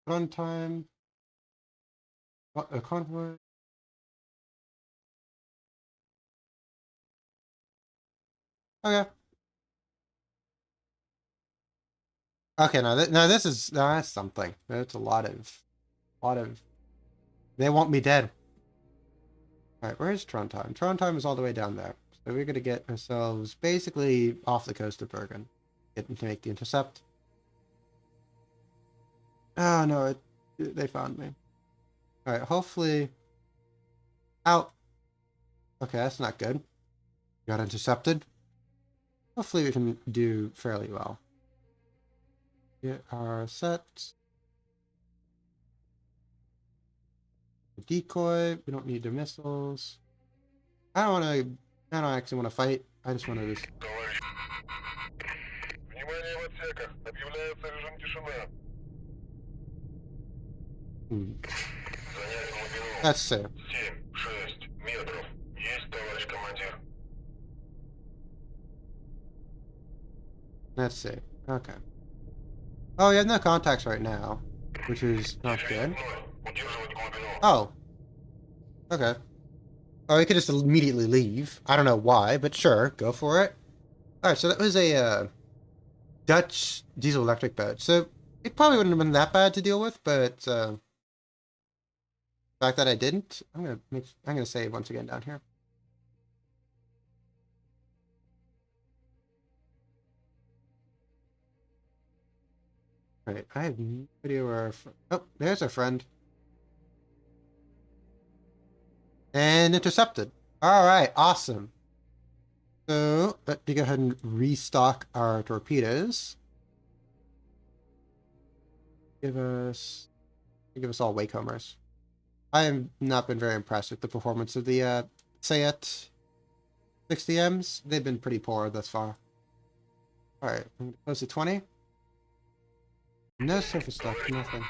Speaker 1: runtime. A convoy. Okay. Okay, now this is that's something. That's a lot of. They want me dead. All right, where's Trondheim? Trondheim is all the way down there, so we're gonna get ourselves basically off the coast of Bergen, get to make the intercept. Oh no, they found me. All right, hopefully. Out. Okay, that's not good. Got intercepted. Hopefully we can do fairly well. Get our set. Decoy. We don't need the missiles. I don't want to. I don't actually want to fight. I just want to just.
Speaker 2: Товарищ. Внимание в отсеках. Объявляется режим тишина. Занять глубину.
Speaker 1: That's safe.
Speaker 2: 7-6 метров. Есть, товарищ командир.
Speaker 1: That's safe. Okay. Oh, we have no contacts right now, which is not good.
Speaker 2: Удерживать глубину.
Speaker 1: Oh. Okay. Oh, we could just immediately leave. I don't know why, but sure, go for it. All right, so that was a Dutch diesel electric boat. So it probably wouldn't have been that bad to deal with, but the fact that I didn't, I'm gonna save once again down here. All right, I have no idea where our oh, there's our friend. And intercepted. All right, awesome. So let me go ahead and restock our torpedoes. Give us all Wakehomers. I have not been very impressed with the performance of the Sayet 60Ms. They've been pretty poor thus far. All right, I'm gonna close to 20. No surface stuff, nothing.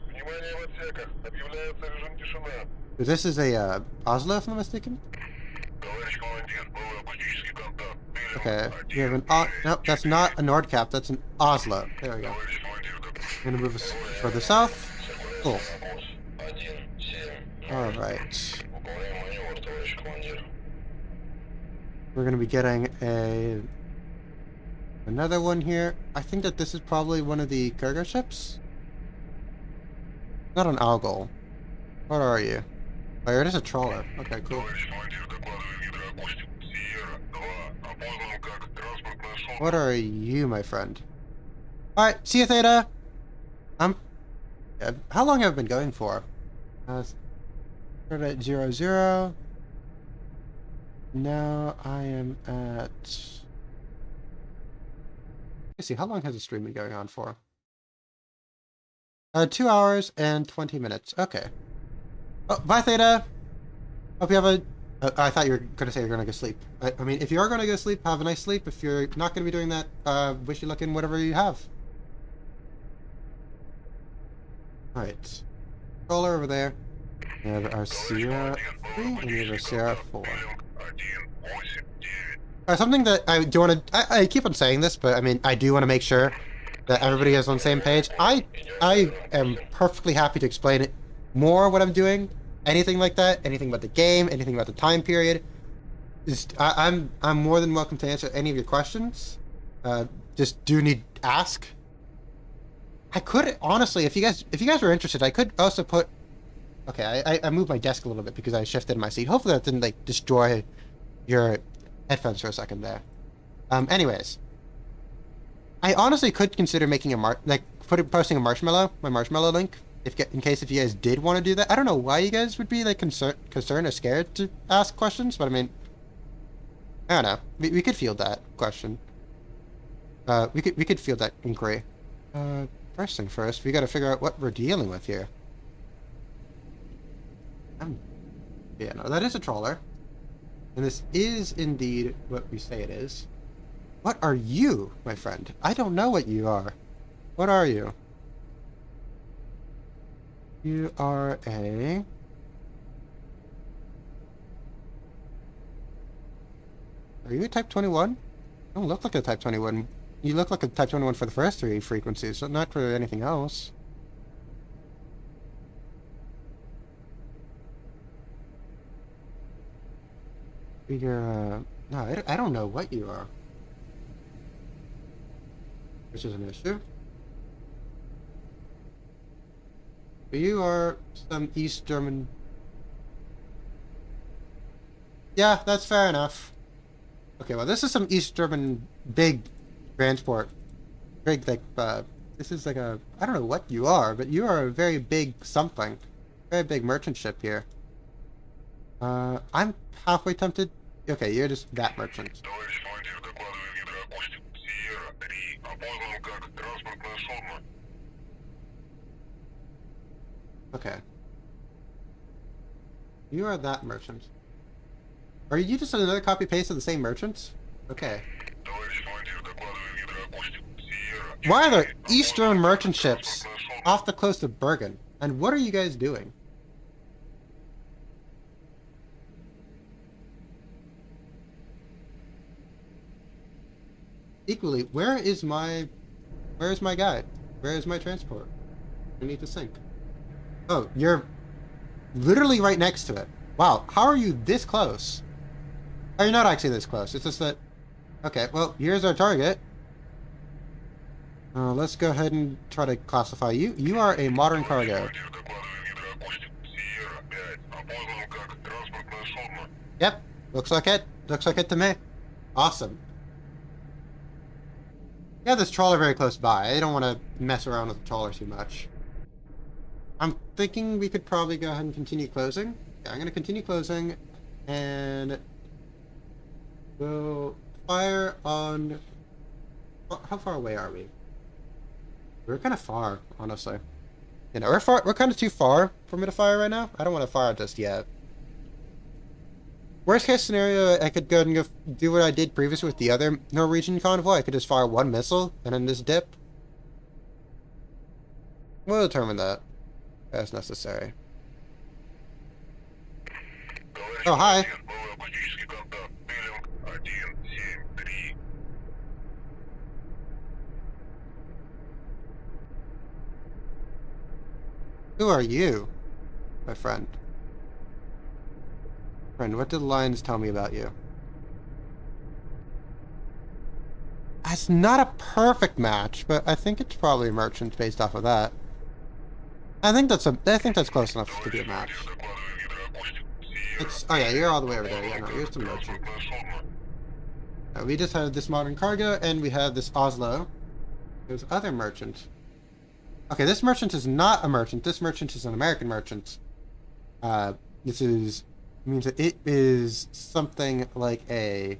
Speaker 2: Внимание в отсеках. Объявляется режим тишина.
Speaker 1: This is a Oslo, if I'm not mistaken.
Speaker 2: Товарищ командир, новый акустический контакт.
Speaker 1: Okay, we have an nope, that's not a Nordcap, that's an Oslo. There we go.
Speaker 2: Товарищ командир,
Speaker 1: I'm gonna move us further south. Cool.
Speaker 2: на курс 170.
Speaker 1: All right.
Speaker 2: Выполняем маневр, товарищ командир.
Speaker 1: We're gonna be getting another one here. I think that this is probably one of the cargo ships. Not an algol. What are you? Oh, it is a trawler. Okay, cool.
Speaker 2: Товарищ командир, докладываю гидроакустику. Сиерра-2 опознан как транспортное судно.
Speaker 1: What are you, my friend? All right, see you, Theta. How long have I been going for? Started at 00. Now I am at. Let's see, how long has the stream been going on for? 2 hours and 20 minutes. Okay. Oh, bye, Theta. Hope you have a. I thought you were going to say you're going to go sleep. I mean, if you are going to go sleep, have a nice sleep. If you're not going to be doing that, wish you luck in whatever you have. All right. Controller over there. We have our Sierra 3 and we have our Sierra 4. Something that I do want to. I keep on saying this, but I mean, I do want to make sure that everybody is on the same page. I am perfectly happy to explain it more what I'm doing, anything like that, anything about the game, anything about the time period. I'm more than welcome to answer any of your questions. Just do need ask. I could honestly, if you guys were interested, I could also put. Okay, I moved my desk a little bit because I shifted my seat. Hopefully that didn't like destroy your headphones for a second there. Anyways, I honestly could consider making a posting my marshmallow link, in case if you guys did want to do that. I don't know why you guys would be like concerned or scared to ask questions, but I mean, I don't know. We could field that question. We could field that inquiry. First thing first, we got to figure out what we're dealing with here. Yeah, no, that is a trawler. And this is indeed what we say it is. What are you, my friend? I don't know what you are. What are you? You are a... Are you a Type 21? You don't look like a Type 21. You look like a Type 21 for the first 3 frequencies, but not for anything else. You're, no, I don't know what you are. Which is an issue. You are some East German... Yeah, that's fair enough. Okay, well, this is some East German big transport. Big, like, this is like a... I don't know what you are, but you are a very big something. Very big merchant ship here. I'm halfway tempted. Okay, you're just that merchant. Okay. You are that merchant. Are you just another copy-paste of the same merchant? Okay. Why are there Eastern merchant ships off the coast of Bergen? And what are you guys doing? Equally, where is my guy? Where is my transport? I need to sink. Oh, you're literally right next to it. Wow, how are you this close? Oh, you're not actually this close. It's just that... Okay, well, here's our target. Let's go ahead and try to classify you. You are a modern cargo. Yep, looks like it. Looks like it to me. Awesome. Yeah, this trawler very close by. I don't want to mess around with the trawler too much. I'm thinking we could probably go ahead and continue closing. Yeah, I'm going to continue closing, and we'll fire on... How far away are we? We're kind of far, honestly. You know, we're kind of too far for me to fire right now. I don't want to fire just yet. Worst case scenario, I could go and do what I did previously with the other Norwegian convoy. I could just fire one missile and then just dip. We'll determine that as necessary. Oh, hi. Who are you, my friend? Friend, what did the lines tell me about you? That's not a perfect match, but I think it's probably a merchant based off of that. I think that's close enough to be a
Speaker 2: Товарищ командир
Speaker 1: match.
Speaker 2: докладывает гидроакустик.
Speaker 1: It's
Speaker 2: Сиера,
Speaker 1: oh yeah, you're all the way over
Speaker 2: 6.
Speaker 1: there. Yeah, no, you're
Speaker 2: Угроза
Speaker 1: some merchant.
Speaker 2: транспортное судно.
Speaker 1: We just have this modern cargo, and we have this Oslo. There's other merchant. Okay, this merchant is not a merchant. This merchant is an American merchant. This is means that it is something like a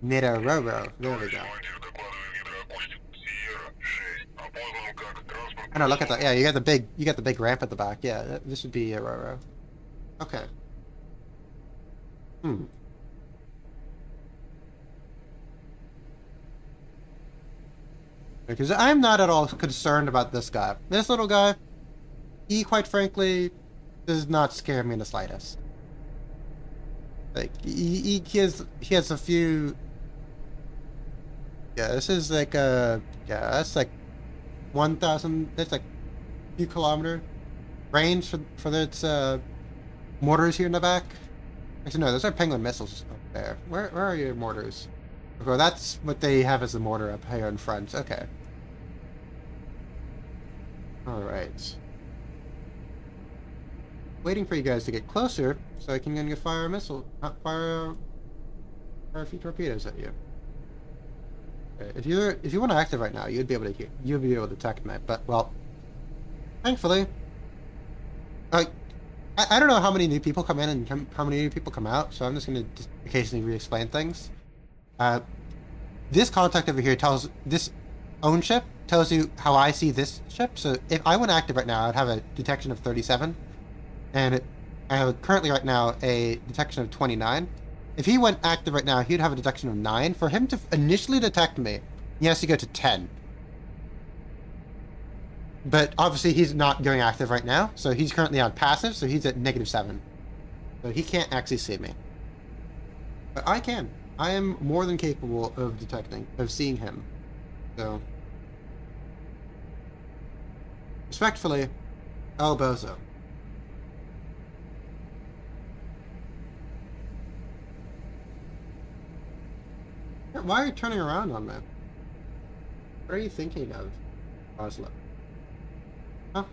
Speaker 1: NATO Roro. There we
Speaker 2: Товарищ
Speaker 1: go.
Speaker 2: командир докладывает гидроакустик. Сиера, 6. Опознан как
Speaker 1: I know.
Speaker 2: транспортное
Speaker 1: Look at that.
Speaker 2: судно.
Speaker 1: Yeah, you got the big ramp at the back. Yeah, this would be a Roro. Okay. Hmm. Because I'm not at all concerned about this guy. This little guy, he quite frankly does not scare me in the slightest. Like he has a few. Yeah, this is like yeah, that's like 1,000. That's like a few kilometer range for its mortars here in the back. Actually, no, those are Penguin missiles up there. Where are your mortars? Okay, that's what they have as the mortar up here in front. Okay. All right. Waiting for you guys to get closer so I can then fire a missile, fire a few torpedoes at you. Okay, if you want to active right now, you'd be able to detect me. But well, thankfully, like I don't know how many new people come in and how many new people come out, so I'm just going to occasionally re-explain things. Uh, this contact over here tells this own ship tells you how I see this ship. So if I went active right now, I'd have a detection of 37, and I have currently right now a detection of 29. If he went active right now, he'd have a detection of 9. For him to initially detect me, he has to go to 10. But obviously he's not going active right now, so he's currently on passive, so he's at -7. So he can't actually see me. But I can. I am more than capable of seeing him. So, respectfully, El Bozo. Why are you turning around on me? What are you thinking of, Oslo? Huh?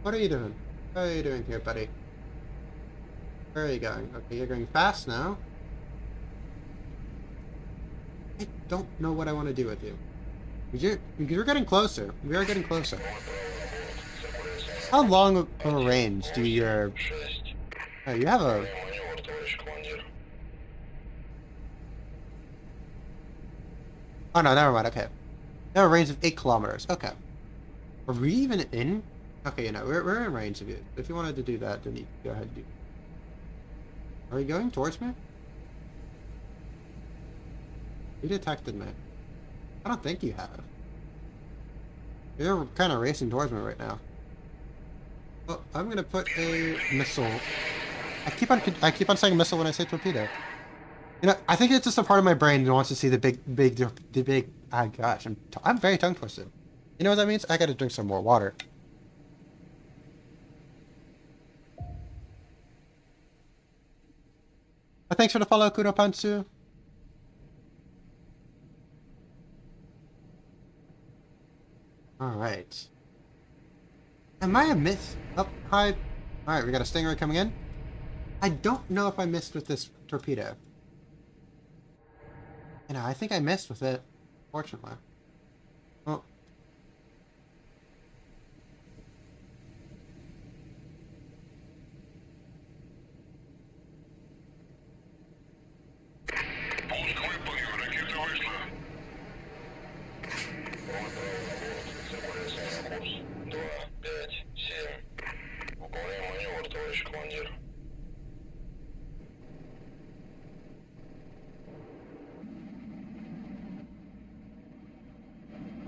Speaker 1: What are you doing? What are you doing here, buddy? Where are you going? Okay, you're going fast now. I don't know what I want to do with you. You're getting closer. We are getting closer. How long of a range do your...
Speaker 2: 6.
Speaker 1: Oh, you have a...
Speaker 2: Маневр, товарищ командир.
Speaker 1: Oh, no, never mind. Okay. You have a range of 8 kilometers. Okay. Are we even in? Okay, you know, we're in range of you. If you wanted to do that, then you go ahead and do it. Are you going towards me? You detected me. I don't think you have. You're kind of racing towards me right now. Well, I'm gonna put a missile. I keep on saying missile when I say torpedo. You know, I think it's just a part of my brain that wants to see the big. Ah, gosh, I'm very tongue twisted. You know what that means? I gotta drink some more water. Thanks for the follow, Kudo Pantsu. Alright. Am I a miss? Oh, hi. Alright, we got a Stingray coming in. I don't know if I missed with this torpedo. You know, I think I missed with it, fortunately. Oh.
Speaker 2: Пуск выполнен, ракета вышла. Курс 2, 5, 7. Выполняем маневр, товарищ командир.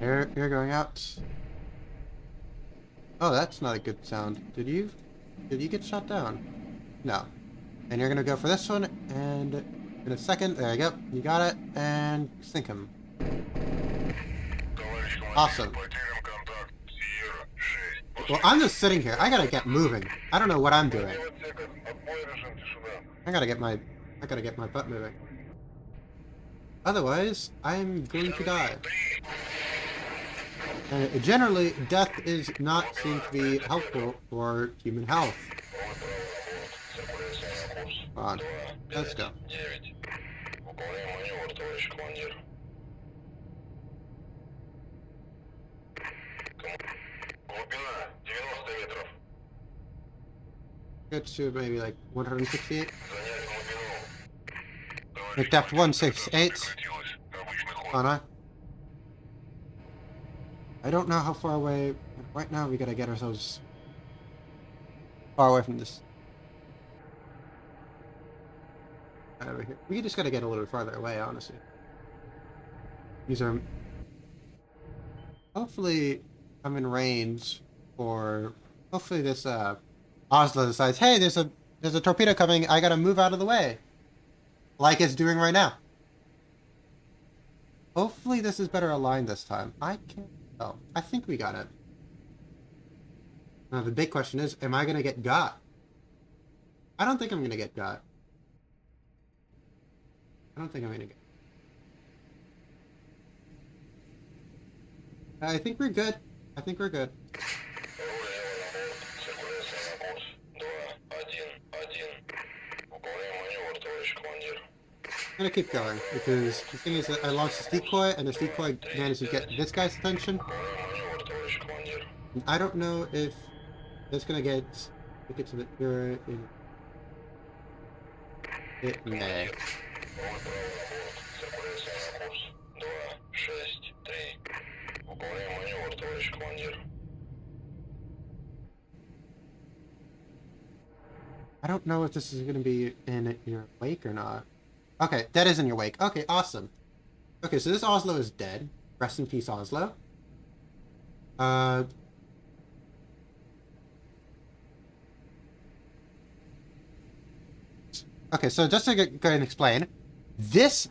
Speaker 1: You're going out. Oh, that's not a good sound. Did you get shot down? No. And you're gonna go for this one, and in a second, there you go. You got it, and sink him.
Speaker 2: Товарищ командир,
Speaker 1: Awesome.
Speaker 2: потерян контакт. Сиера, 6.
Speaker 1: Well, I'm just sitting here. I gotta get moving. I don't know what I'm doing.
Speaker 2: Делать сектор. Отбой, режим, тишина.
Speaker 1: I gotta get my butt moving. Otherwise, I'm going to die. And generally, death is not seen to be helpful for human health. Come on, let's go.
Speaker 2: 9. Выполняем маневр, товарищ командир. Глубина 90 метров.
Speaker 1: Get to maybe like 168.
Speaker 2: Занять глубину.
Speaker 1: Like depth 168.
Speaker 2: Прекратилось. Обычный ход.
Speaker 1: Oh no. I don't know how far away. Right now, we gotta get ourselves far away from this. Over here. We just gotta get a little bit farther away, honestly. These are. Hopefully, I'm in range for. Hopefully, this Oslo decides, hey, there's a torpedo coming. I gotta move out of the way, like it's doing right now. Hopefully, this is better aligned this time. I can't. Oh, I think we got it. Now the big question is, am I gonna get got? I don't think I'm gonna get got. I don't think I'm gonna get. I think we're good. I think we're good. I'm gonna keep going because the thing is that I launched the decoy and the decoy managed to get this guy's attention. And I don't know if that's gonna get to the area in it may. I don't know if this is gonna be in your wake or not. Okay, that is in your wake. Okay, awesome. Okay, so this Oslo is dead. Rest in peace, Oslo. Okay, so just to go ahead and explain, this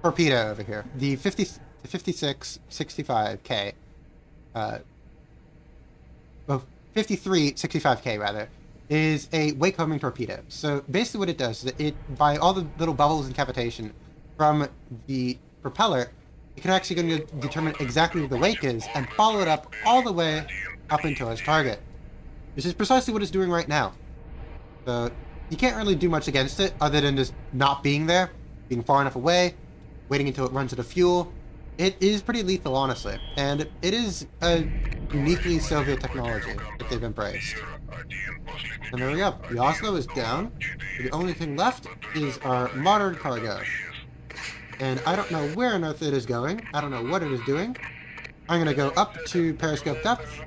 Speaker 1: torpedo over here, the 5665K, well, 5365K rather, is a wake homing torpedo. So basically what it does is it, by all the little bubbles and cavitation from the propeller, it can actually go to determine exactly where the wake is and follow it up all the way up into its target. This is precisely what it's doing right now. So you can't really do much against it other than just not being there, being far enough away, waiting until it runs out of fuel. It is pretty lethal, honestly, and it is a uniquely Soviet technology that they've embraced. And there we go. The Oslo is down. The only thing left is our modern cargo. And I don't know where on earth it is going. I don't know what it is doing. I'm going to go up to periscope depth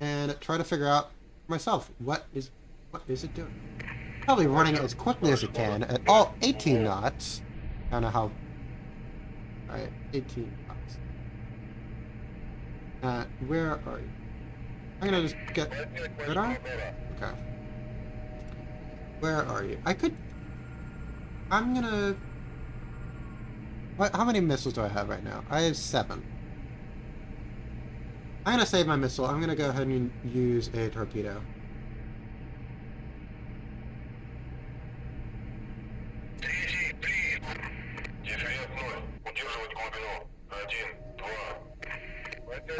Speaker 1: and try to figure out myself what is it doing. Probably running as quickly as it can at all 18 knots. I don't know how. Alright, 18 knots. Where are you? I'm gonna just get radar. Okay. Where are you? I'm gonna. What? How many missiles do I have right now? I have 7. I'm gonna save my missile. I'm gonna go ahead and use a torpedo.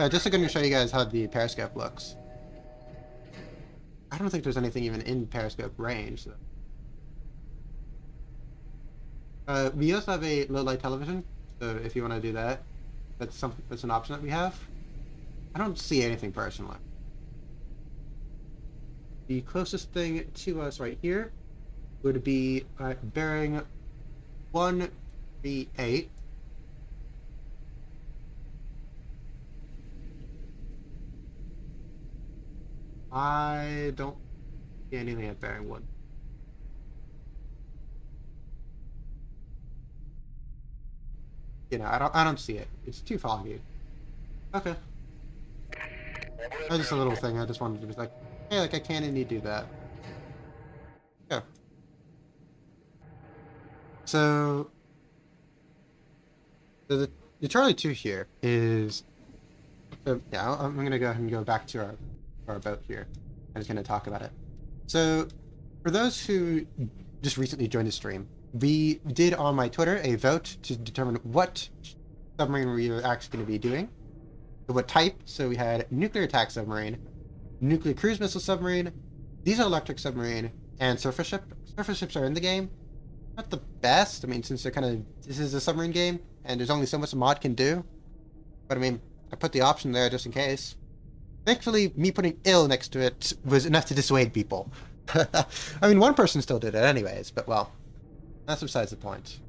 Speaker 1: Just to show you guys how the periscope looks. I don't think there's anything even in periscope range. So. We also have a low light television, so if you want to do that, that's an option that we have. I don't see anything personally. The closest thing to us right here would be bearing 138. I don't see anything at bearing 1. You know, I don't see it. It's too foggy. Okay. That's just a little thing. I just wanted to be like, hey, like I can't indeed do that. Yeah. So the Charlie 2 here is. Yeah, I'm gonna go ahead and go back to our our boat here. I'm just going to talk about it. So, for those who just recently joined the stream, we did on my Twitter a vote to determine what submarine we were actually going to be doing. So what type? So we had nuclear attack submarine, nuclear cruise missile submarine, diesel electric submarine, and surface ship. Surface ships are in the game. Not the best. I mean, since they're this is a submarine game, and there's only so much a mod can do. But I mean, I put the option there just in case. Thankfully, me putting ill next to it was enough to dissuade people. I mean, one person still did it anyways, but well, that's besides the point.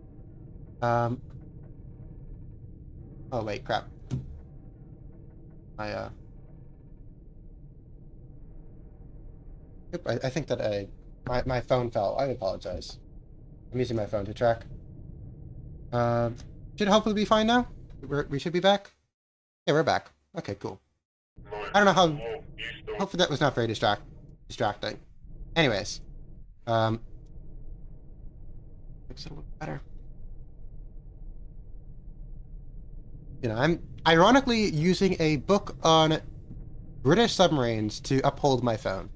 Speaker 1: Oh wait, crap. Yep, I think that my phone fell. I apologize. I'm using my phone to track. Should hopefully be fine now. We should be back. Yeah, we're back. Okay, cool. I don't know how. Hopefully that was not very distracting. Anyways, makes it a little better. You know, I'm ironically using a book on British submarines to uphold my phone,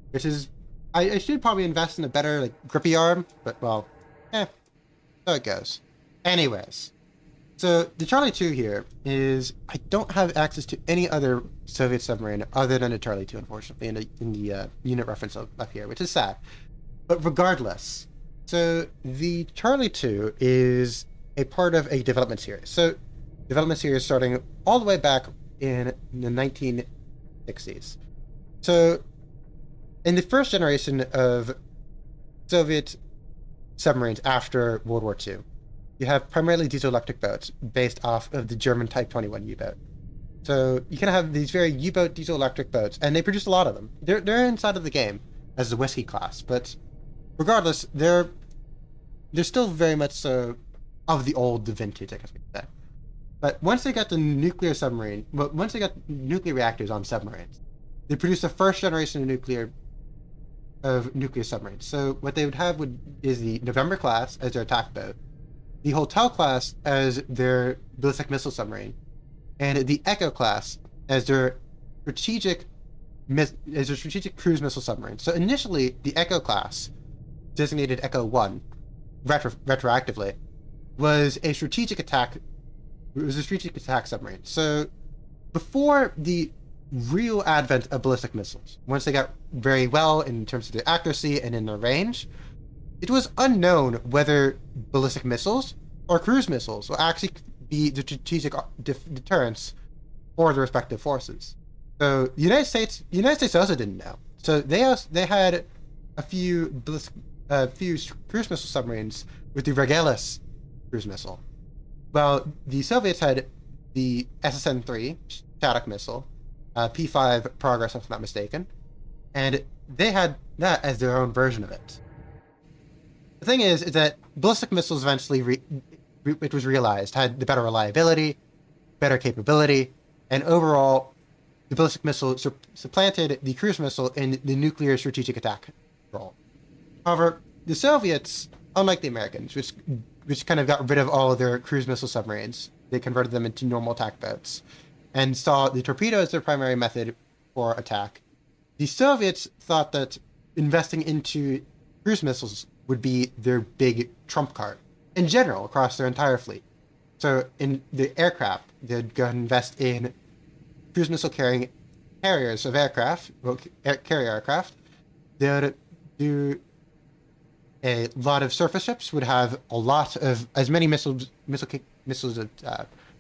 Speaker 1: which is I should probably invest in a better grippy arm, but well, so it goes. Anyways. So the Charlie 2 here is I don't have access to any other Soviet submarine other than the Charlie 2, unfortunately, in the unit reference up here, which is sad. But regardless, so the Charlie 2 is a part of a development series. So development series starting all the way back in the 1960s. So in the first generation of Soviet submarines after World War II, you have primarily diesel-electric boats based off of the German Type 21 U-boat. So you can have these very U-boat diesel-electric boats, and they produce a lot of them. They're inside of the game as the whiskey class, but regardless, they're still very much so of the vintage, I guess we could say. But once they got the nuclear submarine, once they got nuclear reactors on submarines, they produced the first generation of nuclear submarines. So what they would have is the November class as their attack boat, the Hotel class as their ballistic missile submarine, and the Echo class as their strategic cruise missile submarine. So initially, the Echo class, designated Ep.1, retroactively, was a strategic attack. It was a strategic attack submarine. So before the real advent of ballistic missiles, once they got very well in terms of their accuracy and in their range, it was unknown whether ballistic missiles or cruise missiles will actually be the strategic deterrence for the respective forces. So the United States also didn't know. So they had a few cruise missile submarines with the Regalis cruise missile, while the Soviets had the SSN-3 Shattuck missile, P-5 Progress, if I'm not mistaken, and they had that as their own version of it. The thing is that ballistic missiles eventually, it was realized, had the better reliability, better capability, and overall, the ballistic missile supplanted the cruise missile in the nuclear strategic attack role. However, the Soviets, unlike the Americans, which kind of got rid of all of their cruise missile submarines, they converted them into normal attack boats, and saw the torpedo as their primary method for attack. The Soviets thought that investing into cruise missiles would be their big trump card in general across their entire fleet. So in the aircraft, they'd go and invest in cruise missile carrying carriers of aircraft, carrier aircraft. They'd do a lot of surface ships, would have a lot of as many missiles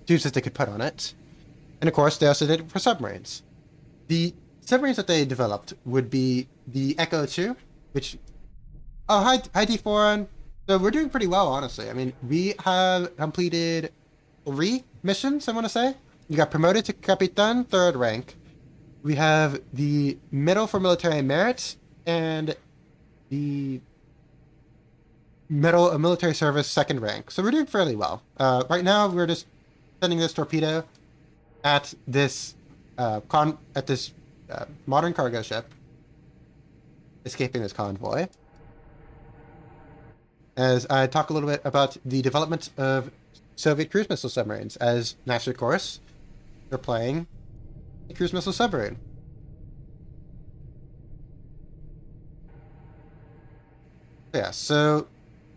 Speaker 1: tubes as they could put on it. And of course, they also did it for submarines. The submarines that they developed would be the Echo 2, which hi D4. So we're doing pretty well, honestly. I mean, we have completed 3 missions, I want to say. We got promoted to Capitan, 3rd rank. We have the Medal for Military Merit and the Medal of Military Service, 2nd rank. So we're doing fairly well. Right now, we're just sending this torpedo at this modern cargo ship, escaping this convoy, as I talk a little bit about the development of Soviet cruise missile submarines. As naturally, of course, they're playing a cruise missile submarine. Yeah, so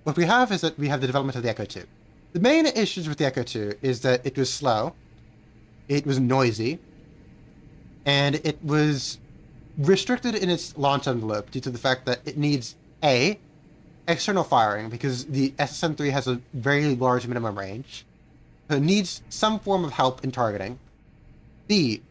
Speaker 1: what we have is that we have the development of the Echo 2. The main issues with the Echo 2 is that it was slow, it was noisy, and it was restricted in its launch envelope due to the fact that it needs A, external firing, because the SSN-3 has a very large minimum range. So it needs some form of help in targeting. B,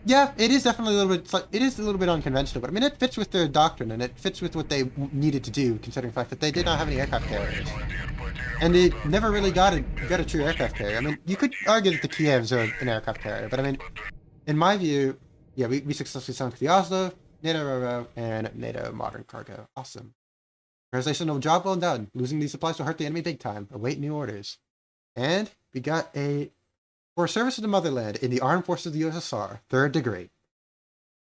Speaker 1: yeah, it is definitely a little bit. It is a little bit unconventional, but I mean, it fits with their doctrine and it fits with what they needed to do, considering the fact that they did not have any aircraft
Speaker 2: Товарищ
Speaker 1: carriers,
Speaker 2: командир, потерям
Speaker 1: and it
Speaker 2: контакт.
Speaker 1: never really
Speaker 2: Возвращение к
Speaker 1: got a
Speaker 2: белым.
Speaker 1: true aircraft carrier. I mean, you could argue that the Kievs are an aircraft carrier, but I mean,
Speaker 2: Подтверждение.
Speaker 1: in my view, yeah, we successfully sunk the Oslo, NATO Roro, and NATO Modern Cargo. Awesome. Translation of job well done. Losing these supplies will hurt the enemy big time. Await new orders. And we got a for service to the motherland in the armed forces of the USSR, third degree.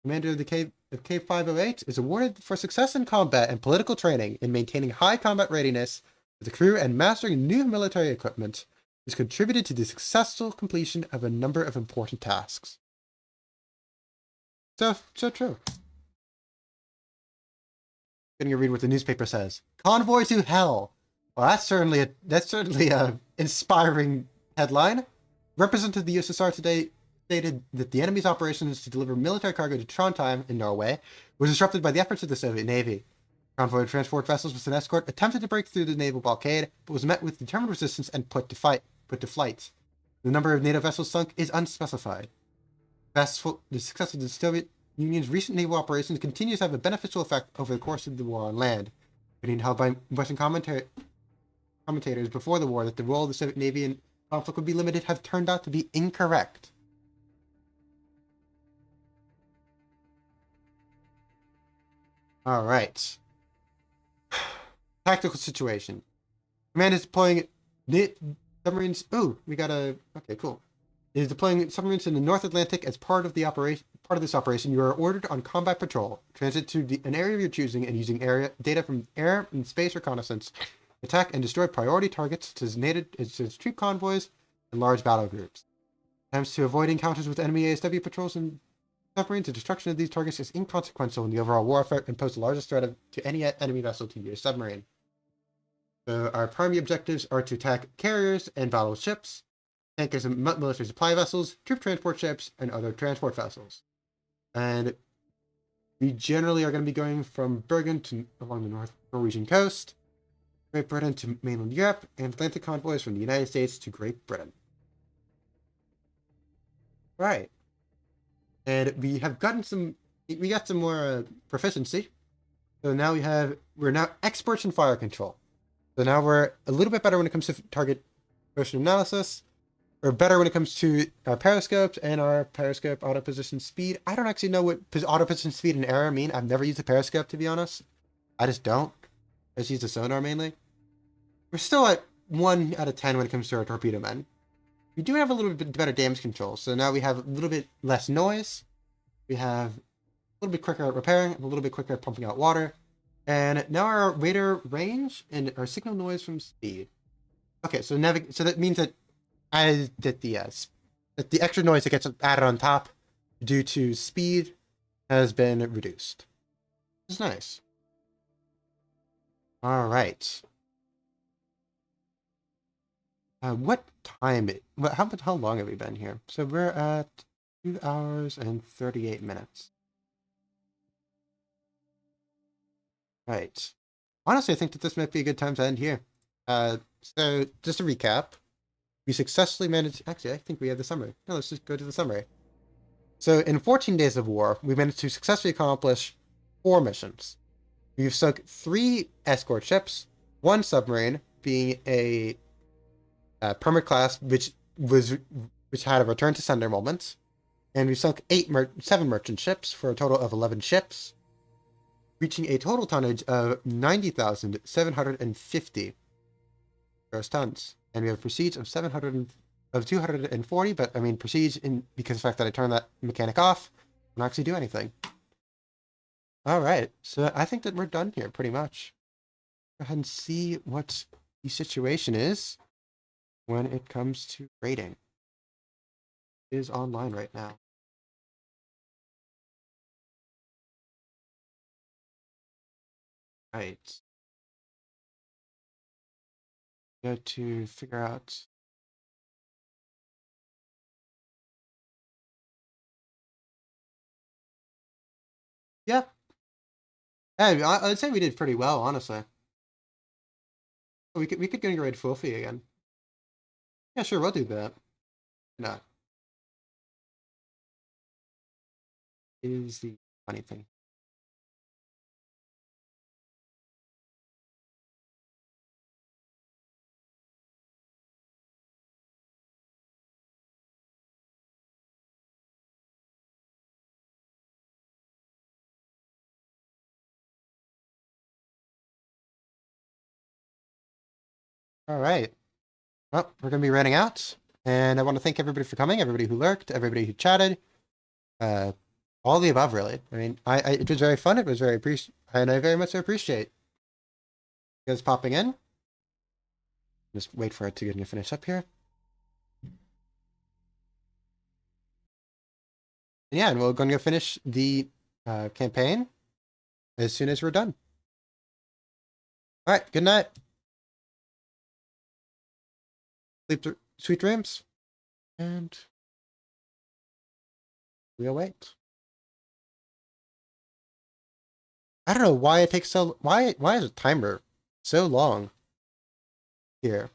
Speaker 1: Commander of the K508 is awarded for success in combat and political training in maintaining high combat readiness for the crew and mastering new military equipment, which contributed to the successful completion of a number of important tasks. So true. Getting to read what the newspaper says. Convoy to hell. Well, that's certainly a inspiring headline. Representative of the USSR today stated that the enemy's operations to deliver military cargo to Trondheim in Norway was disrupted by the efforts of the Soviet Navy. Convoy of transport vessels with an escort attempted to break through the naval blockade, but was met with determined resistance and put to flight. The number of NATO vessels sunk is unspecified. The success of the Soviet Union's recent naval operations continues to have a beneficial effect over the course of the war on land. Opinion held by Western commentators before the war that the role of the Soviet Navy in conflict would be limited have turned out to be incorrect. All right. Tactical situation. Command is deploying submarines. Ooh, we got a. Okay, cool. It is deploying submarines in the North Atlantic as part of the operation. Part of this operation, you are ordered on combat patrol. Transit to an area of your choosing and using area data from air and space reconnaissance. Attack and destroy priority targets as troop convoys and large battle groups. Attempts to avoid encounters with enemy ASW patrols and submarines. The destruction of these targets is inconsequential in the overall war effort and pose the largest threat to any enemy vessel to your submarine. So our primary objectives are to attack carriers and battleships, tankers and military supply vessels, troop transport ships, and other transport vessels. And we generally are going to be going from Bergen to along the North Norwegian coast, Great Britain to mainland Europe, and Atlantic convoys from the United States to Great Britain. Right. And we got some more proficiency. So now we're now experts in fire control. So now we're a little bit better when it comes to target motion analysis. We're better when it comes to our periscopes and our periscope auto position speed. I don't actually know what auto position speed and error mean. I've never used a periscope, to be honest. I just don't. I just use the sonar mainly. We're still at 1 out of 10 when it comes to our torpedo men. We do have a little bit better damage control. So now we have a little bit less noise. We have a little bit quicker at repairing, and a little bit quicker at pumping out water. And now our radar range and our signal noise from speed. Okay, so that means that that the extra noise that gets added on top due to speed has been reduced. It's nice. All right. What time? How long have we been here? So we're at 2 hours and 38 minutes. Right. Honestly, I think that this might be a good time to end here. So just to recap, we successfully managed. Actually, I think we have the summary. No, let's just go to the summary. So in 14 days of war, we managed to successfully accomplish 4 missions. We've sunk 3 escort ships, 1 submarine, being a permit class, which had a return to sender moment, and we sunk 7 merchant ships for a total of 11 ships, reaching a total tonnage of 90,750 gross tons, and we have proceeds of 240. But I mean proceeds because of the fact that I turned that mechanic off, I don't actually do anything. All right, so I think that we're done here pretty much. Go ahead and see what the situation is when it comes to rating. It is online right now. Right. Go to figure out. Yeah. Hey, I'd say we did pretty well, honestly. We could get a red trophy again. Yeah, sure, we'll do that. No, is the funny thing. All right. Well, we're gonna be running out, and I want to thank everybody for coming. Everybody who lurked, everybody who chatted, uh, all the above, really. I mean, it was very fun. It was very and I very much appreciate you guys popping in. Just wait for it to get finish up here. And yeah, and we're going to finish the campaign as soon as we're done. All right. Good night. Sweet dreams, and we'll wait. I don't know why it takes so. Why is a timer so long here?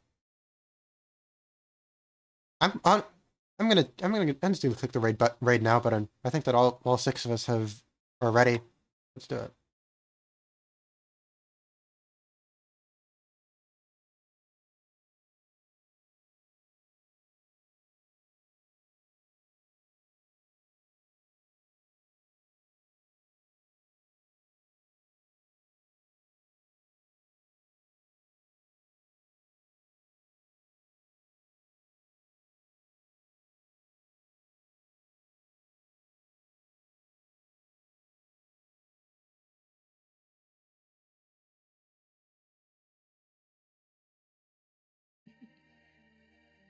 Speaker 1: I'm on. I'm just gonna click the raid now button. I think that all six of us are ready. Let's do it.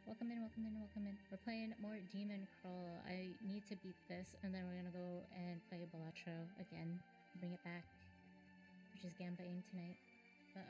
Speaker 3: Welcome in, welcome in, welcome in. We're playing more Demon Crawl. I need to beat this, and then we're gonna go and play Balatro again. Bring it back, which is Gambaing tonight. But